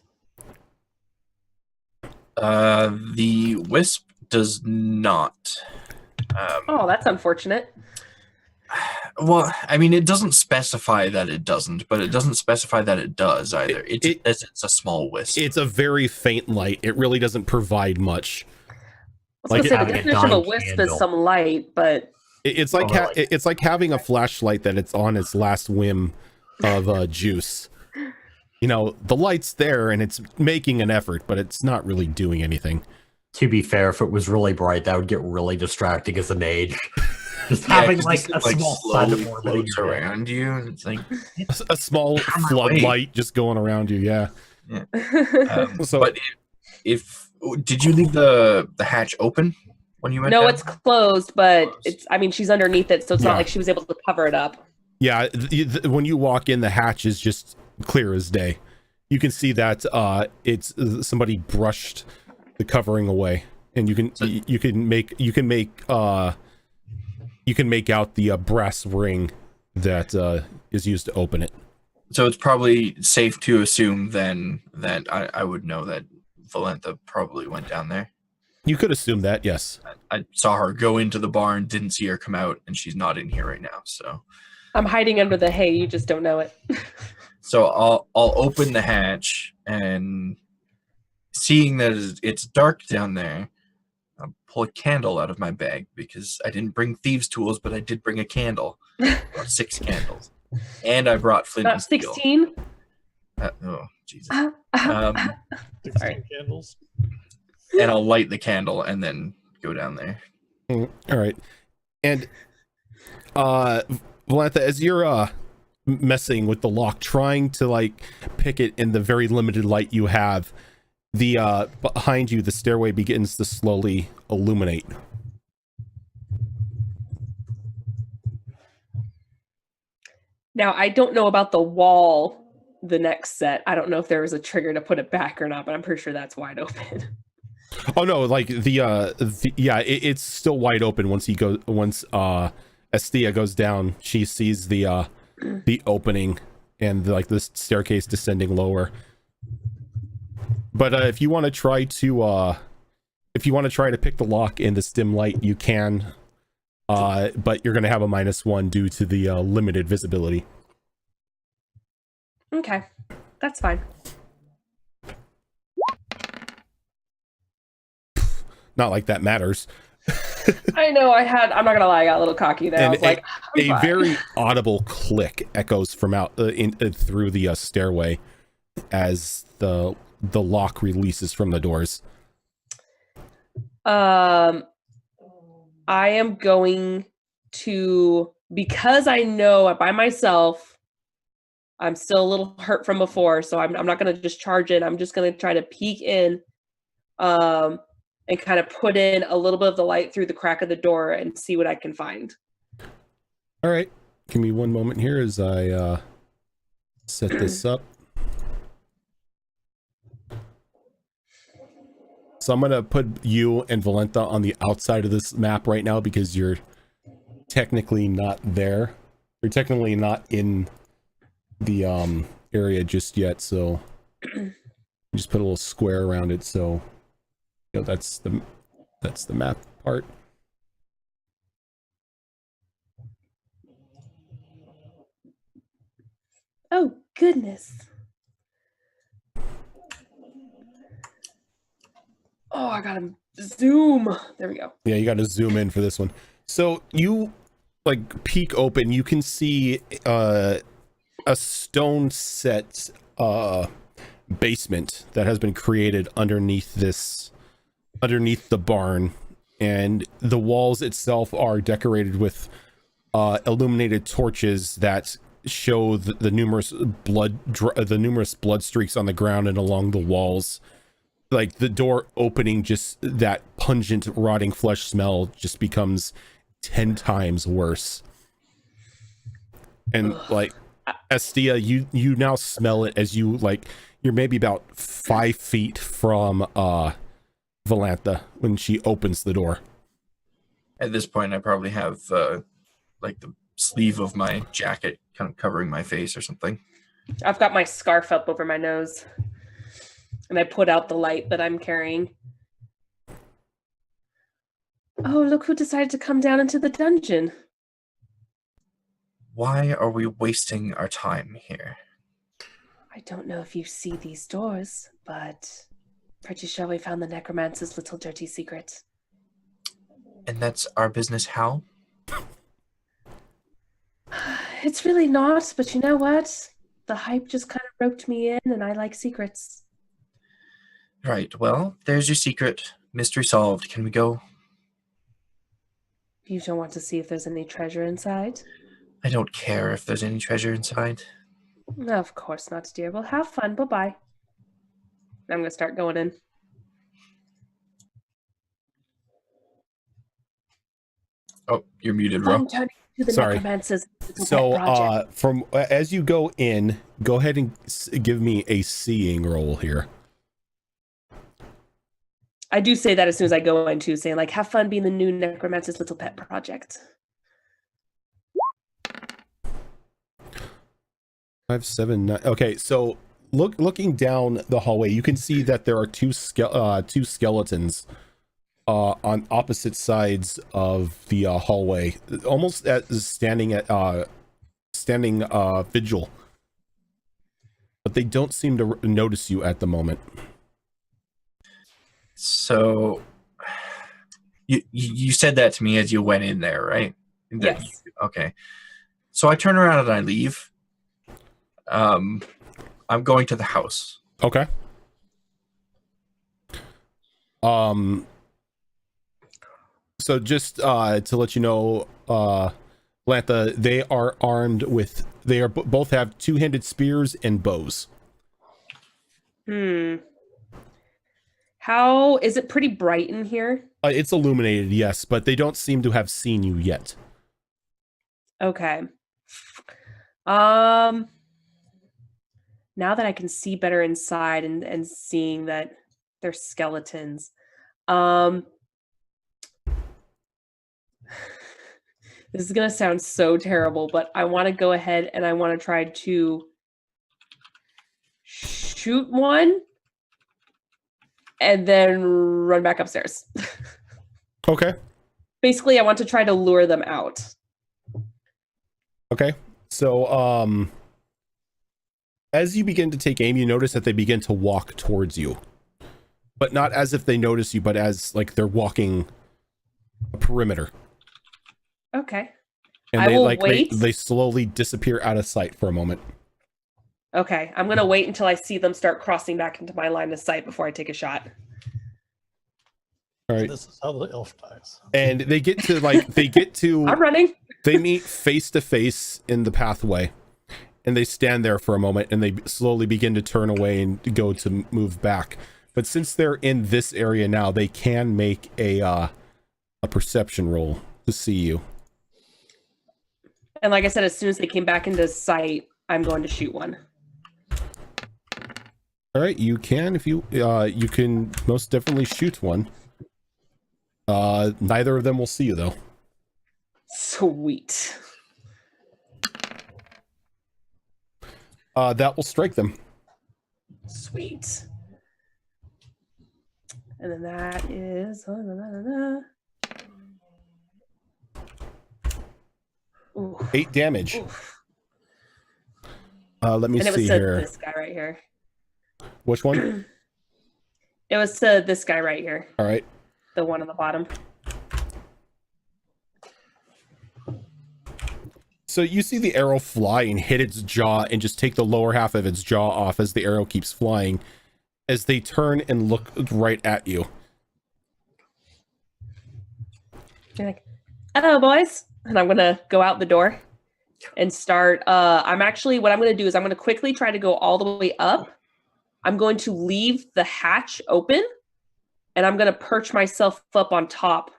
The wisp does not. Oh, that's unfortunate. Well, I mean, it doesn't specify that it doesn't, but it doesn't specify that it does either. It's a small wisp. It's a very faint light. It really doesn't provide much. I was Like gonna say, the having a definition of a dying wisp candle. is some light, but It's like it's like having a flashlight that it's on its last whim of juice. You know, the light's there and it's making an effort, but it's not really doing anything. To be fair, if it was really bright, that would get really distracting as a mage. Just having 'cause like this a small sun slowly orbiting floats your head. around you, and it's like, A small Out of my floodlight just going around you, yeah. So- but if did you leave the hatch open when you went? no, down? it's closed, but it's, I mean, she's underneath it, so it's Yeah. not like she was able to cover it up. Yeah, when you walk in, the hatch is just clear as day. You can see that it's somebody brushed the covering away, and you can make out the brass ring that is used to open it. So it's probably safe to assume then that I would know that Valentha probably went down there. You could assume that, yes. I saw her go into the barn, didn't see her come out, and she's not in here right now. So I'm hiding under the hay. You just don't know it. So I'll open the hatch, and seeing that it's dark down there, I'll pull a candle out of my bag because I didn't bring thieves' tools, but I did bring a candle. Brought 6 candles. And I brought flint Not and steel. 16. Oh, Jesus. 16 candles. And I'll light the candle and then go down there. All right. And Valentha, as you're messing with the lock, trying to like pick it in the very limited light you have, the behind you the stairway begins to slowly illuminate. Now, I don't know about the wall, the next set. I don't know if there was a trigger to put it back or not, but I'm pretty sure that's wide open. Oh no, like it's still wide open once Astia goes down. She sees the opening and like the staircase descending lower. But if you want to try to pick the lock in this dim light, you can. But you're gonna have a -1 due to the limited visibility. Okay, that's fine. Not like that matters. I know I'm not gonna lie, I got a little cocky there. I And was like, I'm a fine. very audible click echoes from out through the stairway as the lock releases from the doors. I am going to, because I know by myself I'm still a little hurt from before, so I'm not going to just charge in. I'm just going to try to peek in and kind of put in a little bit of the light through the crack of the door and see what I can find. All right. Give me one moment here as I set this up. So I'm going to put you and Valenta on the outside of this map right now because you're technically not there. You're technically not in the area just yet, so just put a little square around it, so you know that's the map part. Oh, goodness. Oh, I gotta zoom. There we go. Yeah, you got to zoom in for this one. So you like peek open, you can see a stone set basement that has been created underneath the barn, and the walls itself are decorated with illuminated torches that show the numerous blood streaks on the ground and along the walls. Like the door opening, just that pungent rotting flesh smell just becomes 10 times worse. And like Estia, you now smell it as you're maybe about 5 feet from Valanta when she opens the door. At this point, I probably have like the sleeve of my jacket kind of covering my face or something. I've got my scarf up over my nose. And I put out the light that I'm carrying. Oh, look who decided to come down into the dungeon. Why are we wasting our time here? I don't know if you see these doors, but pretty sure we found the necromancer's little dirty secret. And that's our business, how? It's really not, but you know what? The hype just kind of roped me in, and I like secrets. Right, well, there's your secret. Mystery solved. Can we go? You don't want to see if there's any treasure inside? I don't care if there's any treasure inside. Of course not, dear. Well, have fun. Bye-bye. I'm going to start going in. Oh, you're muted, Ro. I'm turning to the Sorry. necromancer's little So pet project. from as you go in, go ahead and give me a seeing roll here. I do say that as soon as I go in too, saying like, have fun being the new necromancer's little pet project. 5, 7, 9. Okay, so looking down the hallway, you can see that there are two skeletons on opposite sides of the hallway, almost as standing vigil, but they don't seem to notice you at the moment. So, you said that to me as you went in there, right? Yes. Okay. So I turn around and I leave. I'm going to the house. Okay. So just to let you know, Lantha, they are armed with. They are both have two-handed spears and bows. How is it pretty bright in here? It's illuminated, yes, but they don't seem to have seen you yet. Okay. Now that I can see better inside and seeing that they're skeletons, this is gonna sound so terrible, but I want to go ahead and I want to try to shoot one and then run back upstairs. Okay. Basically, I want to try to lure them out. Okay. So, as you begin to take aim, you notice that they begin to walk towards you, but not as if they notice you, but as like they're walking a perimeter. Okay. And I they will wait. they slowly disappear out of sight for a moment. Okay, I'm gonna wait until I see them start crossing back into my line of sight before I take a shot. All right. This is how the elf dies. And they get to I'm running. they meet face to face in the pathway, and they stand there for a moment, and they slowly begin to turn away and go to move back. But since they're in this area now, they can make a perception roll to see you. And like I said, as soon as they came back into sight, I'm going to shoot one. All right, you can, if you you can most definitely shoot one. Neither of them will see you though. Sweet. That will strike them. Sweet. And then that is Ooh. 8 damage. Oof. Let me And it was see to here. this guy right here. Which one? It was to this guy right here. All right. The one on the bottom. So you see the arrow fly and hit its jaw and just take the lower half of its jaw off as the arrow keeps flying, as they turn and look right at you. You're like, hello, boys. And I'm going to go out the door and start. What I'm going to do is I'm going to quickly try to go all the way up. I'm going to leave the hatch open, and I'm going to perch myself up on top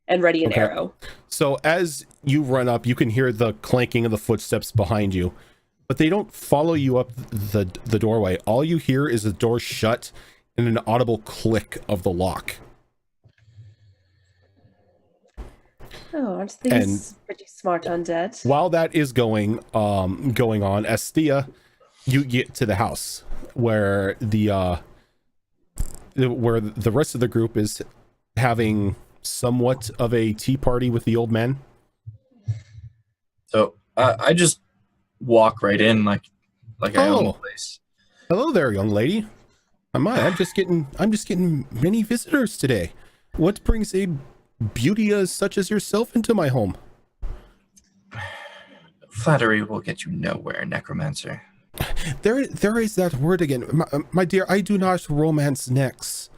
and ready an arrow. So as you run up, you can hear the clanking of the footsteps behind you, but they don't follow you up the doorway. All you hear is the door shut and an audible click of the lock. Oh, aren't these pretty smart undead? While that is going on, Estia, you get to the house where the rest of the group is having somewhat of a tea party with the old men. So I just walk right in like I own the place. Hello there, young lady. I'm just getting many visitors today. What brings a beauty such as yourself into my home? Flattery will get you nowhere, necromancer. There is that word again. My dear, I do not romance necks.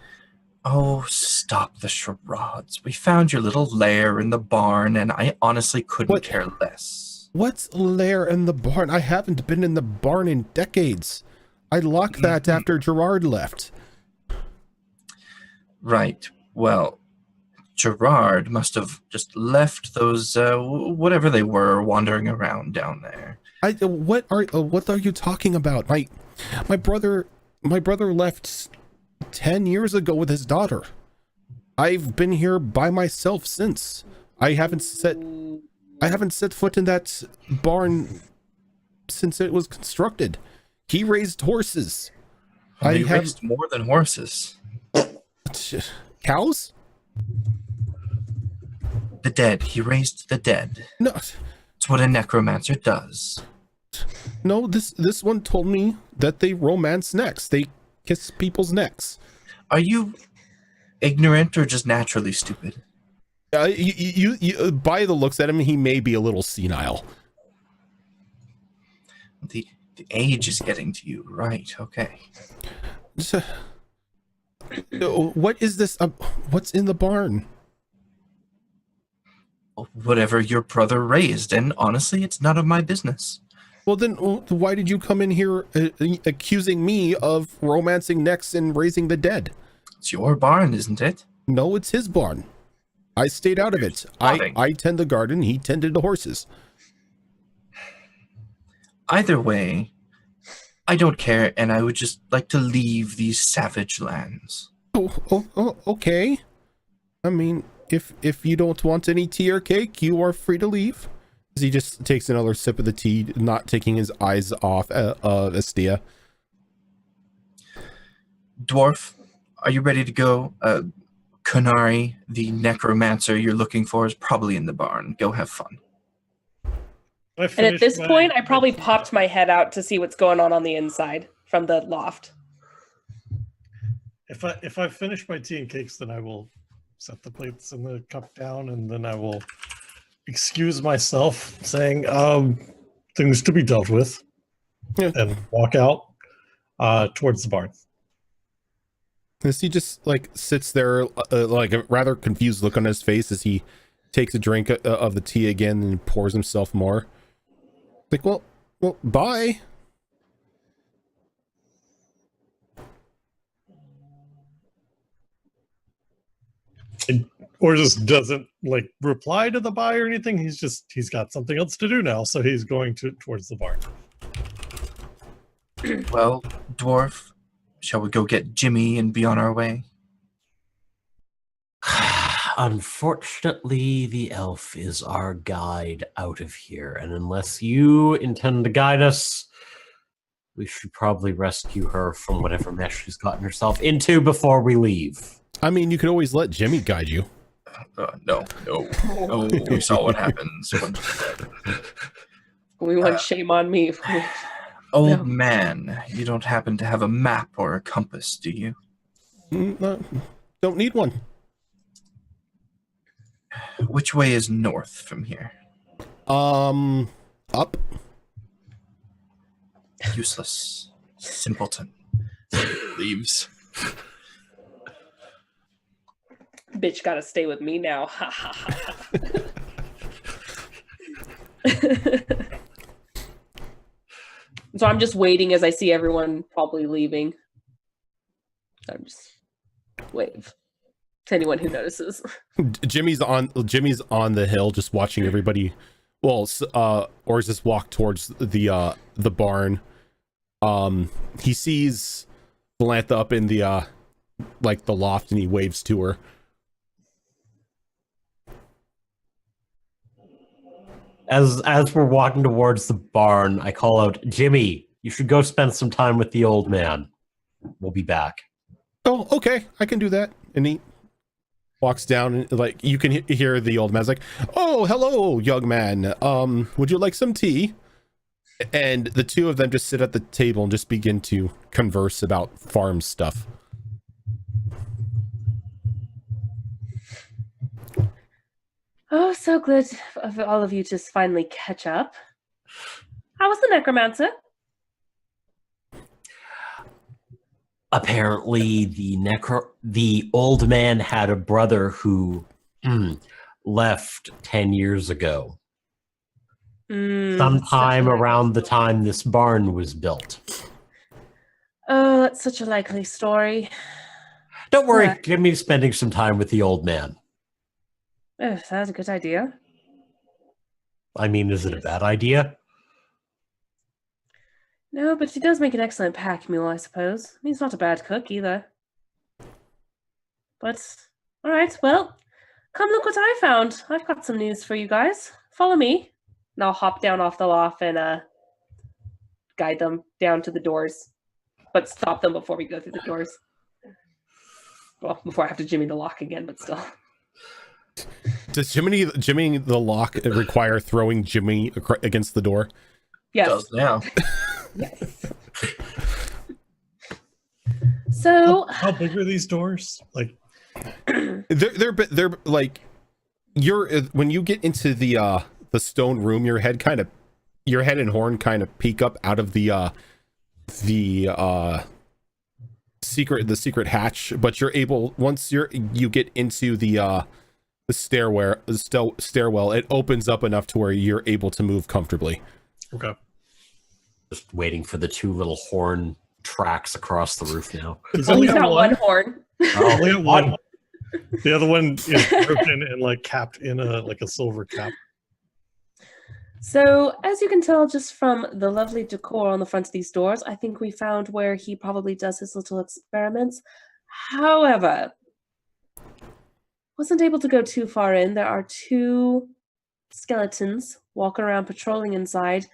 Oh, stop the charades. We found your little lair in the barn, and I honestly couldn't care less. What's lair in the barn? I haven't been in the barn in decades. I locked that after Gerard left. Right. Well, Gerard must have just left those, whatever they were, wandering around down there. What are you talking about? My brother left 10 years ago with his daughter. I've been here by myself since. I haven't set foot in that barn since it was constructed. He raised horses. He raised more than horses. Cows? The dead. He raised the dead. No. It's what a necromancer does. No, this one told me that they romance necks. They kiss people's necks. Are you ignorant or just naturally stupid? You by the looks at him, he may be a little senile. The age is getting to you, right? Okay. So, what is this? What's in the barn? Whatever your brother raised, and honestly, it's none of my business. Well, then why did you come in here accusing me of romancing necks and raising the dead? It's your barn, isn't it? No, it's his barn. I stayed out of it. I tend the garden, he tended the horses. Either way, I don't care, and I would just like to leave these savage lands. Oh, okay. I mean, if you don't want any tea or cake, you are free to leave. He just takes another sip of the tea, not taking his eyes off Estia. Dwarf, are you ready to go? Kunari, the necromancer you're looking for, is probably in the barn. Go have fun. And at this point, I probably popped my head out to see what's going on the inside from the loft. If I finish my tea and cakes, then I will set the plates and the cup down, and then I will excuse myself, saying things to be dealt with, and walk out towards the barn. As he just like sits there, like a rather confused look on his face as he takes a drink of the tea again and pours himself more. Like, well, Well, bye. Or just doesn't like reply to the buy or anything. He's got something else to do now, so he's going towards the barn. Well, dwarf, shall we go get Jimmy and be on our way? Unfortunately, the elf is our guide out of here, and unless you intend to guide us, we should probably rescue her from whatever mess she's gotten herself into before we leave. I mean, you could always let Jimmy guide you. No. We saw what happens when We want shame on me. Old No. man, you don't happen to have a map or a compass, do you? No, don't need one. Which way is north from here? Up. Useless. Simpleton. Leaves. Bitch gotta stay with me now. So I'm just waiting as I see everyone probably leaving. I'm just wave to anyone who notices. Jimmy's on the hill, just watching everybody. Well, Orzus walk towards the barn. He sees Valantha up in the like the loft, and he waves to her. As we're walking towards the barn, I call out, Jimmy, you should go spend some time with the old man. We'll be back. Oh, okay, I can do that. And he walks down, and like you can hear the old man's like, "Oh, hello, young man. Would you like some tea?" And the two of them just sit at the table and just begin to converse about farm stuff. Oh, so good of all of you to finally catch up. How was the necromancer? Apparently, the old man had a brother who left 10 years ago. Sometime around the time this barn was built. Oh, that's such a likely story. Don't worry, Yeah. Jimmy's spending some time with the old man. Oh, that's a good idea. I mean, is it a bad idea? No, but he does make an excellent pack mule, I suppose. He's not a bad cook either. But, alright, well, come look what I found. I've got some news for you guys. Follow me. And I'll hop down off the loft and guide them down to the doors. But stop them before we go through the doors. Well, before I have to jimmy the lock again, but still. Does Jimmy the lock require throwing Jimmy against the door? Yes. Does now. Yes. So How big are these doors? Like, They're like, when you get into the stone room, your head and horn kind of peek up out of the secret hatch, but you're able, once you get into the stairwell, it opens up enough to where you're able to move comfortably. okay. Just waiting for the two little horn tracks across the roof now. He's well, only he's got got one horn. Only got one. The other one is broken and like capped in a silver cap. So, as you can tell just from the lovely decor on the front of these doors, I think we found where he probably does his little experiments. However, wasn't able to go too far in. There are two skeletons walking around patrolling inside.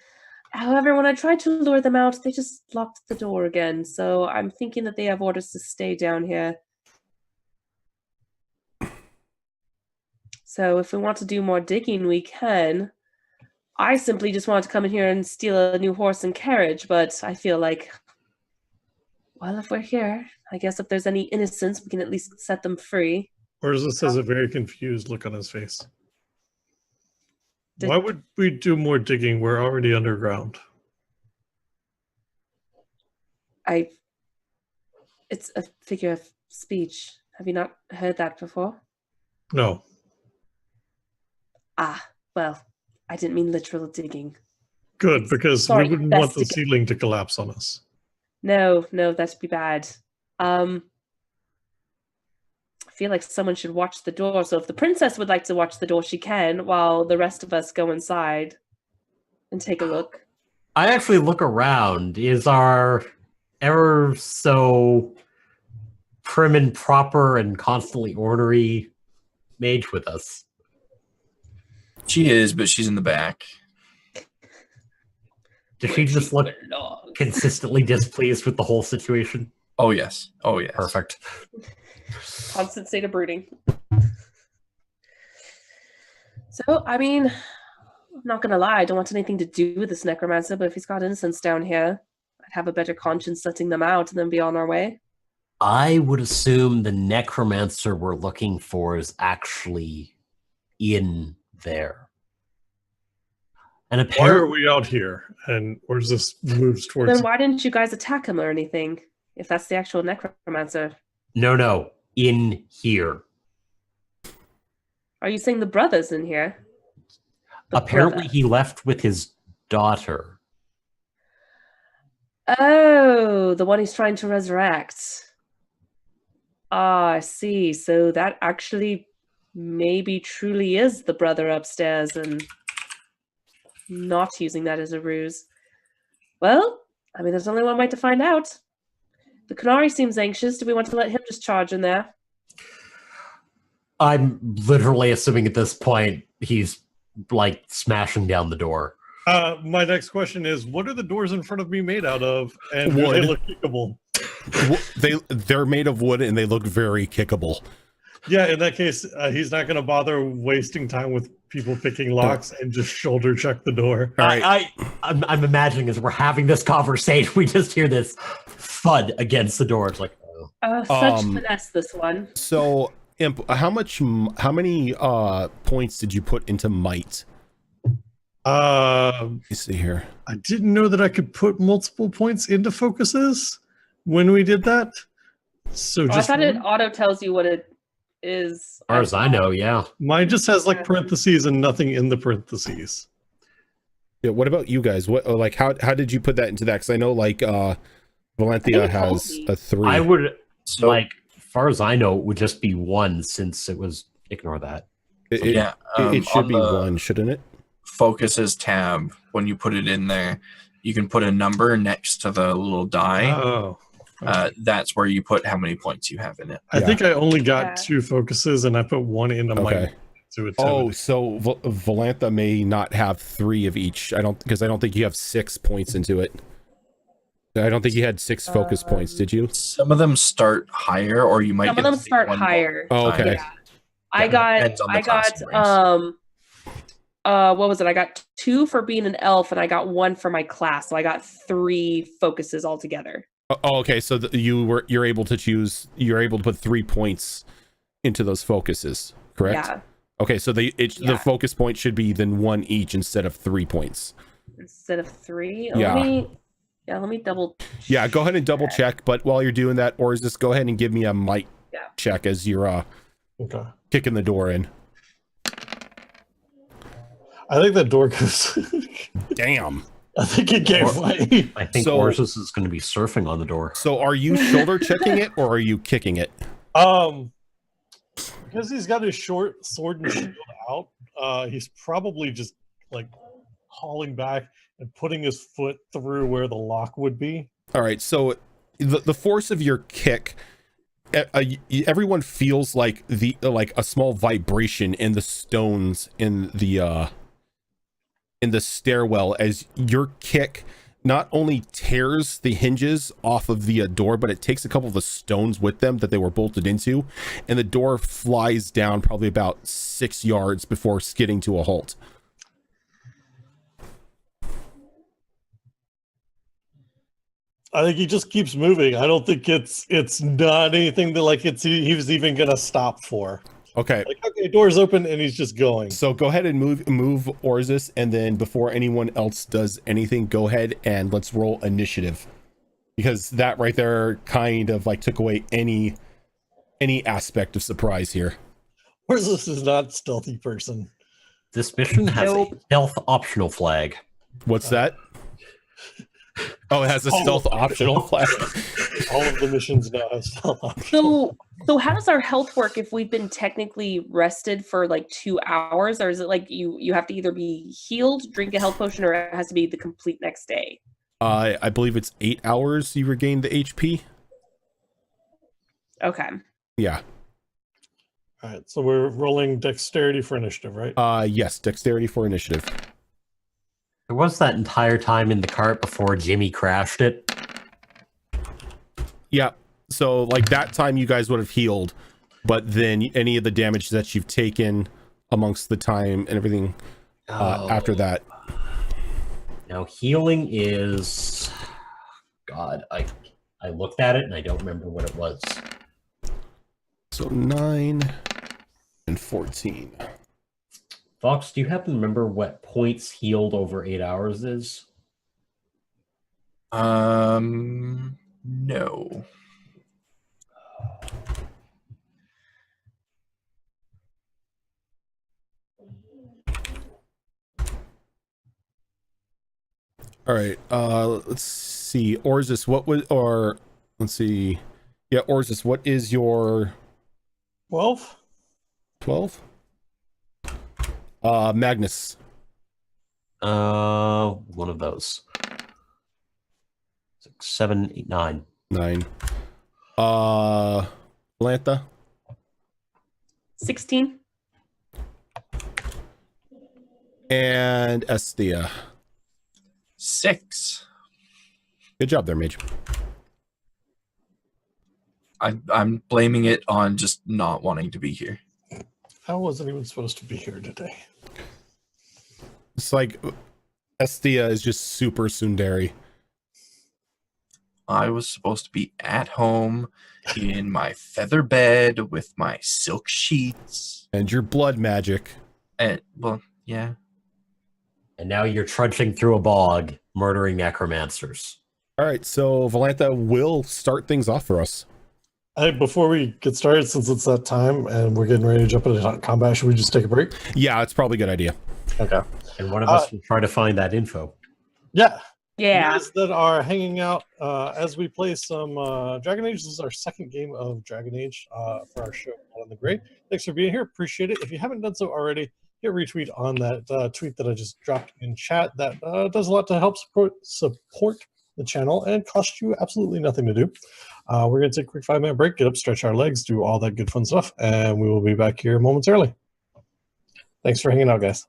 However, when I tried to lure them out, they just locked the door again. So I'm thinking that they have orders to stay down here. So if we want to do more digging, we can. I simply just want to come in here and steal a new horse and carriage, but I feel like, well, if we're here, I guess if there's any innocents, we can at least set them free. Orzus has a very confused look on his face. Why would we do more digging? We're already underground. It's a figure of speech. Have you not heard that before? No. Ah, well, I didn't mean literal digging. Good, because Sorry, we wouldn't best want the to get- ceiling to collapse on us. No, that'd be bad. I feel like someone should watch the door. So if the princess would like to watch the door, she can, while the rest of us go inside and take a look. I actually look around. Is our ever so prim and proper and constantly ornery mage with us? She is, but she's in the back. Does she just look consistently displeased with the whole situation? Oh yes. Oh yes. Perfect. Constant state of brooding. So, I mean, I'm not gonna lie, I don't want anything to do with this necromancer, but if he's got innocents down here, I'd have a better conscience letting them out and then be on our way. I would assume the necromancer we're looking for is actually in there. And Why are apparently, we out here? And where's this moves towards? Then why didn't you guys attack him or anything? If that's the actual necromancer. no, in here. Are you saying the brother's in here? The Apparently, brother. he left with his daughter. Oh, the one he's trying to resurrect. Ah, I see. So that actually maybe truly is the brother upstairs and not using that as a ruse. Well, I mean, there's only one way to find out. The Canary seems anxious. Do we want to let him just charge in there? I'm literally assuming at this point he's like smashing down the door. My next question is, what are the doors in front of me made out of? And do they Wood. look kickable? They're made of wood and they look very kickable. Yeah, in that case, he's not going to bother wasting time with people picking locks and just shoulder check the door. All right. I'm imagining as we're having this conversation, we just hear this thud against the door. It's like, oh. Such finesse, this one. So, Imp, how many points did you put into might? Let me see here. I didn't know that I could put multiple points into focuses when we did that. So I just thought it auto tells you what it is. As far as I know, yeah. mine just has like parentheses and nothing in the parentheses. Yeah. What about you guys? What like how did you put that into that? Because I know like Valentia it told has me. a 3. I would, So like, as far as I know, it would just be 1 since it was, ignore that. It should on be the 1, shouldn't it? focuses tab, when you put it in there, you can put a number next to the little die. Oh. That's where you put how many points you have in it. I Yeah. think I only got Yeah. 2 focuses and I put 1 into my Okay. to it. Oh, so Valantha may not have 3 of each. I don't think you have 6 points into it. I don't think you had 6 focus points, did you? Some of them start higher, or you might Some of get them the same start one higher. Oh, multiple okay. times. I depends on the class you raise. what was it? I got 2 for being an elf and I got 1 for my class. So I got 3 focuses altogether. Oh, okay. So you're able to put 3 points into those focuses, correct? Yeah. Okay, so the Yeah. focus point should be then 1 each instead of 3 points. Instead of 3. Yeah. Let me double Yeah, go ahead and double check. But while you're doing that, or is this go ahead and give me a might Yeah. check as you're Okay. kicking the door in. I think that door goes. Damn. I think it gave way. I think So- Orzus is going to be surfing on the door. So are you shoulder checking it or are you kicking it? Because he's got his short sword and shield out, he's probably just like hauling back and putting his foot through where the lock would be. All right. So the force of your kick, everyone feels like a small vibration in the stones in the stairwell as your kick not only tears the hinges off of the door, but it takes a couple of the stones with them that they were bolted into, and the door flies down probably about 6 yards before skidding to a halt. I think he just keeps moving. I don't think it's not anything that like he was even gonna stop for. Okay. Like, okay, door's open and he's just going. So go ahead and move Orzus, and then before anyone else does anything, go ahead and let's roll initiative, because that right there kind of like took away any aspect of surprise here. Where's this is not stealthy person. This mission has a Nope. stealth optional flag. What's that? Oh, it has a stealth optional flash. All of the missions now have stealth options. So how does our health work if we've been technically rested for like 2 hours, or is it like you have to either be healed, drink a health potion, or it has to be the complete next day? I believe it's 8 hours you regain the HP. Okay. Yeah. All right, so we're rolling dexterity for initiative, right? Yes, dexterity for initiative. There was that entire time in the cart before Jimmy crashed it. Yeah. So like that time you guys would have healed, but then any of the damage that you've taken amongst the time and everything after that. Now healing is God, I looked at it and I don't remember what it was. So 9 and 14. Fox, do you happen to remember what points healed over 8 hours is? No. All right. Let's see. Orzus, let's see. Yeah, Orzus, what is your 12? 12? Magnus. One of those. 6, 7, 8, 9. 9. Lantha. 16. And Esthea. 6. Good job there, Mage. I'm blaming it on just not wanting to be here. I wasn't even supposed to be here today. It's like Esthea is just super tsundere. I was supposed to be at home in my feather bed with my silk sheets. And your blood magic. And, well, yeah. And now you're trudging through a bog, murdering necromancers. All right, so Valantha will start things off for us. Before we get started, since it's that time and we're getting ready to jump into combat, should we just take a break? Yeah, it's probably a good idea. Okay. And one of us will try to find that info. Yeah. Yeah. You guys that are hanging out as we play some Dragon Age. This is our second game of Dragon Age for our show on the Gray. Thanks for being here. Appreciate it. If you haven't done so already, hit retweet on that tweet that I just dropped in chat. That does a lot to help support the channel and cost you absolutely nothing to do. We're going to take a quick 5-minute break, get up, stretch our legs, do all that good fun stuff, and we will be back here momentarily. Thanks for hanging out, guys.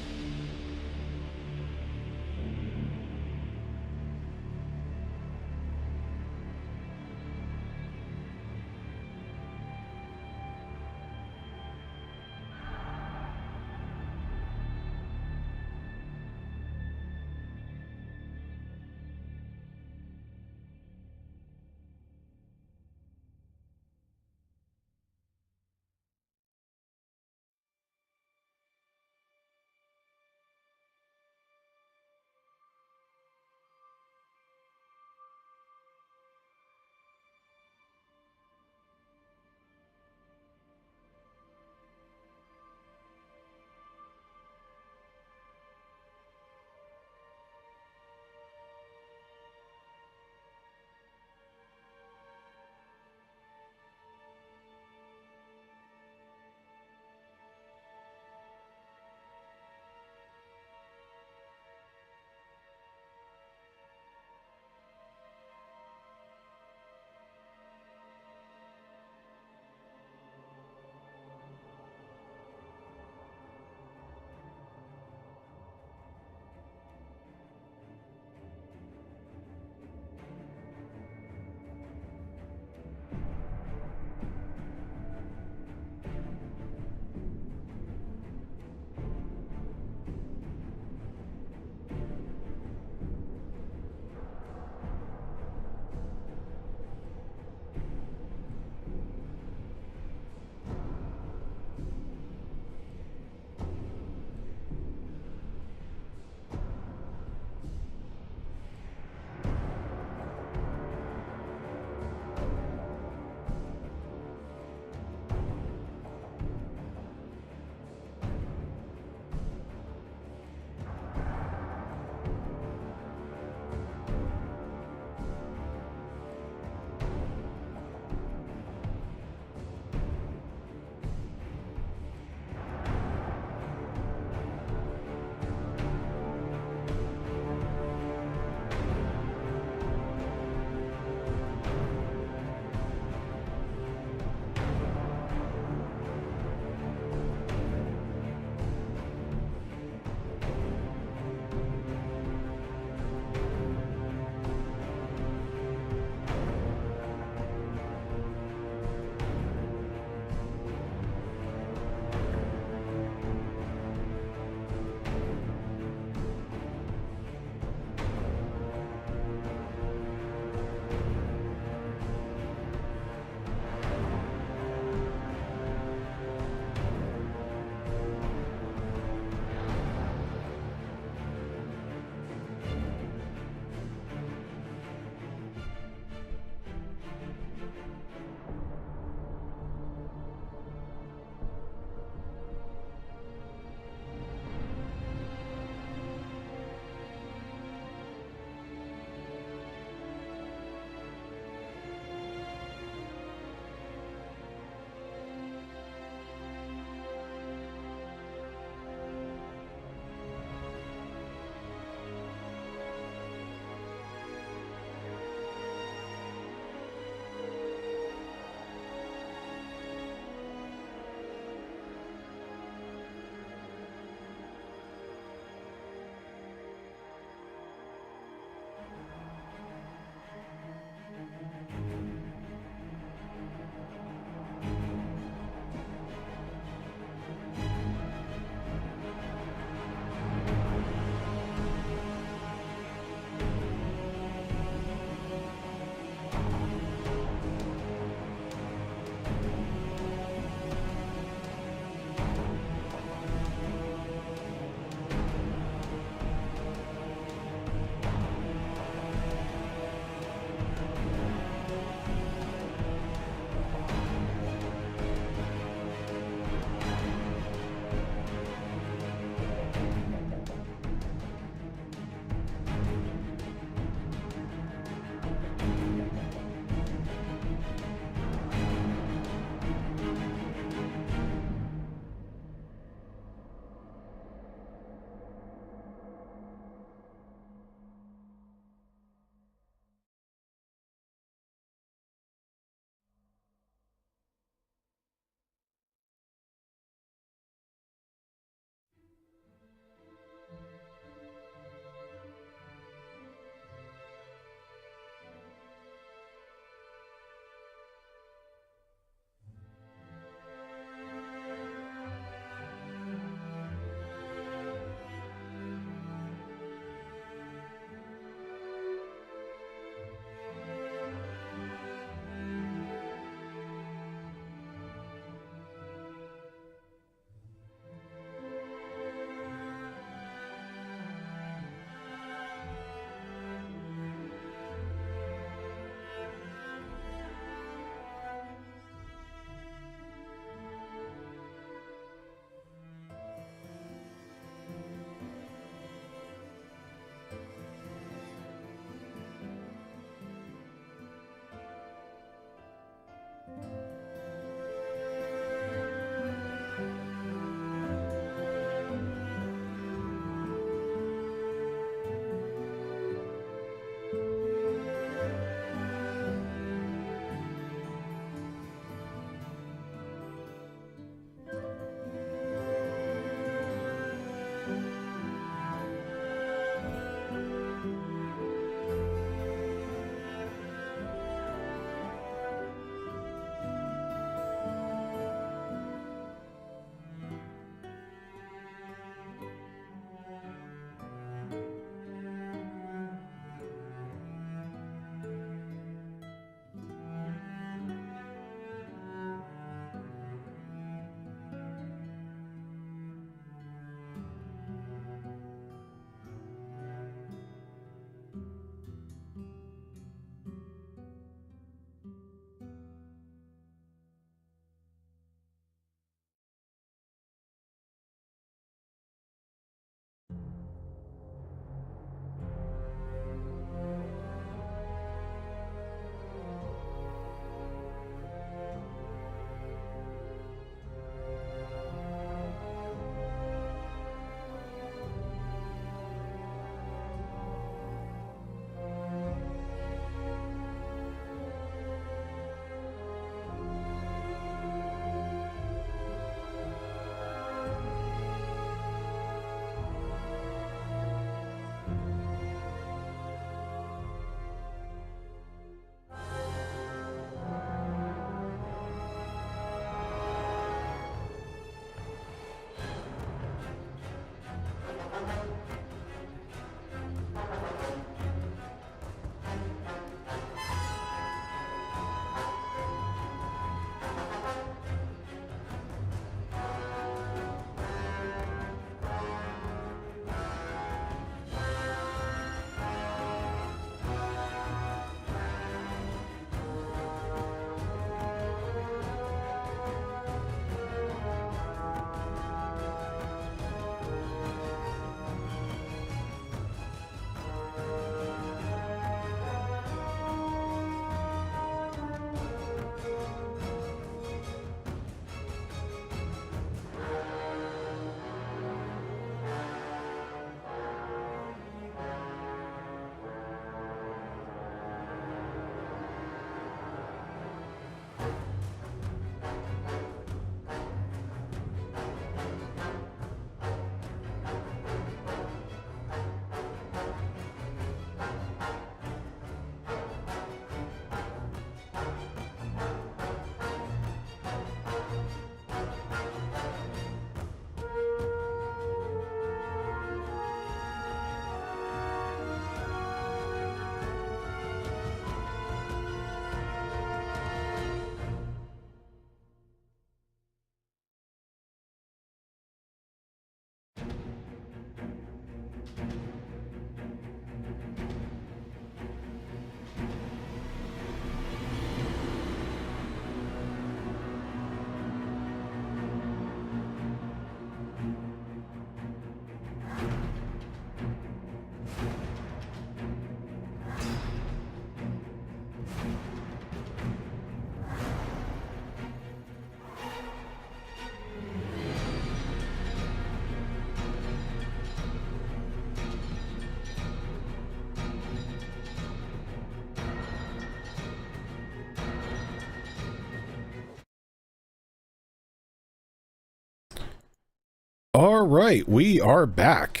All right, we are back.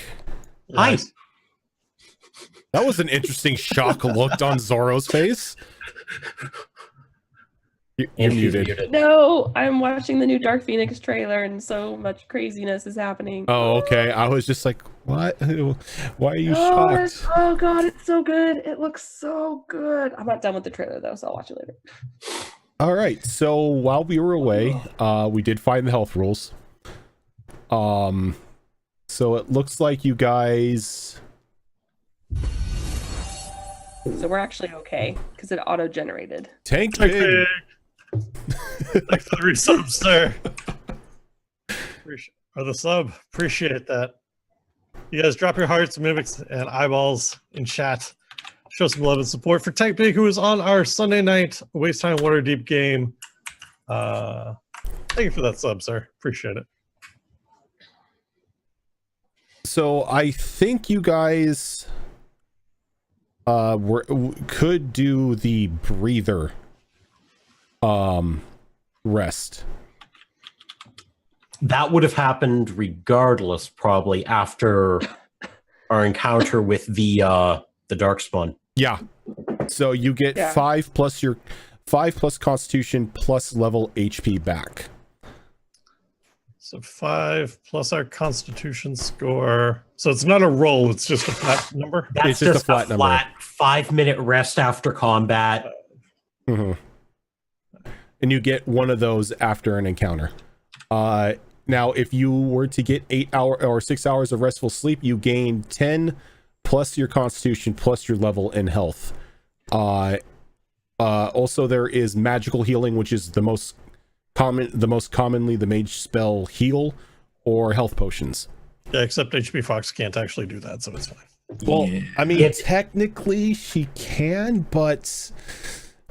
Hi. Nice. That was an interesting shock look on Zoro's face. You're And she's muted. No, I'm watching the new Dark Phoenix trailer, and so much craziness is happening. Oh, okay. I was just like, what? Why are you shocked? Oh god, it's so good. It looks so good. I'm not done with the trailer though, so I'll watch it later. All right. So while we were away, we did find the health rules. So it looks like you guys. So we're actually okay because it auto-generated. Tank Thanks Pig. for the resub, sir. Or the sub. Appreciate that. You guys drop your hearts, mimics, and eyeballs in chat. Show some love and support for Tech Big, who is on our Sunday night Waste Time Water Deep game. Thank you for that sub, sir. Appreciate it. So I think you guys could do the breather rest. That would have happened regardless, probably after our encounter with the Darkspawn. Yeah. So you get Yeah. 5 plus your 5 plus Constitution plus level HP back. So 5 plus our Constitution score. So it's not a roll; it's just a flat number. That's It's just a just flat a number. flat 5-minute rest after combat. Mm-hmm. And you get one of those after an encounter. Now, if you were to get 8 hour or 6 hours of restful sleep, you gain 10 plus your Constitution plus your level in health. Also, there is magical healing, which is the most commonly the mage spell heal, or health potions. Yeah, except HP Fox can't actually do that, so it's fine. Well, Yeah. I mean, It's- technically she can, but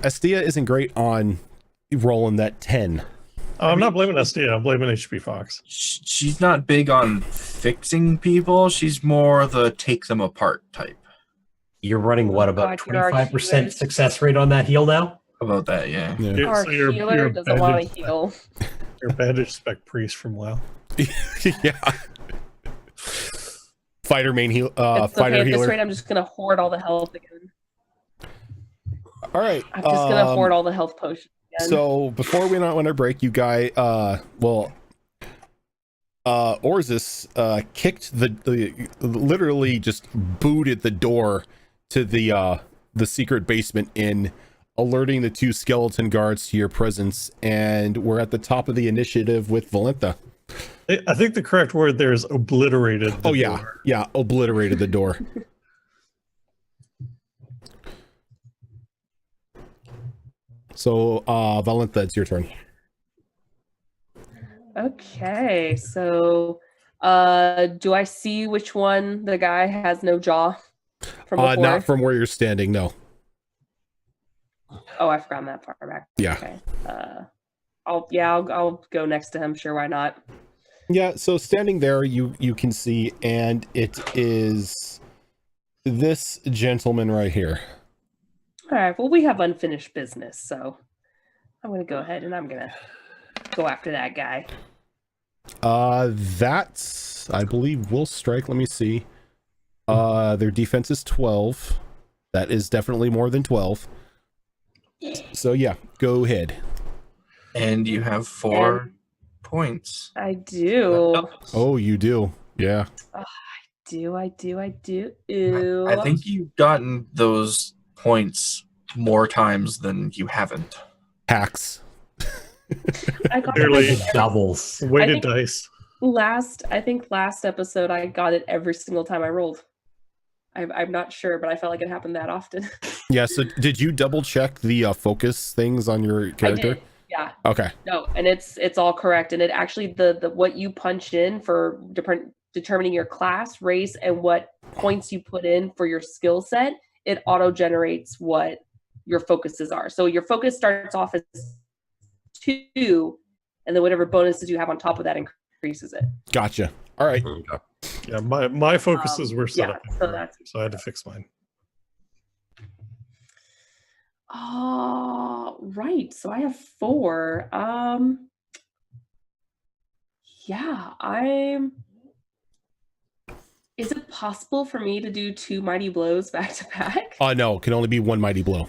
Estia isn't great on rolling that 10. I'm not blaming SD. I'm blaming HP Fox. She's not big on fixing people. She's more the take them apart type. You're running what, about God, you're our 25% healers. success rate on that heal now? About that, yeah. Yeah. Our So you're healer doesn't want to bandage- heal. You're bandage spec priest from WoW. Yeah. Fighter main heal. It's Fighter okay, at healer. this rate, I'm just gonna hoard all the health again. All right. I'm just gonna hoard all the health potions again. So before we went on our break, you guys, Orzus kicked the literally just booted the door to the secret basement in, alerting the 2 skeleton guards to your presence, and we're at the top of the initiative with Valentha. I think the correct word there is obliterated. the Oh yeah, door. yeah, obliterated the door. So Valentha, it's your turn. Okay, so do I see which one the guy has no jaw from before? Not from where you're standing, no. Oh, I've gone that far back. Yeah. Okay. I'll go next to him. Sure, why not? Yeah, so standing there, you can see, and it is this gentleman right here. All right. Well, we have unfinished business, so I'm gonna go ahead and I'm gonna go after that guy. That's, I believe, will strike. Let me see. Their defense is 12. That is definitely more than 12. So yeah, go ahead. And you have 4 points. I do. Oh, you do. Yeah. I do. I think you've gotten those points more times than you haven't. Hacks. I got Clearly. it Doubles. Weighted think- dice. last episode I got it every single time I rolled. I'm not sure, but I felt like it happened that often. Yeah, so did you double check the focus things on your character? I did. Yeah. Okay. No, and it's all correct. And it actually the what you punch in for determining your class, race, and what points you put in for your skill set, it auto generates what your focuses are. So your focus starts off as 2, and then whatever bonuses you have on top of that increases it. Gotcha. All right. Yeah, my focuses were set yeah, up, so that's- so I had to fix mine. Right. So I have 4. Yeah, Is it possible for me to do 2 mighty blows back to back? No, it can only be 1 mighty blow.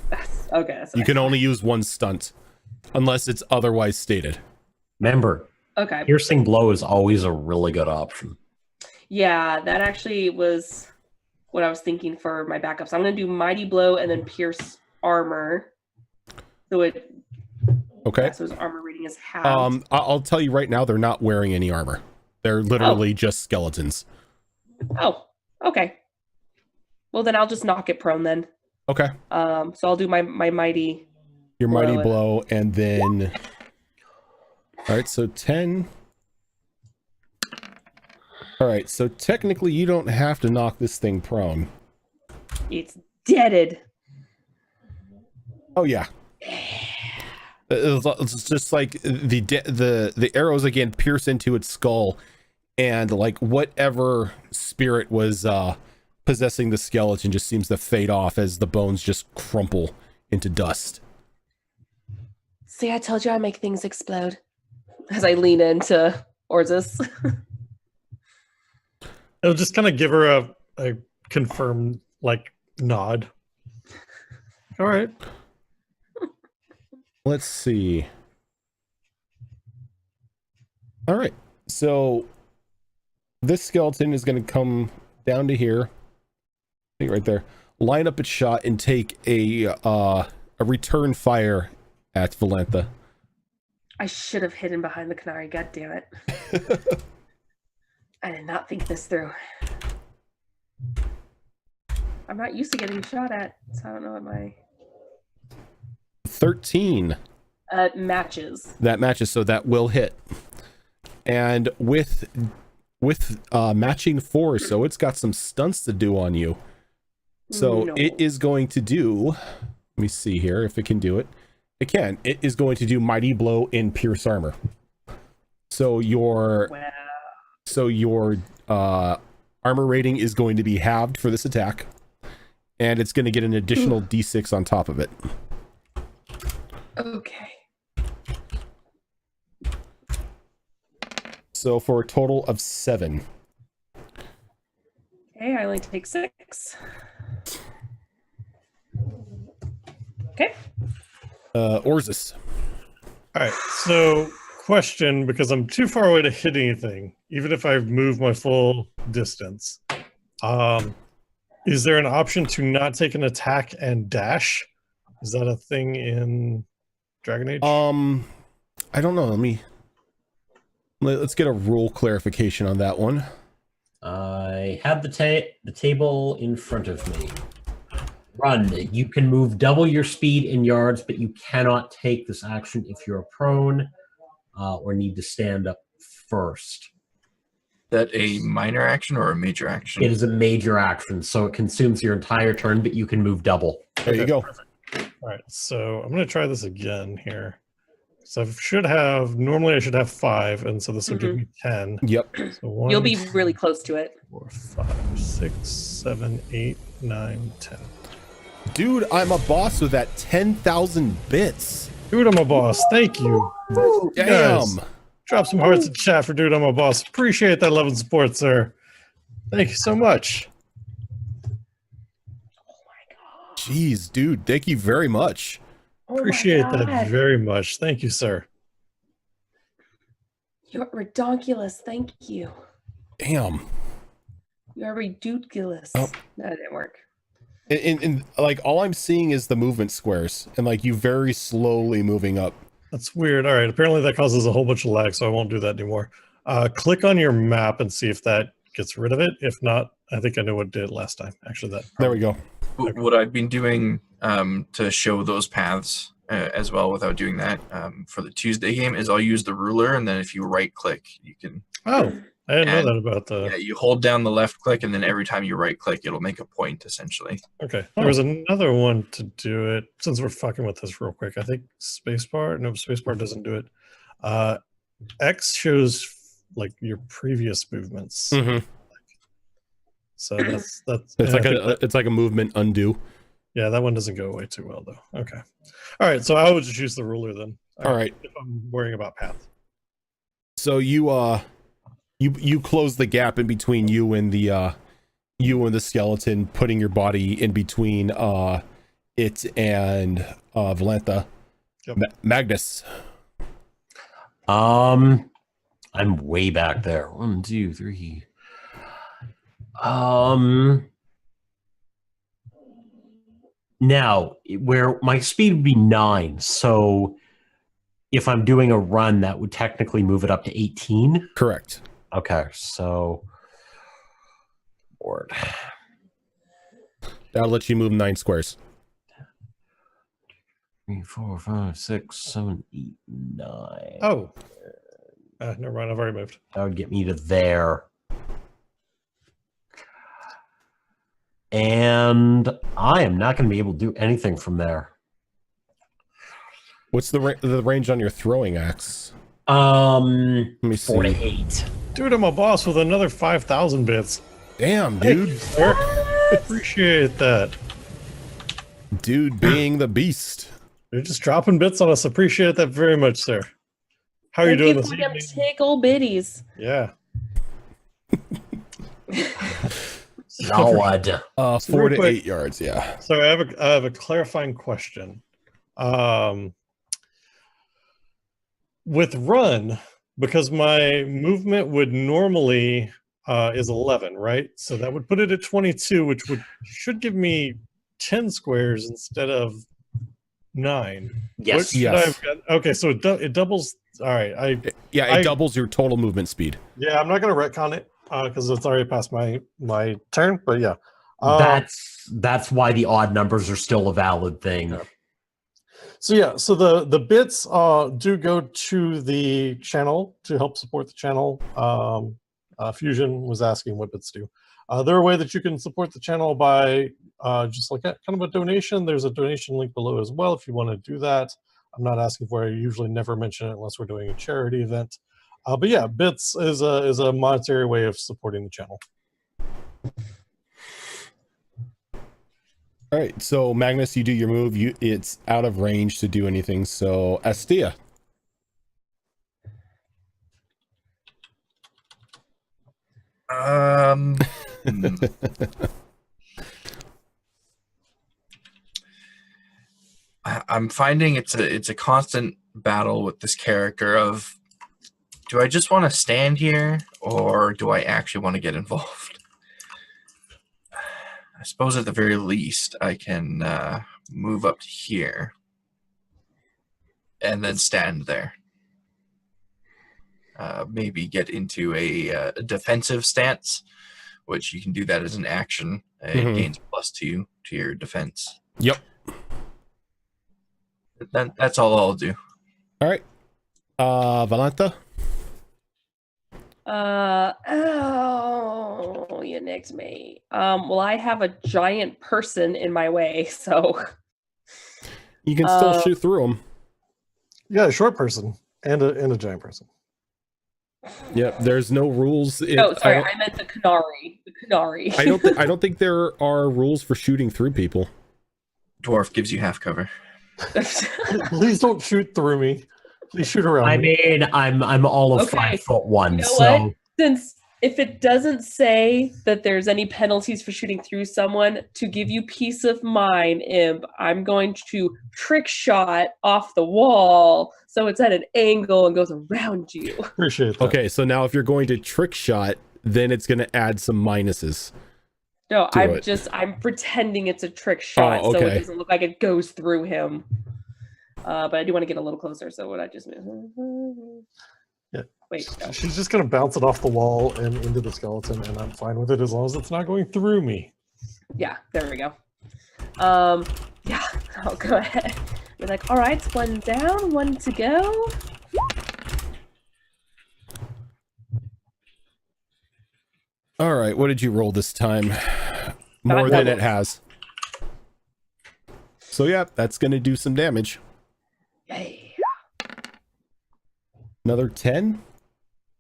Okay. That's You can only use 1 stunt unless it's otherwise stated. Remember, Okay. piercing blow is always a really good option. Yeah, that actually was what I was thinking for my backup. So I'm going to do mighty blow and then pierce armor. So it. Okay. Yeah, so his armor rating is halved. I'll tell you right now, they're not wearing any armor. They're literally just skeletons. Oh, okay. Well, then I'll just knock it prone then. Okay. So I'll do my mighty. Your mighty blow, and then. All right, so 10. All right, so technically you don't have to knock this thing prone. It's deaded. Oh yeah. It's just like the arrows again pierce into its skull, and like whatever spirit was possessing the skeleton just seems to fade off as the bones just crumple into dust. See, I told you I make things explode. As I lean into Orzus. It'll just kind of give her a confirmed like nod. All right. Let's see. All right, so this skeleton is going to come down to here, right there, line up its shot, and take a return fire at Valentha. I should have hidden behind the canary. God damn it! I did not think this through. I'm not used to getting shot at, so I don't know what my 13. Matches. That matches, so that will hit. And with matching 4, so it's got some stunts to do on you. So No. it is going to do. Let me see here if it can do it. It can. It is going to do mighty blow in pierce armor. So your armor rating is going to be halved for this attack, and it's going to get an additional d6 on top of it. Okay. So for a total of 7. Okay, I only take 6. Okay. Orzus. All right. So, question, because I'm too far away to hit anything, even if I move my full distance. Is there an option to not take an attack and dash? Is that a thing in Dragon Age? I don't know. Let's get a rule clarification on that one. I have the table in front of me. Run. You can move double your speed in yards, but you cannot take this action if you're prone or need to stand up first. That a minor action or a major action? It is a major action, so it consumes your entire turn, but you can move double. There you go. All right, so I'm going to try this again here. So normally I should have 5, and so this will give me 10. Yep. So 1, You'll be really close to it. 4, 5, 6, 7, 8, 9, 10. Dude, I'm a boss with that 10,000 bits. Dude, I'm a boss. Thank you. Damn. Guys, drop some hearts in chat for Dude, I'm a boss. Appreciate that love and support, sir. Thank you so much. Jeez, dude, thank you very much. Oh my Appreciate that God. very much. Thank you, sir. You're redonkulous. Thank you. Damn. You're ridiculous. Oh. That didn't work. And like all I'm seeing is the movement squares and like you very slowly moving up. That's weird. All right. Apparently that causes a whole bunch of lag, so I won't do that anymore. Click on your map and see if that gets rid of it. If not, I think I know what it did last time. Actually, that. There we go. What I've been doing to show those paths as well without doing that for the Tuesday game is I'll use the ruler, and then if you right click, you can. Oh, I didn't know And- that about the. Yeah, you hold down the left click, and then every time you right click, it'll make a point essentially. Okay. There was another one to do it. Since we're fucking with this real quick, I think spacebar. No, spacebar doesn't do it. X shows like your previous movements. Mm-hmm. So that's It's like a movement undo. yeah, that one doesn't go away too well though. Okay. All right, so I would just use the ruler then. All right. If I'm worrying about path. So you close the gap in between you and the you and the skeleton putting your body in between it and Valentha. Yep. Magnus. I'm way back there. 1, 2, 3. Now, where my speed would be 9, so if I'm doing a run, that would technically move it up to 18. Correct. Okay, so board. That'll let you move 9 squares. 3, 4, 5, 6, 7, 8, 9. Oh. Never mind. I've already moved. That would get me to there. And I am not going to be able to do anything from there. What's the range on your throwing axe? Let me 4 to see. 8. Dude, I'm a boss with another 5,000 bits. Damn, dude. Sir. Appreciate that. Dude being the beast. You're just dropping bits on us. Appreciate that very much, sir. How are you doing this for them evening? tickle bitties. Yeah. God. 4 to quick. 8 yards, yeah. So I have a clarifying question. With run, because my movement would normally is 11, right? So that would put it at 22, which should give me 10 squares instead of 9. Yes. What should I have got? Okay, so it doubles. All right, It doubles your total movement speed. yeah, I'm not gonna retcon it because it's already past my turn. But yeah, That's why the odd numbers are still a valid thing. Yeah. So the bits do go to the channel to help support the channel. Fusion was asking what bits do. They're a way that you can support the channel by just like kind of a donation. There's a donation link below as well if you want to do that. I'm not asking for it. I usually never mention it unless we're doing a charity event. But yeah, bits is a monetary way of supporting the channel. All right, so Magnus, you do your move. It's out of range to do anything. So Astia. I'm finding it's a constant battle with this character of, do I just want to stand here or do I actually want to get involved? I suppose at the very least I can move up to here and then stand there. Maybe get into a defensive stance, which you can do that as an action. It gains +2 to your defense. Yep. That's all I'll do. All right. Valentha. Oh, you nicked me. Well, I have a giant person in my way, so You can still shoot through them. You got a short person and a giant person. Yep. There's no rules. Oh, sorry, I meant the Canary. The Canary. I don't think there are rules for shooting through people. Dwarf gives you half cover. Please don't shoot through me. Please shoot around I me. mean, I'm all of Okay. 5'1", You know so what? Since if it doesn't say that there's any penalties for shooting through someone, to give you peace of mind, Imp, I'm going to trick shot off the wall so it's at an angle and goes around you. Appreciate that. Okay, so now if you're going to trick shot, then it's going to add some minuses. No, Do I'm it. I'm pretending it's a trick shot Oh, so it okay. doesn't look like it goes through him. But I do want to get a little closer, so what I just Yeah. Wait, no. She's just gonna bounce it off the wall and into the skeleton, and I'm fine with it as long as it's not going through me. Yeah, there we go. Yeah, I'll go ahead. We're like, all right, one down, one to go. All right, what did you roll this time? More Not than doubles. it has. So yeah, that's going to do some damage. Yay. Another 10?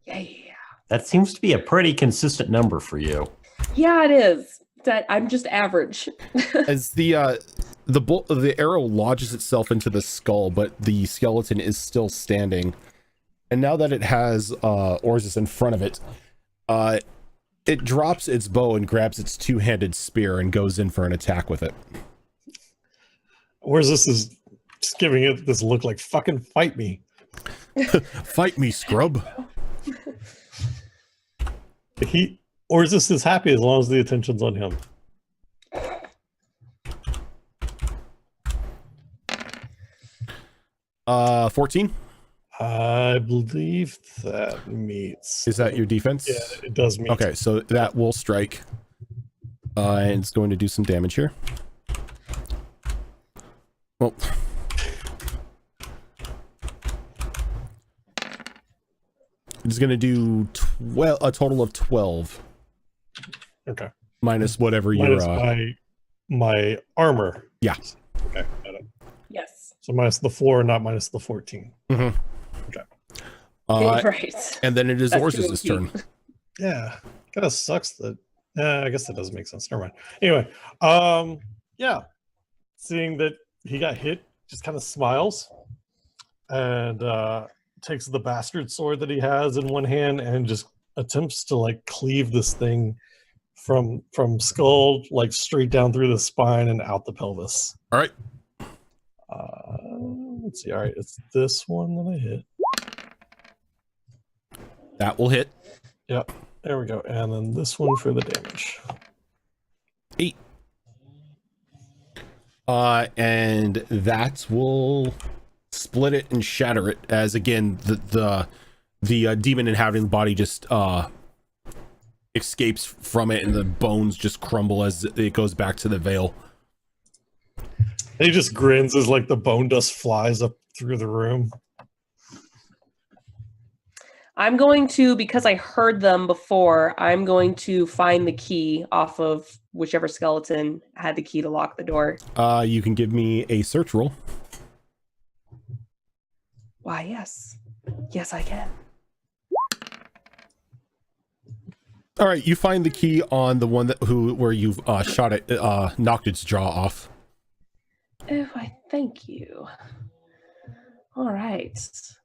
Yay. that seems to be a pretty consistent number for you. Yeah, it is. That I'm just average. As the arrow lodges itself into the skull, but the skeleton is still standing. And now that it has Orzus in front of it, It drops its bow and grabs its two-handed spear and goes in for an attack with it. Orzus is just giving it this look like, fucking fight me. Fight me, scrub. Orzus is happy as long as the attention's on him. Uh, 14. I believe that meets. Is that your defense? Yeah, it does meet. Okay, so that will strike. And it's going to do some damage here. Well, it's going to do a total of 12. Okay. Minus whatever Minus your my armor. Yeah. Okay, got it. Yes. So minus the 4, not minus the 14. Mm-hmm. Okay. Right. And then it is That's Orz's too turn. Yeah. Kind of sucks that. I guess that doesn't make sense. Never mind. Anyway, yeah. Seeing that he got hit, just kind of smiles and takes the bastard sword that he has in one hand and just attempts to like cleave this thing from skull like straight down through the spine and out the pelvis. All right. Let's see. All right, it's this one that I hit. That will hit. Yep. There we go. And then this one for the damage. 8. And that will split it and shatter it as again the demon inhabiting the body just escapes from it and the bones just crumble as it goes back to the veil. He just grins as like the bone dust flies up through the room. I'm going to, because I heard them before, I'm going to find the key off of whichever skeleton had the key to lock the door. You can give me a search roll. Why, yes. Yes, I can. All right, you find the key on the one where you've shot it, knocked its jaw off. Oh, I thank you. All right. It's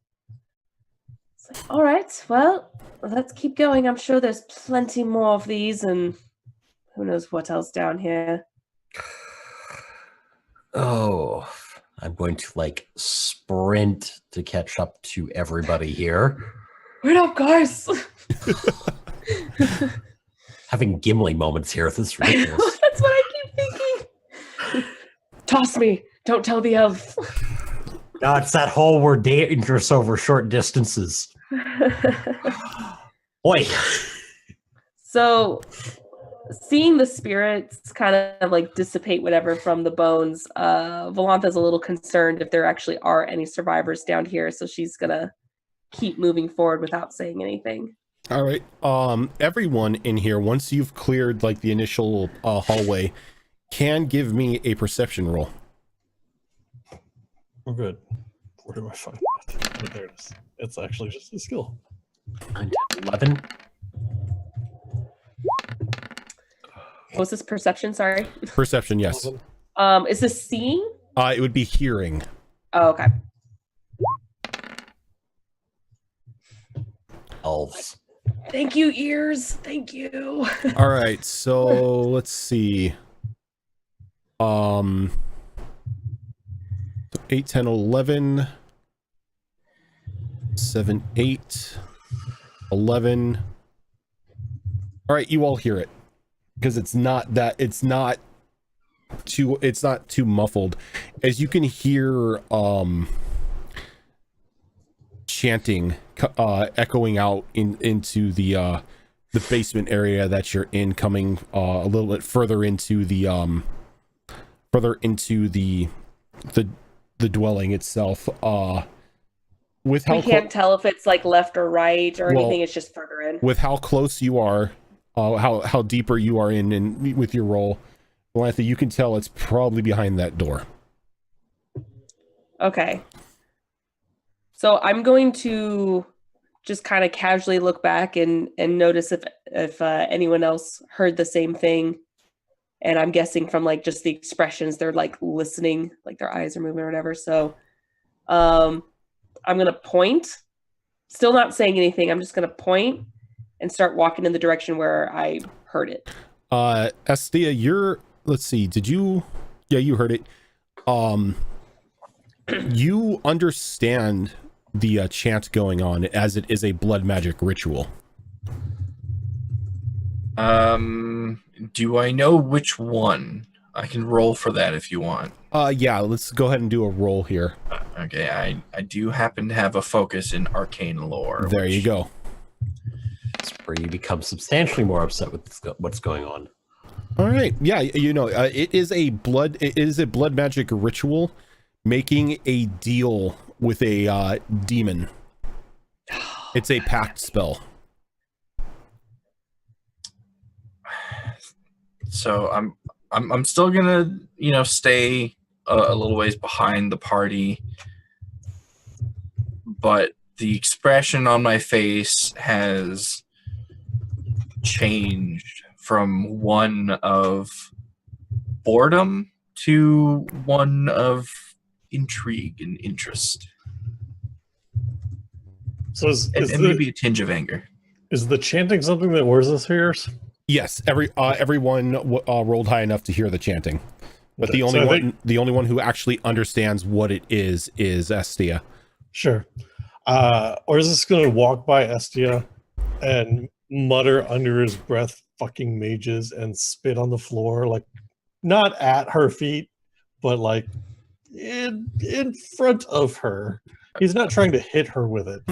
like, all right, well, let's keep going. I'm sure there's plenty more of these, and who knows what else down here. Oh, I'm going to like sprint to catch up to everybody here. Wait up, guys! Having Gimli moments here. This is ridiculous. That's what I keep thinking. Toss me. Don't tell the elf. No, it's that whole we're dangerous over short distances. Oi. So, seeing the spirits kind of like dissipate whatever from the bones, Volantha's a little concerned if there actually are any survivors down here, so she's gonna keep moving forward without saying anything. All right. Everyone in here, once you've cleared like the initial hallway, can give me a perception roll. We're good. Where do I find that? Oh, there it is. It's actually just a skill. 11. What's this perception? Sorry. Perception, yes. Is this seeing? It would be hearing. Oh, okay. Elves. Thank you, ears. Thank you. All right, so let's see. 8, 10, 11, 7, 8, 11. All right, you all hear it because it's not too muffled, as you can hear chanting echoing out into the basement area that you're in, coming a little bit further into the dwelling itself. With how we can't tell if it's like left or right or anything. It's just further in. With how close you are, how deeper you are in with your roll, Volantha, you can tell it's probably behind that door. Okay. So I'm going to just kind of casually look back and notice if anyone else heard the same thing. And I'm guessing from like just the expressions, they're like listening, like their eyes are moving or whatever. So I'm going to point, still not saying anything. I'm just going to point and start walking in the direction where I heard it. Estia, let's see, you heard it. You understand the chant going on, as it is a blood magic ritual. Do I know which one? I can roll for that if you want. Yeah, let's go ahead and do a roll here. Okay, I do happen to have a focus in arcane lore. There you go. It's where you become substantially more upset with what's going on. All right. Yeah, it is a blood magic ritual making a deal with a demon. It's a pact spell. So I'm still gonna stay a little ways behind the party, but the expression on my face has changed from one of boredom to one of intrigue and interest, So and maybe a tinge of anger. Is the chanting something that Orzus hears? Yes, everyone rolled high enough to hear the chanting, but Okay, the only one who actually understands what it is Estia. Sure. Orzus is going to walk by Estia and mutter under his breath, "Fucking mages," and spit on the floor, like not at her feet, but like in front of her. He's not trying to hit her with it.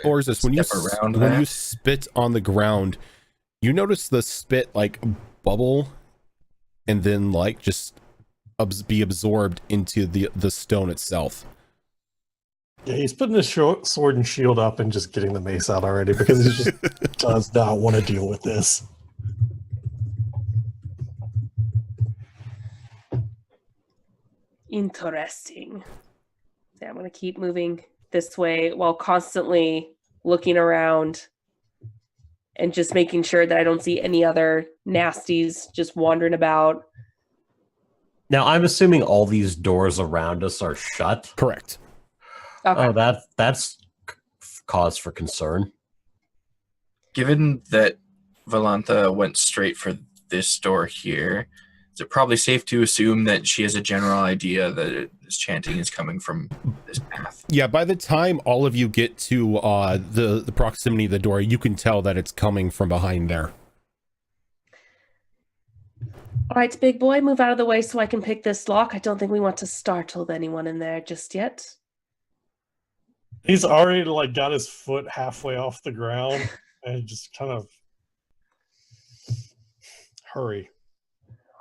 Orzus, when you spit on the ground, you notice the spit like bubble and then like just be absorbed into the stone itself. Yeah, he's putting his sword and shield up and just getting the mace out already because he just does not want to deal with this. Interesting. Yeah, I'm going to keep moving this way while constantly looking around and just making sure that I don't see any other nasties just wandering about. Now, I'm assuming all these doors around us are shut. Correct. Okay. Oh, that's cause for concern. Given that Valantha went straight for this door here, is it probably safe to assume that she has a general idea that this chanting is coming from this path? Yeah, by the time all of you get to the proximity of the door, you can tell that it's coming from behind there. All right, big boy, move out of the way so I can pick this lock. I don't think we want to startle anyone in there just yet. He's already like got his foot halfway off the ground and just kind of hurry.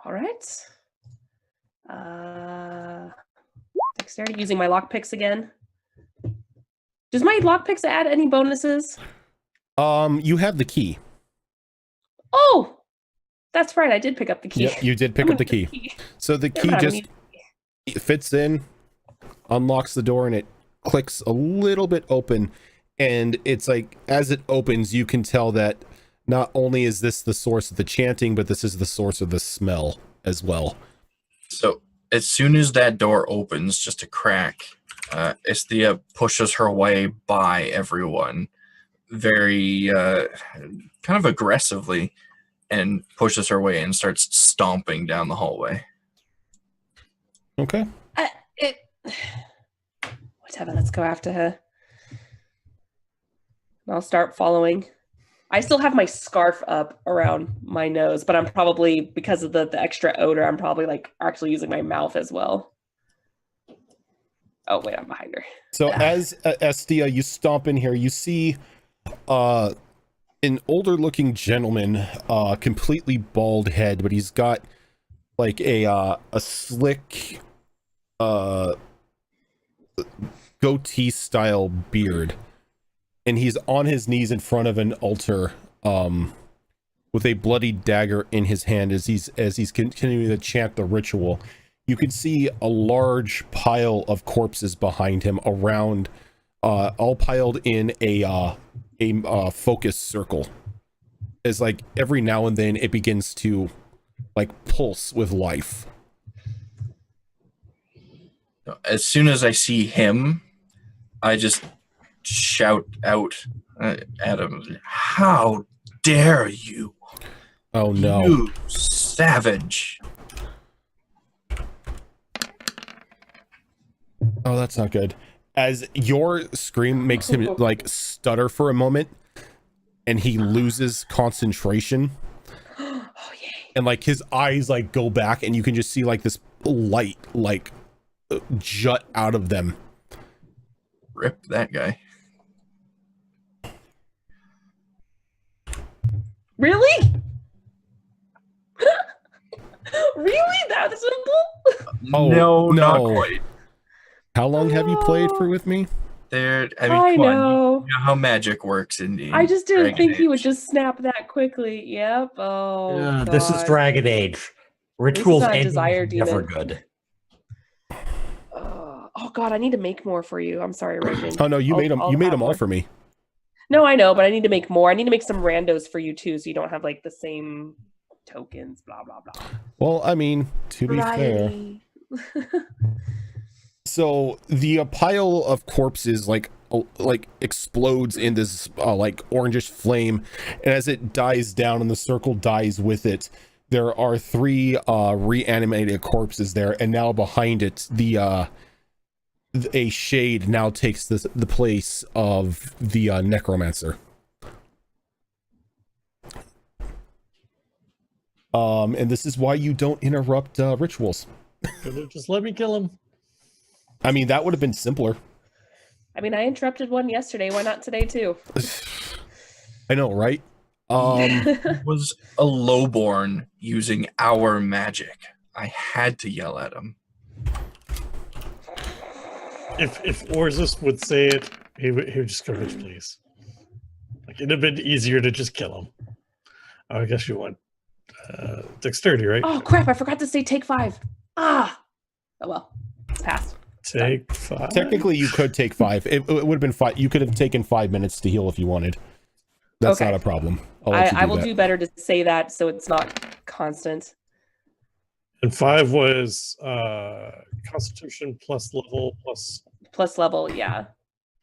All right. Dexterity, using my lockpicks again. Does my lockpicks add any bonuses? You have the key. Oh, that's right. I did pick up the key. Yep, you did pick up the key. So the key just fits in, unlocks the door, and it clicks a little bit open. And it's like, as it opens, you can tell that not only is this the source of the chanting, but this is the source of the smell as well. So as soon as that door opens, just a crack, Estia pushes her way by everyone very kind of aggressively and pushes her way and starts stomping down the hallway. Okay. Whatever, let's go after her. I'll start following. I still have my scarf up around my nose, but I'm probably, because of the extra odor, I'm probably like actually using my mouth as well. Oh, wait, I'm behind her. So as Estia, you stomp in here, you see an older looking gentleman, completely bald head, but he's got like a slick goatee style beard, and he's on his knees in front of an altar with a bloody dagger in his hand as he's continuing to chant the ritual. You can see a large pile of corpses behind him around, all piled in a focus circle. As like every now and then it begins to like pulse with life. As soon as I see him, I just shout out at him, "How dare you? Oh no. You savage. Oh, that's not good. As your scream makes him like stutter for a moment and he loses concentration. Oh yay. And like his eyes like go back and you can just see like this light like jut out of them. Rip that guy. Really? Really? That simple? Oh, no, not no. quite. How long have you played for with me? There, I I mean, come on. know. You know how magic works in I just didn't Dragon think he would Age. just snap that quickly. Yep. Oh, This is God. Dragon Age. Rituals not a ending desire is never demon. good. Oh God, I need to make more for you. I'm sorry, Rogan. Oh no, you made them. I'll You made have them all more. for me. No, I know, but I need to make more. I need to make some randos for you too, so you don't have like the same tokens. Blah blah blah. Well, I mean, to be fair. Variety. So the pile of corpses like explodes in this like orangish flame, and as it dies down and the circle dies with it, there are 3 reanimated corpses there, and now behind it a shade now takes the place of the necromancer. And this is why you don't interrupt rituals. Could've just let me kill him. I mean, that would have been simpler. I mean, I interrupted one yesterday. Why not today too? I know, right? Was a lowborn using our magic. I had to yell at him. If Orzus would say it, he would just go, "Bitch, please." Like it'd have been easier to just kill him. Oh, I guess you want dexterity, right? Oh crap! I forgot to say take 5. Ah. Oh well, it's passed. Take 5. Technically, you could take 5. It would have been 5. You could have taken 5 minutes to heal if you wanted. That's Okay. not a problem. I'll let you I will that. do better to say that so it's not constant. And 5 was Constitution plus level plus. Plus level, yeah.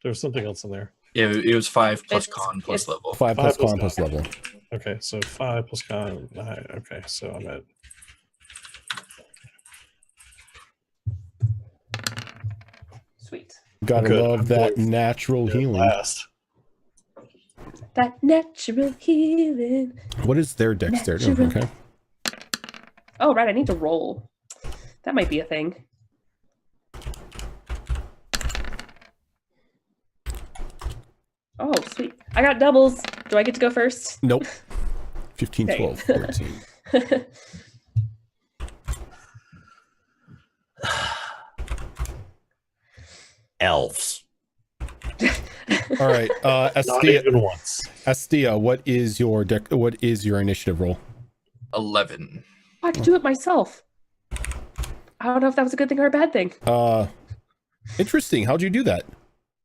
There was something else in there. Yeah, it was 5 plus It's- con plus it's- level. 5 plus 5 plus con plus level. Okay, so 5 plus con. Okay, so I'm at. Sweet. Gotta Good. love I'm that going natural healing. Last. That natural healing. What is their dexterity? Natural. Okay. Oh, right. I need to roll. That might be a thing. Oh, sweet. I got doubles. Do I get to go first? Nope. 15, Dang. 12, 14. Elves. All right. Not Astia, even once. Astia, what is your initiative roll? 11. I could do it myself. I don't know if that was a good thing or a bad thing. Interesting. How'd you do that?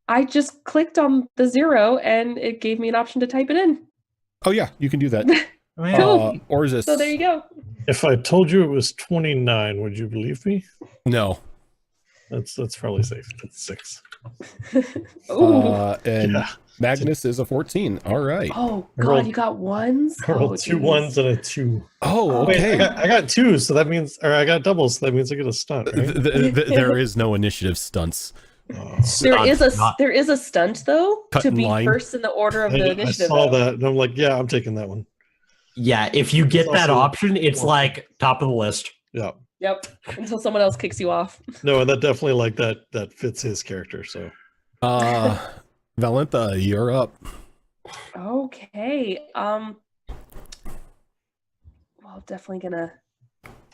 I just clicked on the 0 and it gave me an option to type it in. Oh yeah, you can do that. Oh, yeah. Cool. Orzus. So there you go. If I told you it was 29, would you believe me? No. That's probably safe. That's 6. Ooh. And Yeah. Magnus is a 14. All right. Oh I God, rolled- you got ones? I rolled Oh, 2 geez. 1s and a 2. Oh, Wait, okay. I got 2, so that means, or I got doubles, so that means I get a stunt, right? There is no initiative stunts. Oh. There is a stunt though Cut to in be line. first in the order of the I initiative. saw though. that, and I'm like, yeah, I'm taking that one. Yeah, if you get It's that also- option, it's like top of the list. Yeah. Yep. Until someone else kicks you off. No, and that definitely like that fits his character. So Valentha, you're up. Okay. Well, definitely gonna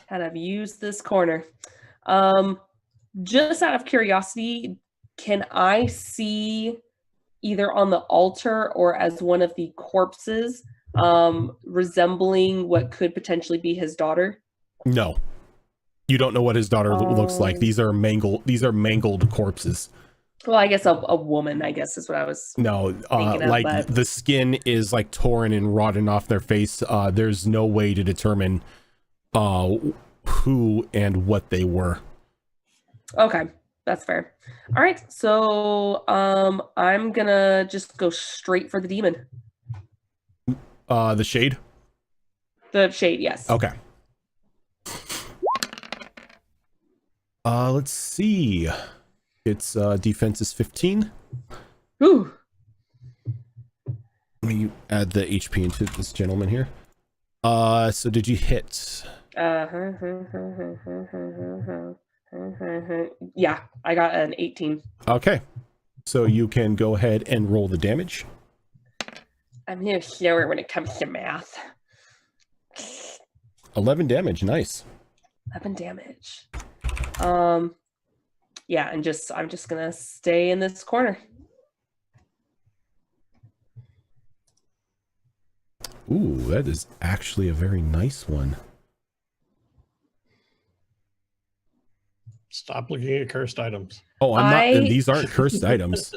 kind of use this corner. Just out of curiosity, can I see either on the altar or as one of the corpses resembling what could potentially be his daughter? No. You don't know what his daughter looks like. Oh. These are mangled corpses. Well, I guess a woman, I guess is what I was. No, Thinking of, like but- the skin is like torn and rotten off their face. There's no way to determine who and what they were. Okay, that's fair. All right, so I'm gonna just go straight for the demon. The shade? The shade, yes. Okay. Let's see. Its defense is 15. Ooh. Let me add the HP into this gentleman here. So did you hit? Yeah, I got an 18. Okay. So you can go ahead and roll the damage. I'm here slower when it comes to math. 11 damage, nice. 11 damage. Yeah, and I'm just gonna stay in this corner. Ooh, that is actually a very nice one. Stop looking at cursed items. Oh, I'm not. And these aren't cursed items.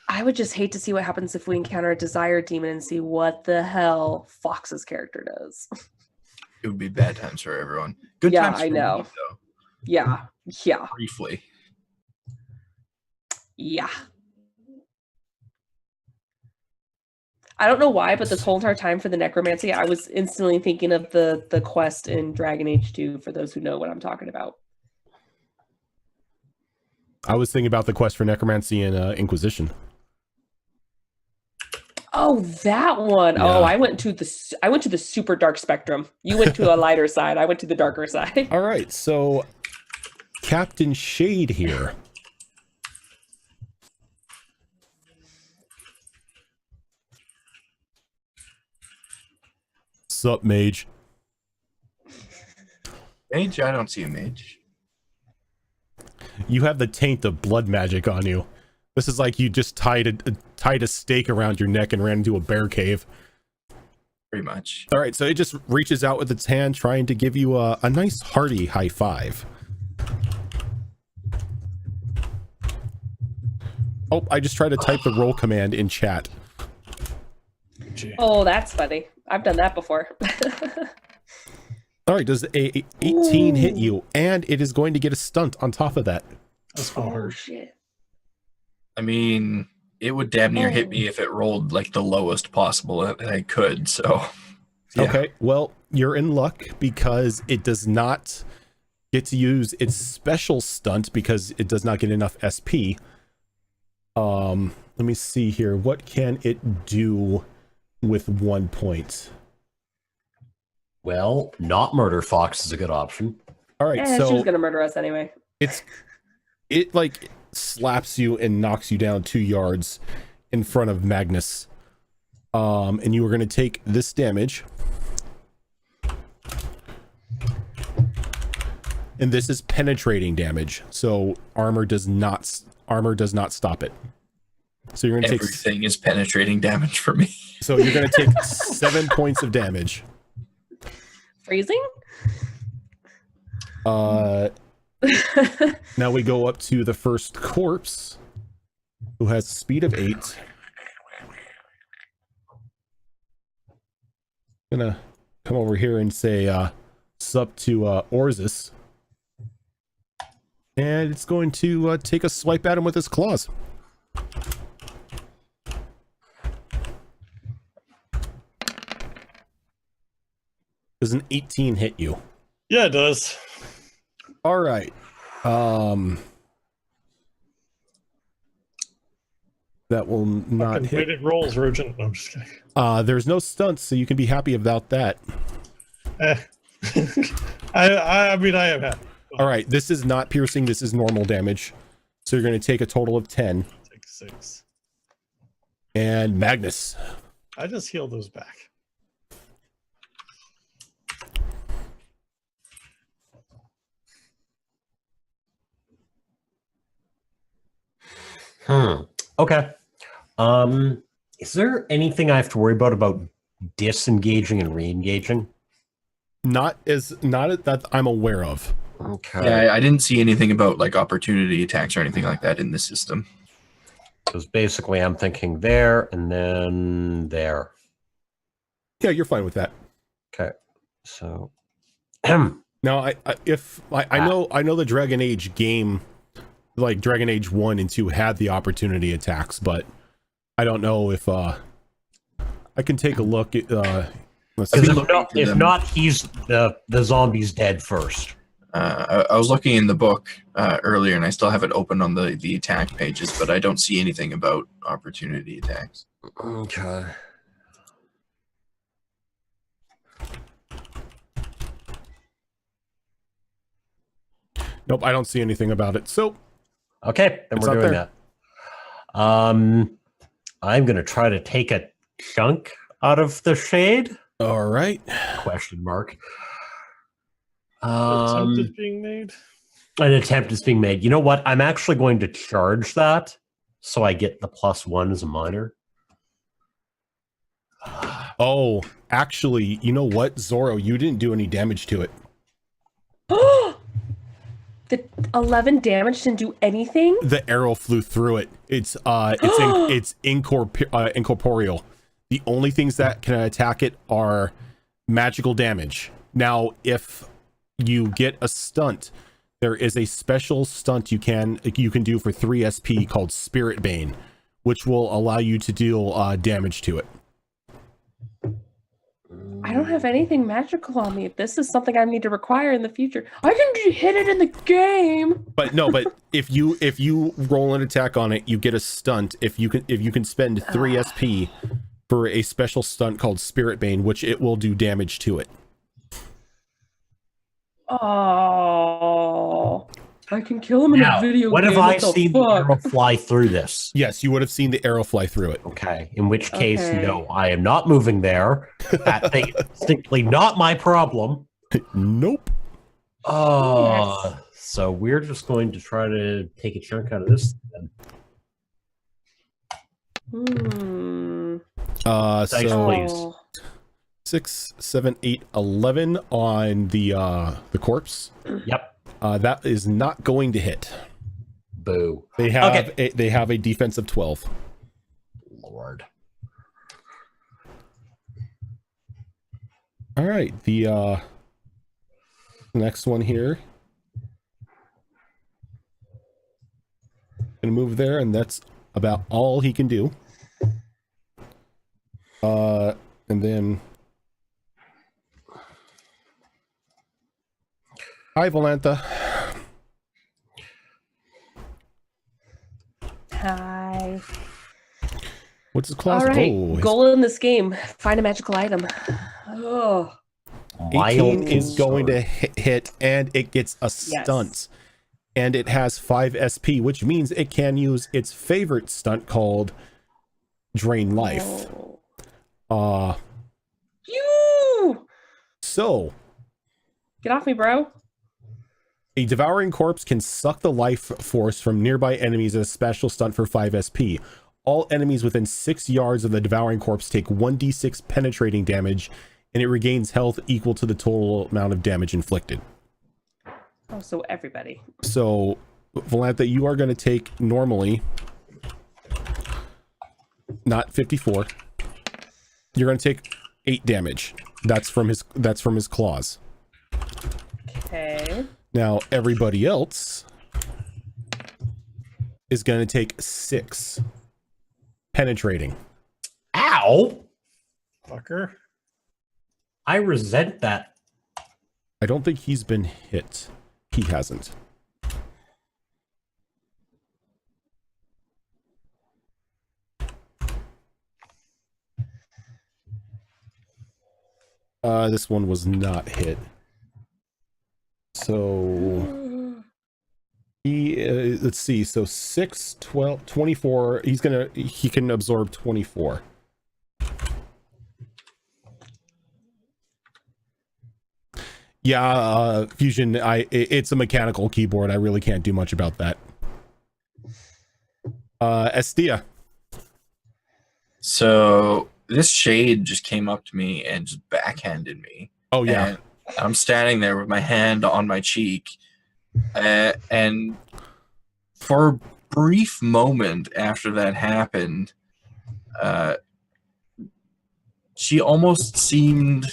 I would just hate to see what happens if we encounter a desire demon and see what the hell Fox's character does. It would be bad times for everyone. Good Yeah, times for I know. me, though. Yeah. Briefly. Yeah. I don't know why, but this whole entire time for the necromancy, I was instantly thinking of the quest in Dragon Age 2, for those who know what I'm talking about. I was thinking about the quest for necromancy and Inquisition. Oh, that one. Yeah. Oh, I went to the super dark spectrum. You went to a lighter side. I went to the darker side. All right, so Captain Shade here. Sup, mage? Mage? I don't see a mage. You have the taint of blood magic on you. This is like you just tied a stake around your neck and ran into a bear cave. Pretty much. All right, so it just reaches out with its hand, trying to give you a nice hearty high five. Oh, I just tried to type the roll command in chat. Oh, that's funny. I've done that before. All right, does a 18 hit you? And it is going to get a stunt on top of that. That's gonna Oh, hurt. shit. I mean, it would damn near hit me if it rolled like the lowest possible that I could, so. Yeah. Okay, well, you're in luck because it does not get to use its special stunt because it does not get enough SP. Let me see here. What can it do with 1 point? Well, not murder Fox is a good option. All right, Yeah, she was so gonna murder us anyway. it like slaps you and knocks you down 2 yards in front of Magnus. And you are going to take this damage. And this is penetrating damage. So armor does not stop it. So you're going to take Everything is penetrating damage for me. So you're going to take 7 points of damage. Freezing? Now we go up to the first corpse, who has a speed of 8. Gonna come over here and say sup to Orzus. And it's going to take a swipe at him with its claws. Does an 18 hit you? Yeah, it does. All right. That will not Fucking hit. weighted rolls, Rogen. No, I'm just kidding. There's no stunts, so you can be happy about that. I mean, I am happy. All right, this is not piercing. This is normal damage. So you're going to take a total of 10. Take 6. And Magnus. I just healed those back. Okay. Is there anything I have to worry about disengaging and re-engaging? Not that I'm aware of. Okay. Yeah, I didn't see anything about like opportunity attacks or anything like that in the system. Because basically I'm thinking there and then there. Yeah, you're fine with that. Okay. So Now, I know the Dragon Age game, like Dragon Age 1 and 2 had the opportunity attacks, but I don't know if I I can take a look at let's I've see. been looking If them. not, he's the zombie's dead first. I was looking in the book earlier, and I still have it open on the attack pages, but I don't see anything about opportunity attacks. Okay. Nope, I don't see anything about it. So Okay, then It's we're not doing there. that. I'm gonna try to take a chunk out of the shade? all right. Question mark. Attempt is being made. An attempt is being made. You know what? I'm actually going to charge that so I get the +1 as a minor. Oh, actually, you know what, Zoro, you didn't do any damage to it. The 11 damage didn't do anything? The arrow flew through it. It's incorporeal. The only things that can attack it are magical damage. Now, if you get a stunt, there is a special stunt you can do for 3 SP called Spirit Bane, which will allow you to deal damage to it. I don't have anything magical on me. If this is something I need to require in the future, I can hit it in the game. But no, but if you roll an attack on it, you get a stunt. If you can spend 3 SP for a special stunt called Spirit Bane, which it will do damage to it. Oh, I can kill him in Now, a video what game. have I What the seen the fuck? arrow fly through this? Yes, you would have seen the arrow fly through it. Okay, in which case, Okay. no, I am not moving there. That thing is distinctly not my problem. Nope. So we're just going to try to take a chunk out of this. Then. Thanks, So please. Oh. 6, 7, 8, 11 on the corpse. Yep. That is not going to hit. Boo. They have Okay. they have a defense of 12. Lord. All right, the next one here. Gonna move there, and that's about all he can do. And then hi, Volantha. Hi. What's his class? All right. Oh, his Goal in this game: find a magical item. Oh, 18 is going to hit, and it gets a stunt. And it has 5 SP, which means it can use its favorite stunt called Drain Life. You So get off me, bro. a devouring corpse can suck the life force from nearby enemies as a special stunt for 5 SP. All enemies within 6 yards of the devouring corpse take 1d6 penetrating damage, and it regains health equal to the total amount of damage inflicted. Oh, so everybody. So, Volantha, you are going to take normally, not 54. You're going to take 8 damage. That's from his claws. Okay. Now, everybody else is going to take 6 penetrating. Ow! Fucker. I resent that. I don't think he's been hit. He hasn't. This one was not hit. So he let's see. So 6, 12, 24. He can absorb 24. Yeah, Fusion, it's a mechanical keyboard. I really can't do much about that. Estia. So this shade just came up to me and just backhanded me. Oh yeah. And I'm standing there with my hand on my cheek, and for a brief moment after that happened, she almost seemed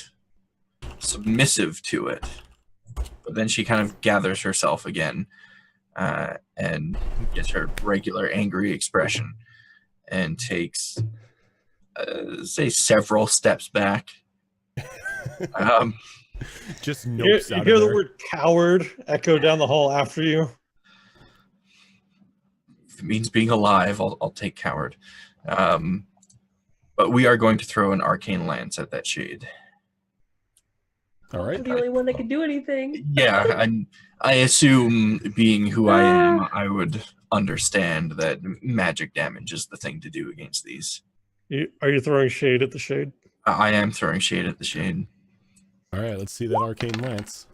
submissive to it, but then she kind of gathers herself again and gets her regular angry expression and takes say several steps back. Just You nopes out hear of the there. word coward echo down the hall after you. If it means being alive, I'll take coward. But we are going to throw an arcane lance at that shade. All right. I'm the only one that can do anything. Yeah, I assume, being who I am, I would understand that magic damage is the thing to do against these. Are you throwing shade at the shade? I am throwing shade at the shade. All right, let's see that arcane lance.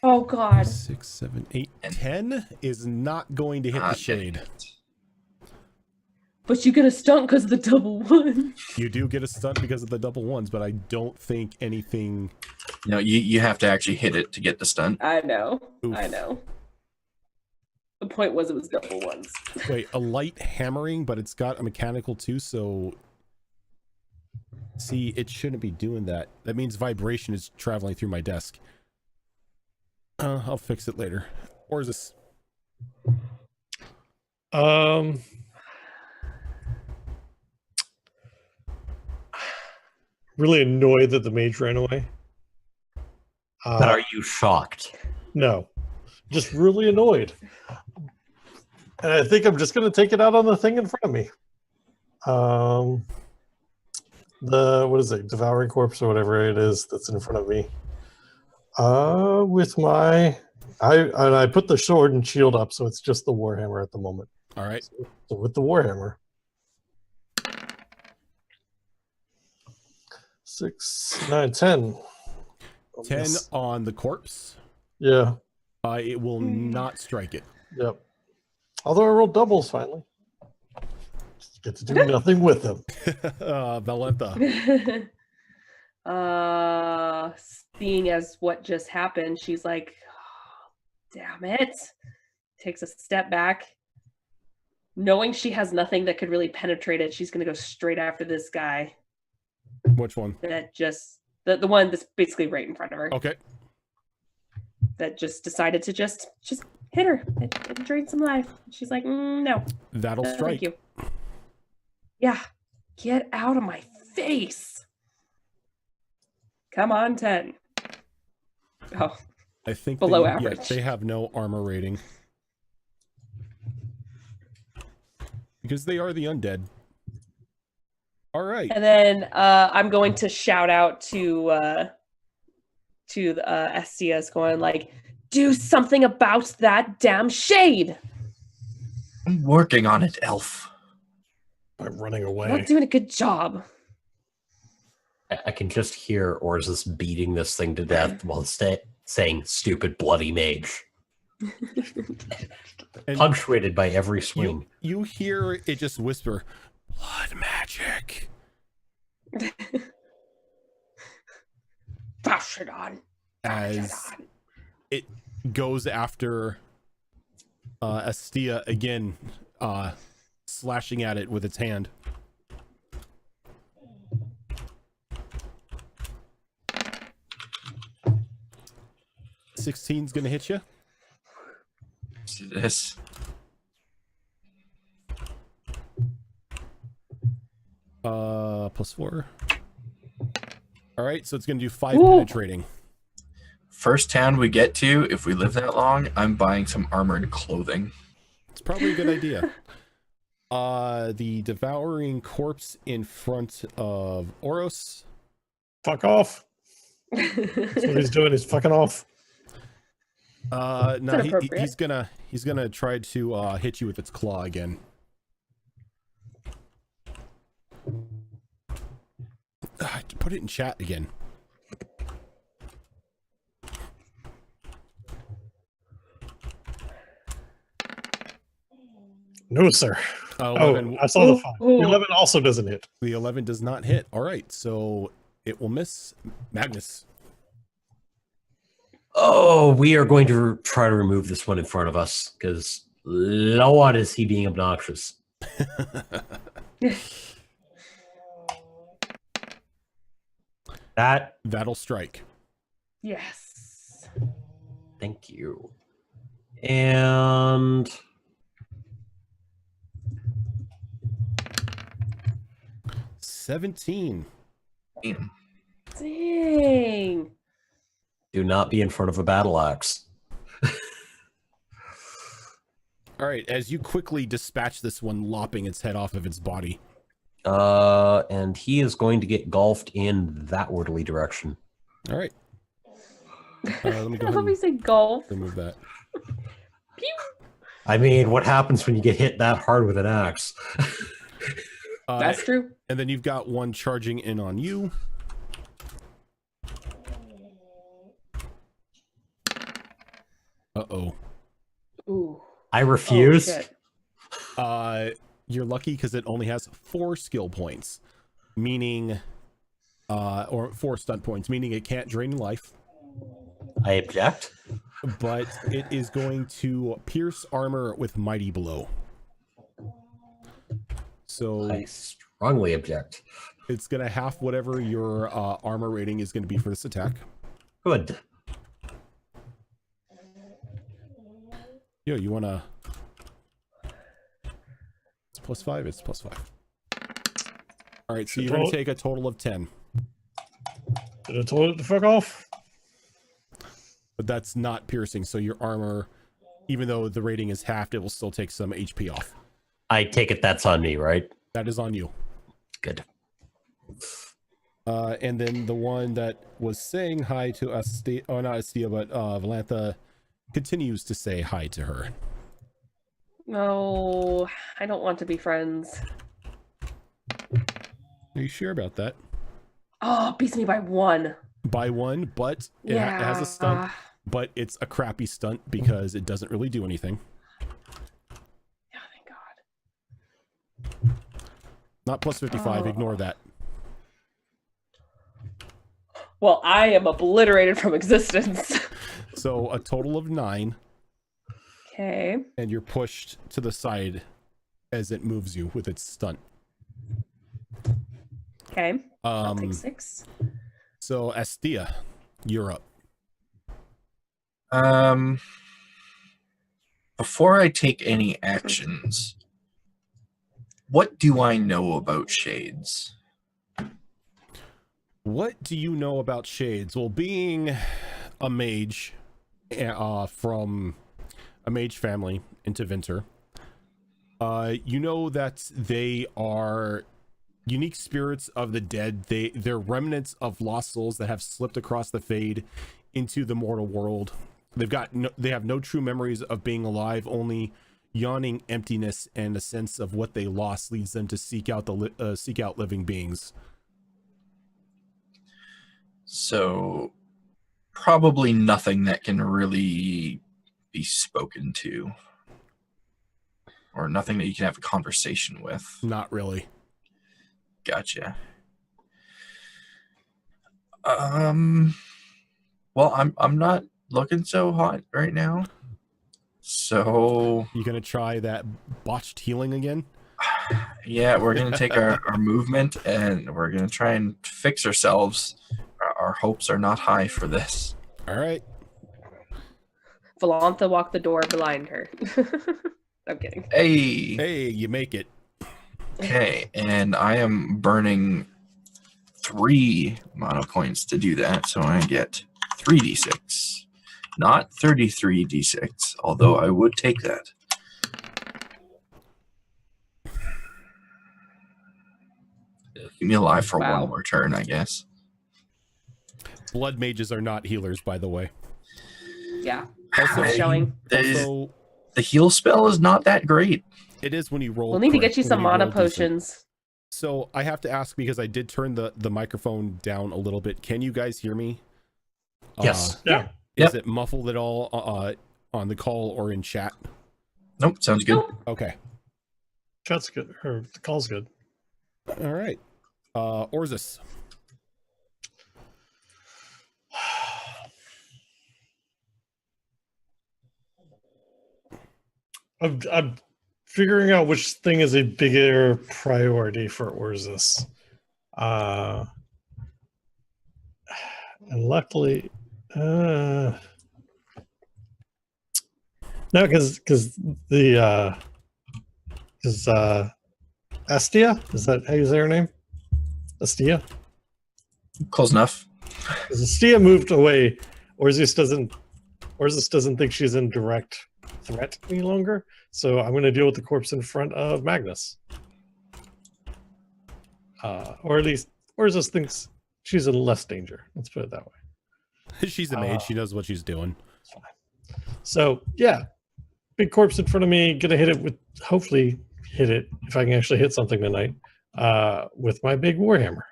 Oh God. 6, 7, 8, 10 is not going to hit the shade. But you get a stunt because of the double one. You do get a stunt because of the double ones, but I don't think anything. No, you have to actually hit it to get the stunt. I know. Oof. I know. The point was it was double ones. Wait, a light hammering, but it's got a mechanical too, so. See, it shouldn't be doing that. That means vibration is traveling through my desk. I'll fix it later. Or is this? Really annoyed that the mage ran away. But are you shocked? No, just really annoyed. And I think I'm just going to take it out on the thing in front of me. What is it? Devouring corpse or whatever it is that's in front of me. With my, I put the sword and shield up, so it's just the warhammer at the moment. All right. So with the warhammer. 6, 9, 10. 10 Yes. on the corpse. Yeah. It will not strike it. Yep. Although I rolled doubles finally. Just get to do nothing with them. Valenta. Seeing as what just happened, she's like, oh, damn it. Takes a step back. Knowing she has nothing that could really penetrate it, she's going to go straight after this guy. Which one? That just, the one that's basically right in front of her. Okay. That just decided to just hit her and drain some life. She's like, no. That'll strike. Thank you. Yeah. Get out of my face. Come on, 10. Oh, I think below they, average. Yeah, they have no armor rating. Because they are the undead. All right. and then I'm going to shout out to the Estias going like, do something about that damn shade. I'm working on it, elf. I'm running You're away. not doing a good job. I can just hear Orzus beating this thing to death while saying "stupid bloody mage," And punctuated by every swing. you hear it just whisper, blood magic. Bashadon. As it goes after Estia again, slashing at it with its hand. $16's gonna hit you. Let's do this. +4. All right, so it's gonna do 5 Ooh. penetrating. First town we get to, if we live that long, I'm buying some armored clothing. It's probably a good idea. The devouring corpse in front of Orzus. Fuck off. That's what he's doing. He's fucking off. No, inappropriate. he's gonna try to hit you with its claw again. Put it in chat again. No, sir. 11, I saw the 5. Ooh. 11 also doesn't hit. the 11 does not hit. All right, so it will miss. Magnus. Oh, we are going to try to remove this one in front of us because Lord is he being obnoxious. That'll strike. Yes. Thank you. And 17. Dang. Do not be in front of a battle axe. All right, as you quickly dispatch this one, lopping its head off of its body. And he is going to get golfed in that orderly direction. All right. Let me go ahead Let me and say golf. remove that. Pew. I mean, what happens when you get hit that hard with an axe? That's true. And then you've got one charging in on you. Uh-oh. Ooh. I refuse. Oh, shit. You're lucky because it only has 4 skill points, meaning, or 4 stunt points, meaning it can't drain life. I object. But it is going to pierce armor with mighty blow. So I strongly object. it's going to half whatever your armor rating is going to be for this attack. Good. Yo, you want to... It's +5? It's +5. All right, so you're going to take a total of 10. Did I told it to fuck off? But that's not piercing, so your armor, even though the rating is halved, it will still take some HP off. I take it that's on me, right? That is on you. Good. And then the one that was saying hi to Astia, oh, not Astia, but Valantha continues to say hi to her. No, I don't want to be friends. Are you sure about that? Oh, beats me by 1. By 1, but it has a stunt, but it's a crappy stunt because it doesn't really do anything. Yeah, thank God. Not +55, ignore that. Well, I am obliterated from existence. So a total of 9, Okay. and you're pushed to the side as it moves you with its stunt. Okay. I'll take 6. So Astia, you're up. Before I take any actions, what do I know about shades? What do you know about shades? Well, being a mage from a mage family into Vinter, you know that they are unique spirits of the dead. They're remnants of lost souls that have slipped across the fade into the mortal world. They have no true memories of being alive, only yawning emptiness, and a sense of what they lost leads them to seek out living beings. So probably nothing that can really be spoken to, or nothing that you can have a conversation with. Not really. Gotcha. Well, I'm not looking so hot right now. So You gonna try that botched healing again? yeah, we're gonna take our movement and we're gonna try and fix ourselves. Our hopes are not high for this. All right. Valantha walked the door behind her. I'm kidding. Hey, you make it. Okay, and I am burning 3 mana points to do that, so I get 3d6, not 33d6, although I would take that. Keep me alive for Wow. one more turn, I guess. Blood mages are not healers, by the way. Yeah. Also, Showing. also, The heal spell is not that great. it is when you roll. We'll need to correct, get you when some mana roll decent. potions. So I have to ask, because I did turn the microphone down a little bit. Can you guys hear me? Yes. Yeah. Is it muffled at all on the call or in chat? Nope, sounds good. Nope. Okay. Chat's good. Or the call's good. All right. Orzus. I'm figuring out which thing is a bigger priority for Orzus. And luckily, no, because Astia, is that how you say her name? Astia? Close enough. Because Astia moved away. Orzus doesn't think she's in direct threat any longer. So I'm going to deal with the corpse in front of Magnus. Or at least Orzus thinks she's in less danger. Let's put it that way. She's a mage. She knows what she's doing. So yeah, big corpse in front of me. Gonna hit it with, hopefully hit it if I can actually hit something tonight. With my big warhammer.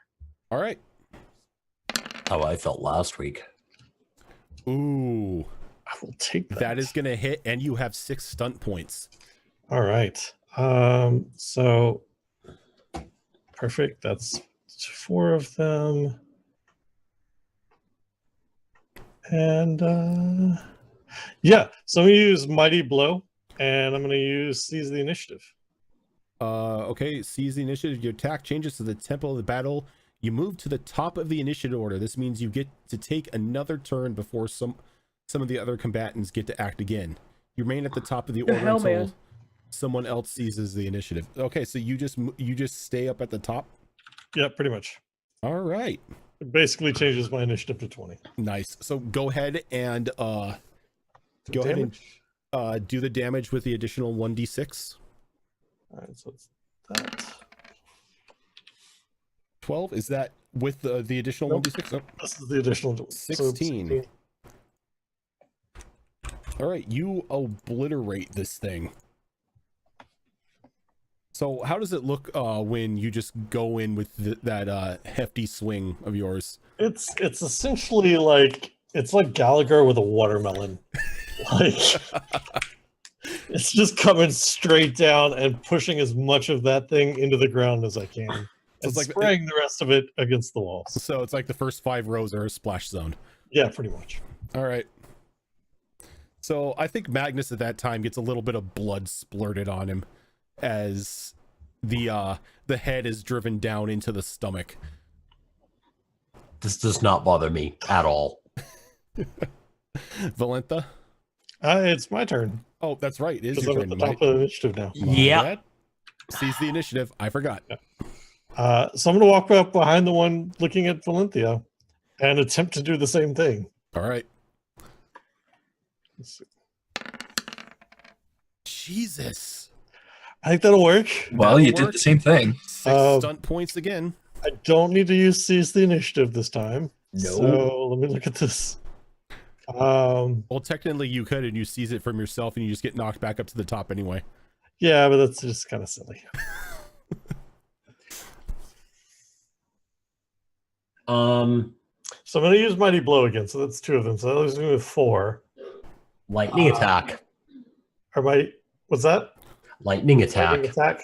All right. How I felt last week. Ooh, I will take that. that is gonna hit, and you have 6 stunt points. All right. So perfect. That's 4 of them. And yeah, so I'm gonna use Mighty Blow, and I'm gonna use Seize the Initiative. Okay, seize the initiative. Your attack changes to the tempo of the battle. You move to the top of the initiative order. This means you get to take another turn before some of the other combatants get to act again. You remain at the top of the order hell, until man? someone else seizes the initiative. Okay, so you just stay up at the top. Yeah, pretty much. All right, It basically changes my initiative to 20. nice. So go ahead and go ahead and do the damage with the additional 1d6. All right, so it's that. 12, is that with the additional Nope. 1d6? Oh, This is the additional. So 16. All right, you obliterate this thing. So how does it look when you just go in with that hefty swing of yours? It's essentially like, it's like Gallagher with a watermelon. Like it's just coming straight down and pushing as much of that thing into the ground as I can. So And it's like spraying the rest of it against the walls. So it's like the first 5 rows are a splash zone. Yeah, pretty much. All right. So I think Magnus at that time gets a little bit of blood splurted on him as the head is driven down into the stomach. This does not bother me at all. Valenta? It's my turn. Oh, that's right. It is Because your I'm at turn. the top of the initiative now. My Yeah. bad. Seize the initiative. I forgot. So I'm going to walk up behind the one looking at Valentia and attempt to do the same thing. All right. Let's see. Jesus. I think that'll work. Well, That'll you did work. the same thing. 6 stunt points again. I don't need to use Seize the Initiative this time. No. So let me look at this. Well, technically you could, and you seize it from yourself, and you just get knocked back up to the top anyway. Yeah, but that's just kind of silly. So I'm going to use Mighty Blow again. So that's 2 of them. So that leaves me with 4. Lightning attack. Or my, what's that? Lightning attack. Lightning attack.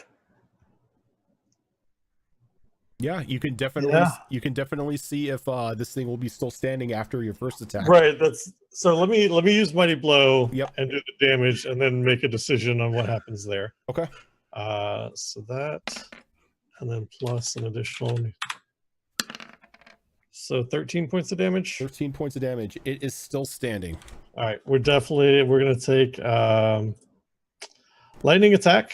Yeah, you can definitely see if this thing will be still standing after your first attack. Right. That's so. Let me use Mighty Blow. Yep. And do the damage, and then make a decision on what happens there. Okay. So that, and then plus an additional. So 13 points of damage. 13 points of damage. It is still standing. All right, we're gonna take lightning attack,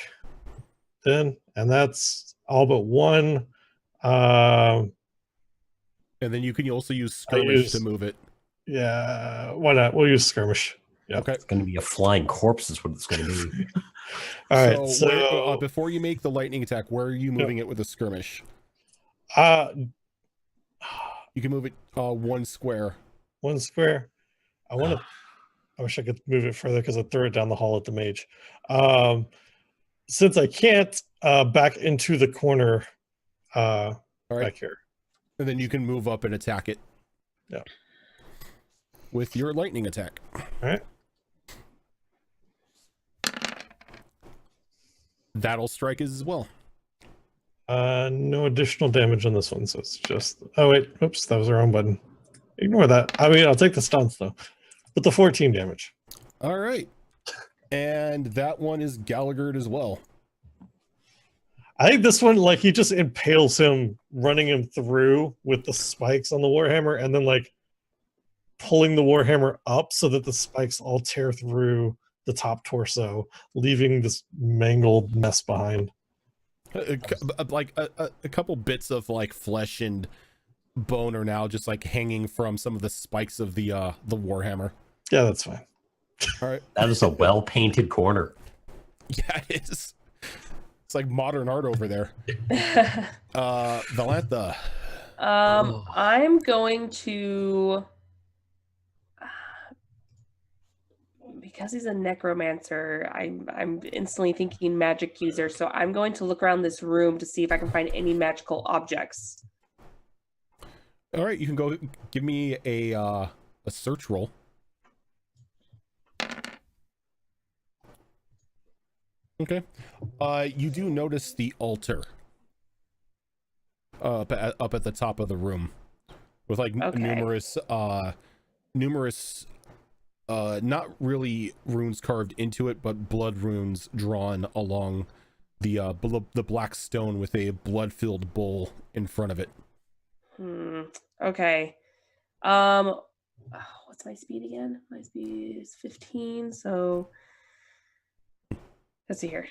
then, and that's all but 1. And then you can also use skirmish to move it. Yeah, why not? We'll use skirmish. Yep. Okay. It's going to be a flying corpse is what it's going to be. All right. So, where, before you make the lightning attack, where are you moving it with a skirmish? You can move it 1 square. 1 square. I wish I could move it further because I threw it down the hall at the mage. Since I can't, back into the corner All right. back here. And then you can move up and attack it. Yeah. With your lightning attack. All right. That'll strike as well. No additional damage on this one, so it's just. Oh wait, oops, that was the wrong button. Ignore that. I mean, I'll take the stunts though, but the 14 damage. All right. And that one is Gallagher as well. I think this one, like, he just impales him, running him through with the spikes on the warhammer, and then like pulling the warhammer up so that the spikes all tear through the top torso, leaving this mangled mess behind. Like a couple bits of like flesh and bone are now just like hanging from some of the spikes of the warhammer. Yeah, that's fine. All right. That is a well painted corner. Yeah, it is. It's like modern art over there. Valantha. I'm going to, because he's a necromancer, I'm instantly thinking magic user. So I'm going to look around this room to see if I can find any magical objects. All right, you can go give me a search roll. Okay. You do notice the altar up at the top of the room with like numerous not really runes carved into it, but blood runes drawn along the black stone with a blood-filled bowl in front of it. Okay. What's my speed again? My speed is 15, so let's see here.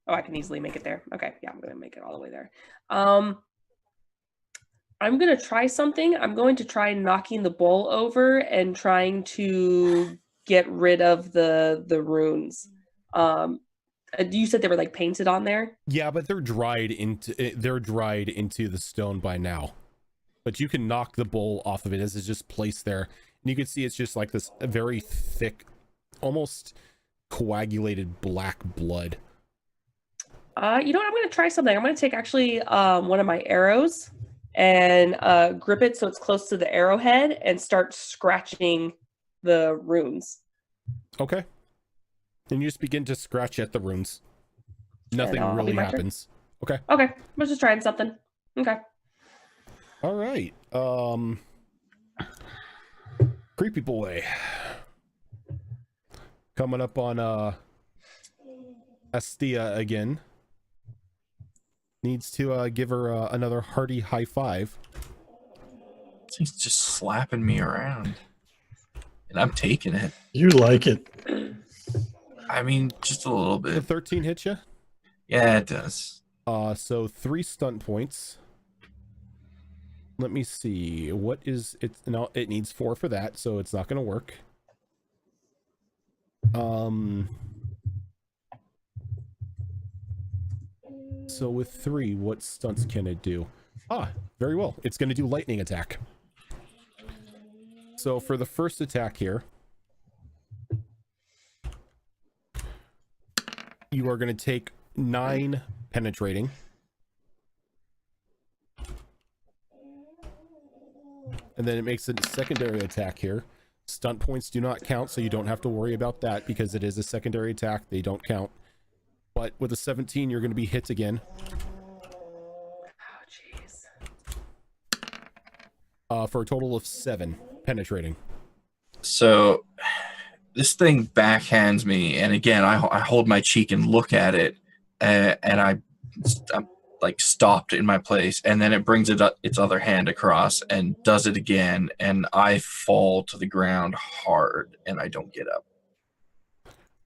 Oh, I can easily make it there. Okay, yeah, I'm gonna make it all the way there. I'm gonna try something. I'm going to try knocking the bowl over and trying to get rid of the runes. You said they were like painted on there? Yeah, but they're dried into the stone by now. But you can knock the bowl off of it as it's just placed there. And you can see it's just like this very thick, almost coagulated black blood. You know what? I'm going to try something. I'm going to take actually one of my arrows and grip it so it's close to the arrowhead and start scratching the runes. Okay. And you just begin to scratch at the runes. Nothing really happens. Okay. Okay. I'm just trying something. Okay. All right. Creepy boy. Coming up on Astia again. Needs to give her another hearty high five. He's just slapping me around. And I'm taking it. You like it. I mean, just a little The bit. 13 hit you? Yeah, it does. So 3 stunt points. Let me see. What is it? No, it needs 4 for that, so it's not going to work. So with 3, what stunts can it do? Ah, very well. It's going to do lightning attack. So for the first attack here, you are going to take 9 penetrating. And then it makes a secondary attack here. Stunt points do not count, so you don't have to worry about that because it is a secondary attack. They don't count. But with a 17, you're going to be hit again. Oh, jeez. For a total of 7 penetrating. So this thing backhands me, and again, I hold my cheek and look at it, and I'm like stopped in my place, and then it brings its other hand across and does it again, and I fall to the ground hard, and I don't get up.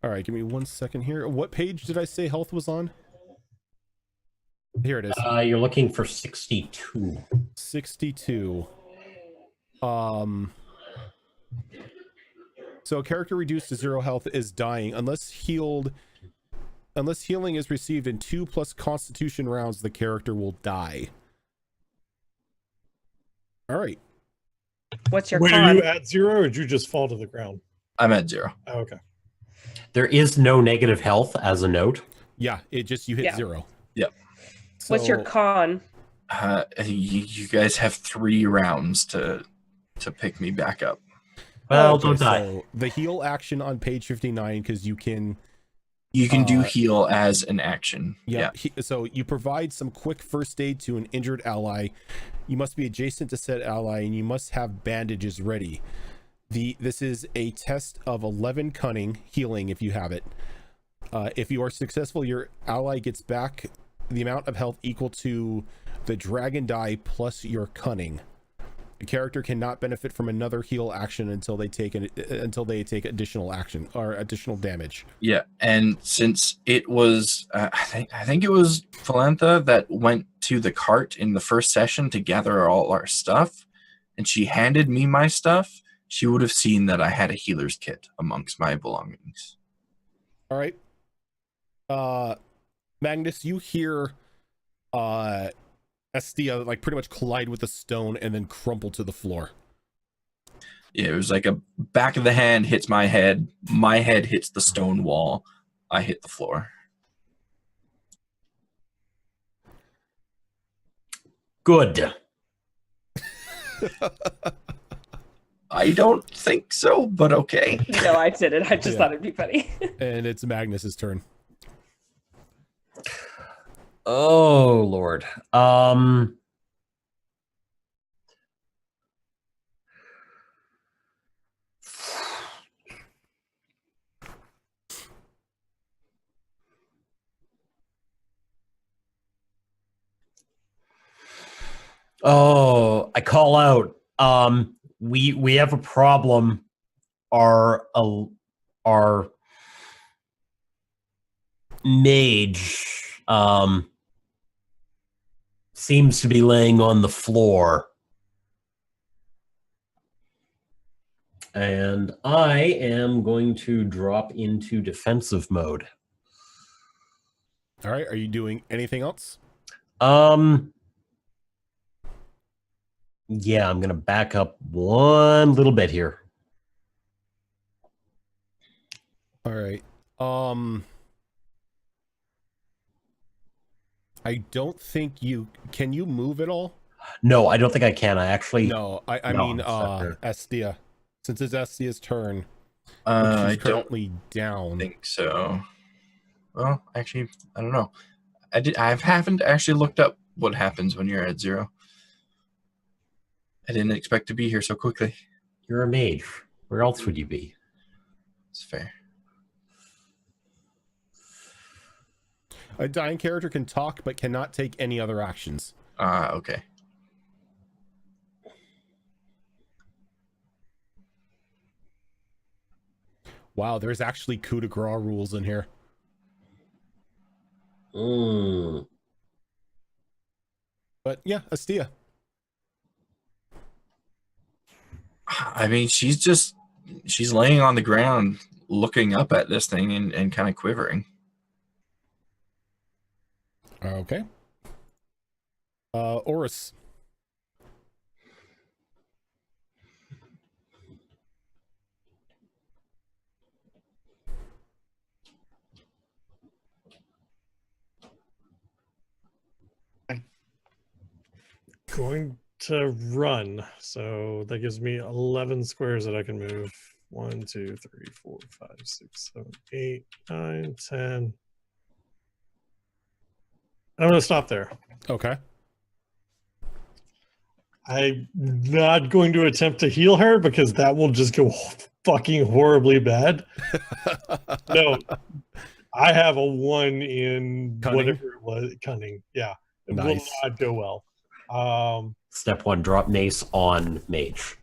All right, give me 1 second here. What page did I say health was on? Here it is. You're looking for 62. 62. So a character reduced to 0 health is dying unless healing is received in 2+ Constitution rounds. The character will die. All right. What's your Wait, con? are you at 0 or did you just fall to the ground? I'm at 0. Oh, okay. There is no negative health as a note. Yeah, it just you hit 0. Yep. What's your con? You guys have 3 rounds to pick me back up. Well, Okay, don't die. so the heal action on page 59, because you can do heal as an action. Yeah. So you provide some quick first aid to an injured ally. You must be adjacent to said ally, and you must have bandages ready. This is a test of 11 cunning healing if you have it. If you are successful, your ally gets back the amount of health equal to the dragon die plus your cunning. A character cannot benefit from another heal action until they take additional action or additional damage. Yeah, and since it was, I think it was Valentha that went to the cart in the first session to gather all our stuff, and she handed me my stuff, she would have seen that I had a healer's kit amongst my belongings. All right. Magnus, you hear Estia like pretty much collide with the stone and then crumple to the floor. Yeah, it was like a back of the hand hits my head hits the stone wall, I hit the floor. Good. I don't think so, but okay. No, I didn't. I just Yeah. thought it'd be funny. And it's Magnus's turn. Oh Lord. Oh, I call out. We have a problem. Our mage seems to be laying on the floor. And I am going to drop into defensive mode. All right. Are you doing anything else? Yeah, I'm gonna back up one little bit here. All right. I don't think can you move at all? No, I don't think I can. I actually No, I No, mean I'm stuck Estia. Since it's Estia's turn, I she's don't currently down. think so. Well, actually, I don't know. I haven't actually looked up what happens when you're at 0. I didn't expect to be here so quickly. You're a mage. Where else would you be? It's fair. A dying character can talk but cannot take any other actions. Okay. Wow, there's actually coup de grace rules in here. But yeah, Estia. I mean, she's laying on the ground looking up at this thing and kind of quivering. Okay. Orzus. Going to run, so that gives me 11 squares that I can move. 1, 2, 3, 4, 5, 6, 7, 8, 9, 10. I'm going to stop there. Okay. I'm not going to attempt to heal her because that will just go fucking horribly bad. No, I have a 1 in Cunning? whatever it was. Cunning, yeah. It will Nice. not go well. Step 1, drop mace on mage.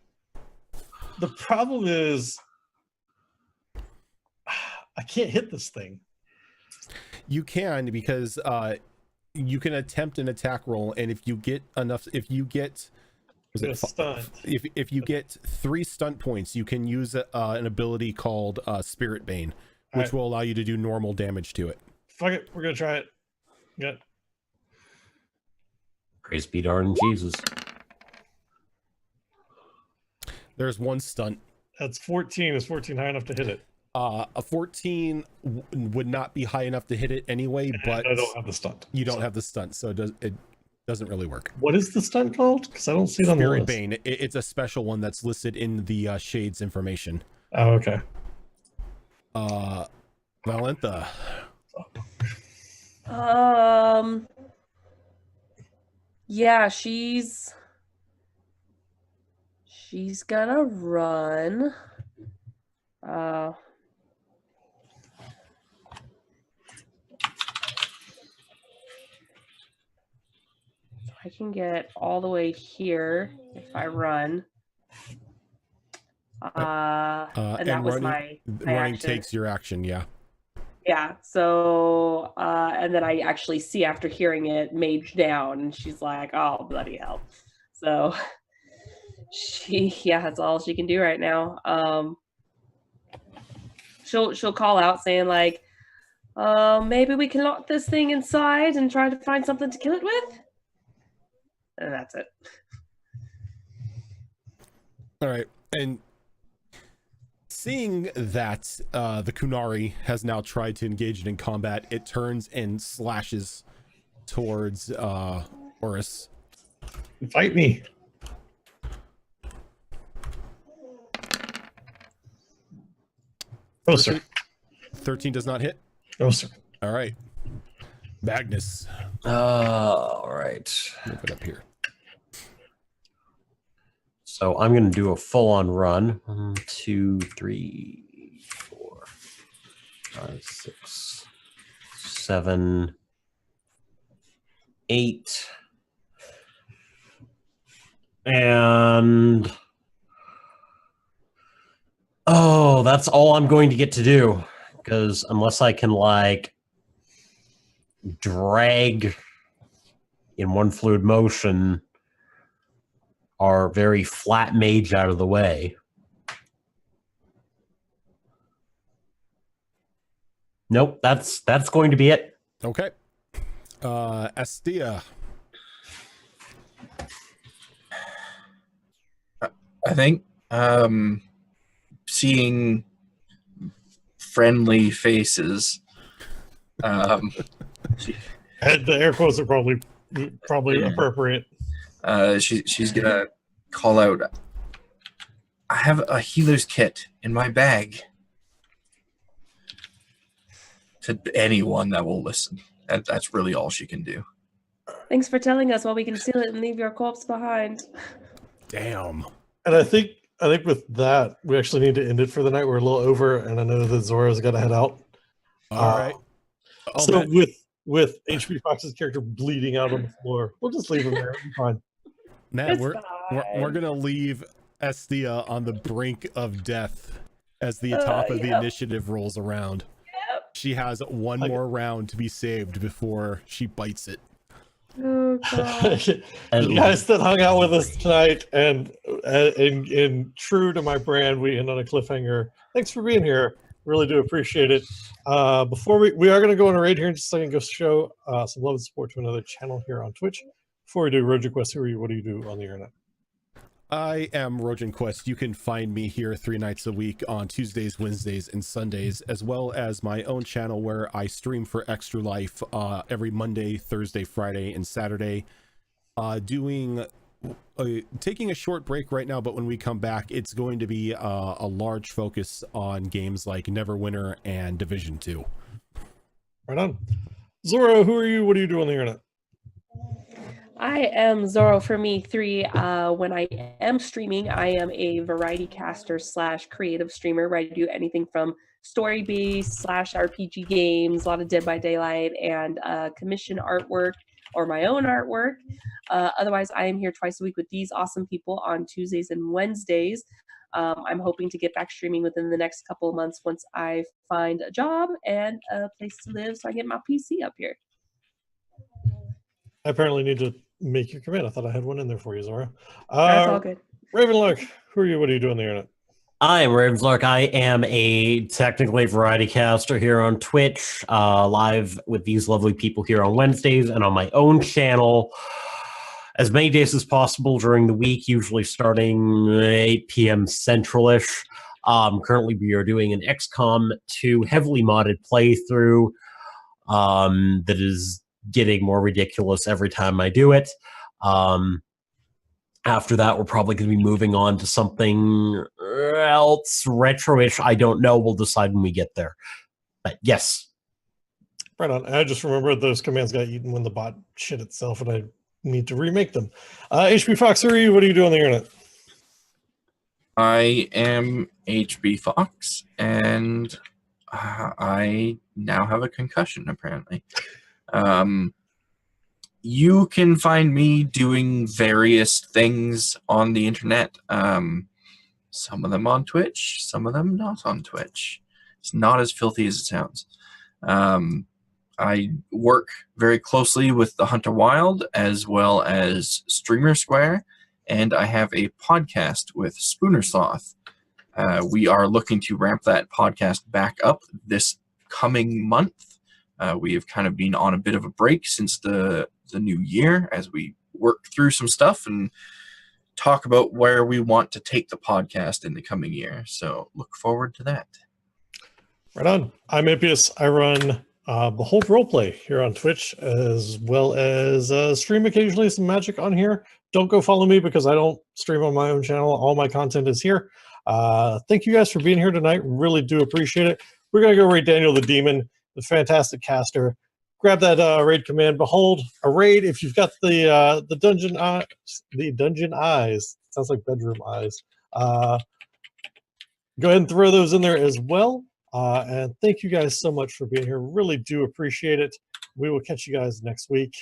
The problem is I can't hit this thing. You can, because you can attempt an attack roll, and if you get Stunned. if you get 3 stunt points, you can use an ability called Spirit Bane, which Alright. will allow you to do normal damage to it. Fuck it, we're gonna try it. Yeah. Praise be darn Jesus. There's 1 stunt. That's 14. Is 14 high enough to hit it? A 14 would not be high enough to hit it anyway, but I don't have the stunt. you don't have the stunt, so it doesn't really work. What is the stunt called? Because I don't see it on the Spirit list. Bane. It's a special one that's listed in the Shades information. Oh, okay. Valentha. Yeah, she's gonna run. I can get all the way here if I run. And that was running, my running action. takes your action. Yeah. Yeah. So, and then I actually see after hearing it, Mage down, and she's like, "Oh bloody hell!" So, that's all she can do right now. She'll call out saying like, maybe we can lock this thing inside and try to find something to kill it with. And that's it. All right. And seeing that the Kunari has now tried to engage it in combat, it turns and slashes towards Orzus. Fight me. Oh, sir. 13 does not hit. Oh, sir. All right. Magnus. All right. Move it up here. So I'm going to do a full-on run. 1, 2, 3, 4, 5, 6, 7, 8. And oh, that's all I'm going to get to do. Because unless I can, like, drag in one fluid motion our very flat mage out of the way. Nope, that's going to be it. Okay. Estia. I think seeing friendly faces. The air quotes are probably Yeah. appropriate. She's gonna call out, "I have a healer's kit in my bag," to anyone that will listen. That's really all she can do. Thanks for telling us while we can steal it and leave your corpse behind. Damn. And I think with that, we actually need to end it for the night. We're a little over, and I know that Zora's got to head out. All right. Oh, So man. with HP Fox's character bleeding out on the floor, we'll just leave him there. It'll be fine. Man, It's we're fine. gonna leave Estia on the brink of death as the top of the Yep. initiative rolls around. Yep. She has one Okay. more round to be saved before she bites it. Oh god. You guys that hung out with us tonight, and in true to my brand, we end on a cliffhanger. Thanks for being here. Really do appreciate it. Before we are going to go on a raid here in just a second, go show some love and support to another channel here on Twitch. Before we do, Roger Quest, who are you? What do you do on the internet? I am Rojan Quest. You can find me here 3 nights a week on Tuesdays, Wednesdays, and Sundays, as well as my own channel where I stream for Extra Life every Monday, Thursday, Friday, and Saturday. Taking a short break right now, but when we come back, it's going to be a large focus on games like Neverwinter and Division 2. Right on. Zoro, who are you? What do you do on the internet? I am Zoro for me 3. When I am streaming, I am a variety caster / creative streamer where I do anything from story based / RPG games, a lot of Dead by Daylight, and commission artwork or my own artwork. Otherwise, I am here twice a week with these awesome people on Tuesdays and Wednesdays. I'm hoping to get back streaming within the next couple of months once I find a job and a place to live so I get my PC up here. I apparently need to make your command. I thought I had one in there for you, Zora. That's all good. Ravenlock, who are you? What do you do on the internet? I am Ravenslark. I am a technically variety caster here on Twitch, live with these lovely people here on Wednesdays and on my own channel as many days as possible during the week, usually starting 8 p.m. Central-ish. Currently, we are doing an XCOM 2 heavily modded playthrough that is getting more ridiculous every time I do it. After that, we're probably going to be moving on to something else retro-ish. I don't know. We'll decide when we get there. But yes. Right on. I just remembered those commands got eaten when the bot shit itself, and I need to remake them. HP Fox, who are you? What do you do on the internet? I am HB Fox, and I now have a concussion, apparently. You can find me doing various things on the internet. Some of them on Twitch, some of them not on Twitch. It's not as filthy as it sounds. I work very closely with the Hunter Wild as well as Streamer Square, and I have a podcast with Spooner Sloth. We are looking to ramp that podcast back up this coming month. We have kind of been on a bit of a break since the new year as we work through some stuff and talk about where we want to take the podcast in the coming year. So look forward to that. Right on. I'm Impius. I run Behold Roleplay here on Twitch, as well as stream occasionally some Magic on here. Don't go follow me because I don't stream on my own channel. All my content is here. Thank you guys for being here tonight. Really do appreciate it. We're going to go raid Daniel the Demon, the fantastic caster. Grab that raid command. Behold a raid. If you've got the dungeon eyes, sounds like bedroom eyes. Go ahead and throw those in there as well. And thank you guys so much for being here. Really do appreciate it. We will catch you guys next week.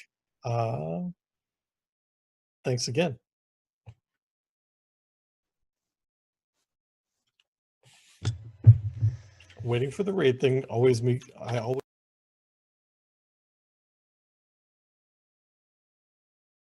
Thanks again. Waiting for the raid thing. I always